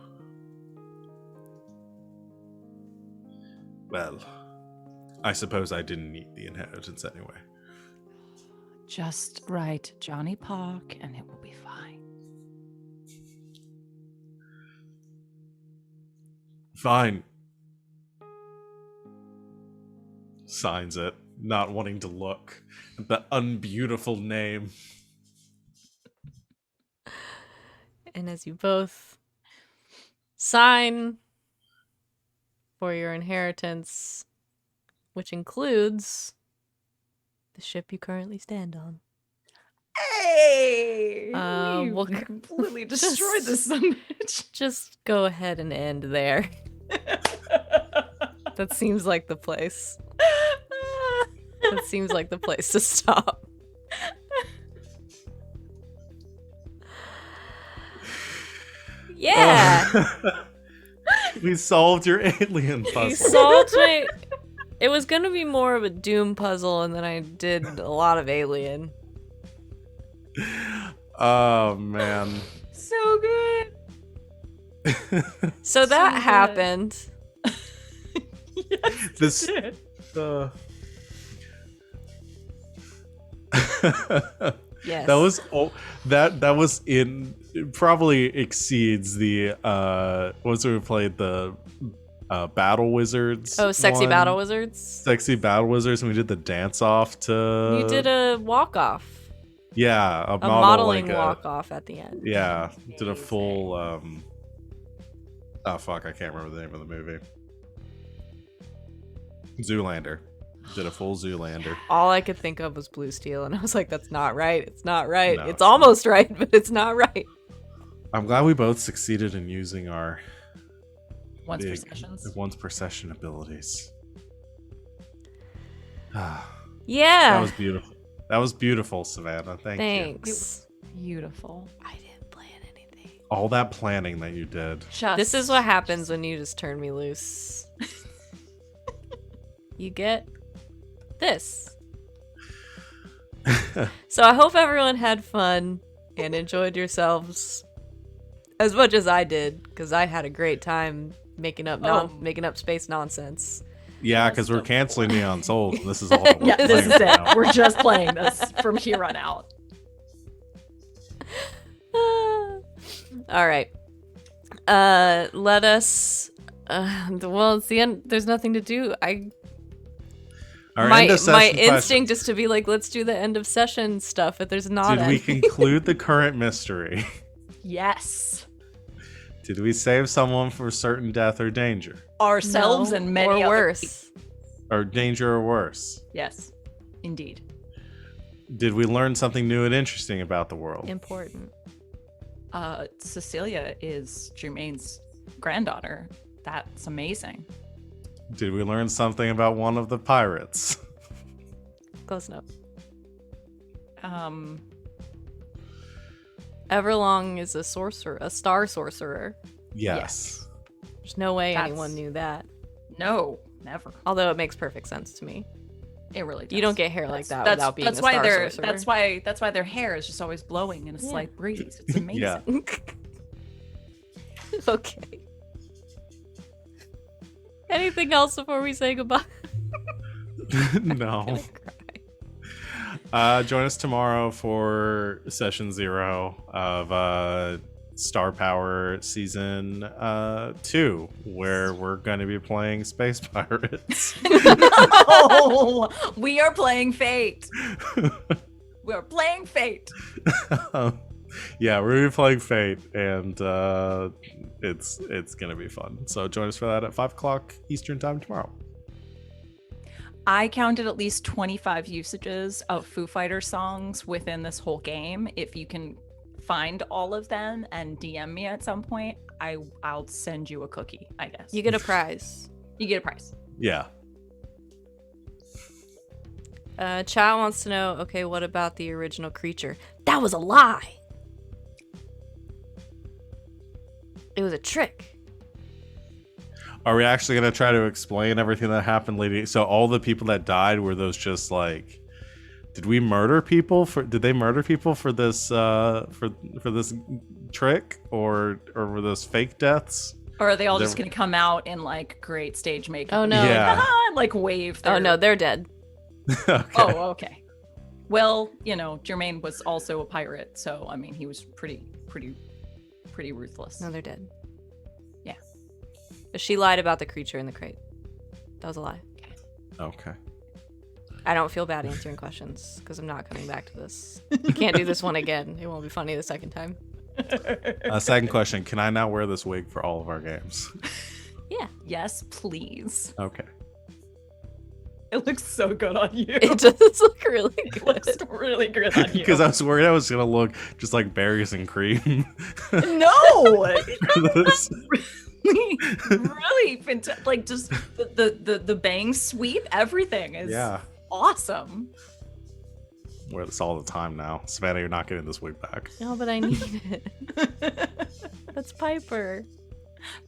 Well, I suppose I didn't need the inheritance anyway. Just write Johnny Park and it will be fine. Fine. Signs it, not wanting to look at the unbeautiful name. And as you both sign for your inheritance, which includes the ship you currently stand on. Hey! We'll completely destroyed this bitch. Just go ahead and end there. That seems like the place. That seems like the place to stop. Yeah! We solved your alien puzzle. You solved my... It was gonna be more of a Doom puzzle, and then I did a lot of Alien. Oh, man. So good. So that good. happened. Yes, This- it did. Yes. That was that was in probably exceeds the once we played the Battle Wizards. Oh, Sexy one. Battle Wizards? Sexy Battle Wizards, and we did the dance off to. You did a walk-off. Yeah, A modeling walk-off at the end. Yeah, did a full. Oh fuck, I can't remember the name of the movie. Zoolander. Did a full Zoolander. All I could think of was Blue Steel, and I was like, that's not right. It's not right. No, it's almost right, but it's not right. I'm glad we both succeeded in using our Once per sessions. once per session abilities. That Yeah. was beautiful. That was beautiful, Savannah. Thank you. Thanks. Beautiful. I didn't plan anything. All that planning that you did. This is what happens when you just turn me loose. You get this. So I hope everyone had fun and enjoyed yourselves as much as I did, because I had a great time making up space nonsense. Yeah, because we're canceling Neon Souls. And this is all. Yeah, this is it. We're just playing this from here on out. All right. Let us. Well, it's the end. There's nothing to do. My instinct is to be like, let's do the end of session stuff, but there's not. Did we conclude the current mystery? Yes. Did we save someone for certain death or danger? Ourselves and many or other worse. Or danger or worse? Yes, indeed. Did we learn something new and interesting about the world? Important. Cecilia is Jermaine's granddaughter. That's amazing. Did we learn something about one of the pirates? Close enough. Everlong is a sorcerer, a star sorcerer. Yes. There's no way anyone knew that. No, never. Although it makes perfect sense to me. It really does. You don't get hair like that without being a star sorcerer. That's why their hair is just always blowing in a slight breeze. It's amazing. Yeah. Okay. Anything else before we say goodbye? No. Join us tomorrow for session 0 of Star Power Season 2, where we're going to be playing Space Pirates. No! We are playing Fate. We are playing Fate. Yeah, we're going to be playing Fate, and it's going to be fun. So join us for that at 5 o'clock Eastern Time tomorrow. I counted at least 25 usages of Foo Fighters songs within this whole game. If you can find all of them and DM me at some point, I'll send you a cookie, I guess. You get a prize. You get a prize. Yeah. Chat wants to know, okay, what about the original creature? That was a lie. It was a trick. Are we actually going to try to explain everything that happened leading? So all the people that died, were those just like, did we murder people did they murder people for this for this trick, or were those fake deaths? Or are they all just going to come out in like great stage makeup? Oh no. Yeah. Like wave. Oh no, they're dead. Okay. Oh, okay. Well, Jermaine was also a pirate, so I mean, he was pretty ruthless. No, they're dead. Yeah. But she lied about the creature in the crate. That was a lie. Okay. I don't feel bad answering questions because I'm not coming back to this. You can't do this one again. It won't be funny the second time. Second question: can I now wear this wig for all of our games? Yeah. Yes, please. Okay. It looks so good on you. It does look really good. It looks really good on you. Because I was worried I was gonna look just like berries and cream. No. This- really fantastic. Like just the bang sweep, everything is awesome. Wear this all the time now. Savannah, you're not getting this wig back. No, but I need it. That's Piper.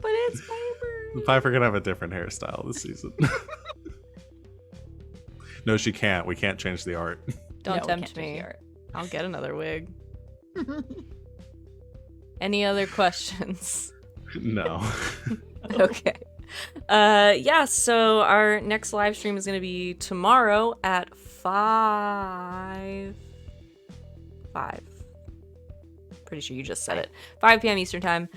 But it's Piper. Piper can have a different hairstyle this season. No, she can't. We can't change the art. Don't tempt me. I'll get another wig. Any other questions? No. Okay. Yeah, so our next live stream is going to be tomorrow at 5. Pretty sure you just said it. 5 p.m. Eastern Time.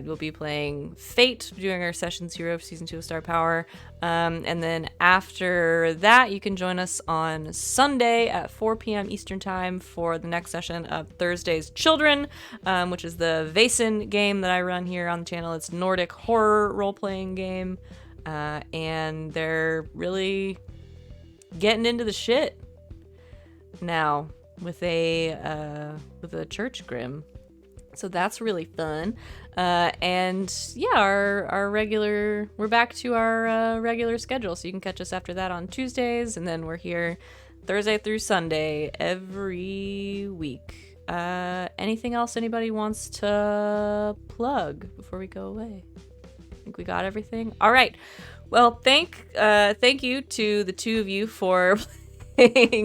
We'll be playing Fate, doing our Session 0 for Season 2 of Star Power. And then after that, you can join us on Sunday at 4 p.m. Eastern Time for the next session of Thursday's Children, which is the Vaesen game that I run here on the channel. It's a Nordic horror role-playing game. And they're really getting into the shit now with a church grim, so that's really fun. And yeah, we're back to our regular schedule, so you can catch us after that on Tuesdays, and then we're here Thursday through Sunday every week. Anything else anybody wants to plug before we go away? I think we got everything. All right, well, thank you to the two of you for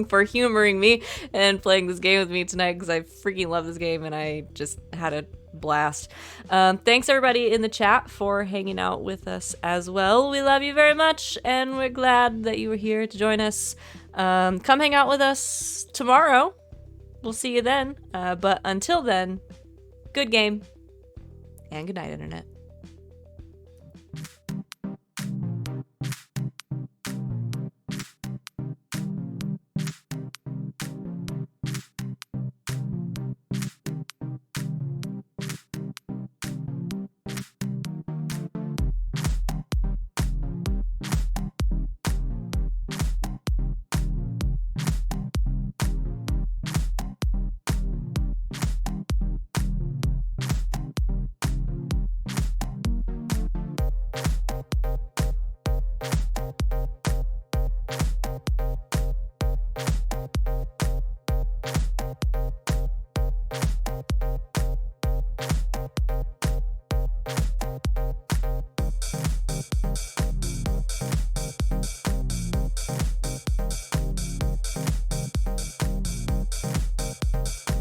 for humoring me and playing this game with me tonight, because I freaking love this game and I just had a blast. Thanks everybody in the chat for hanging out with us as well. We love you very much and we're glad that you were here to join us. Come hang out with us tomorrow. We'll see you then. But until then, good game and good night, Internet.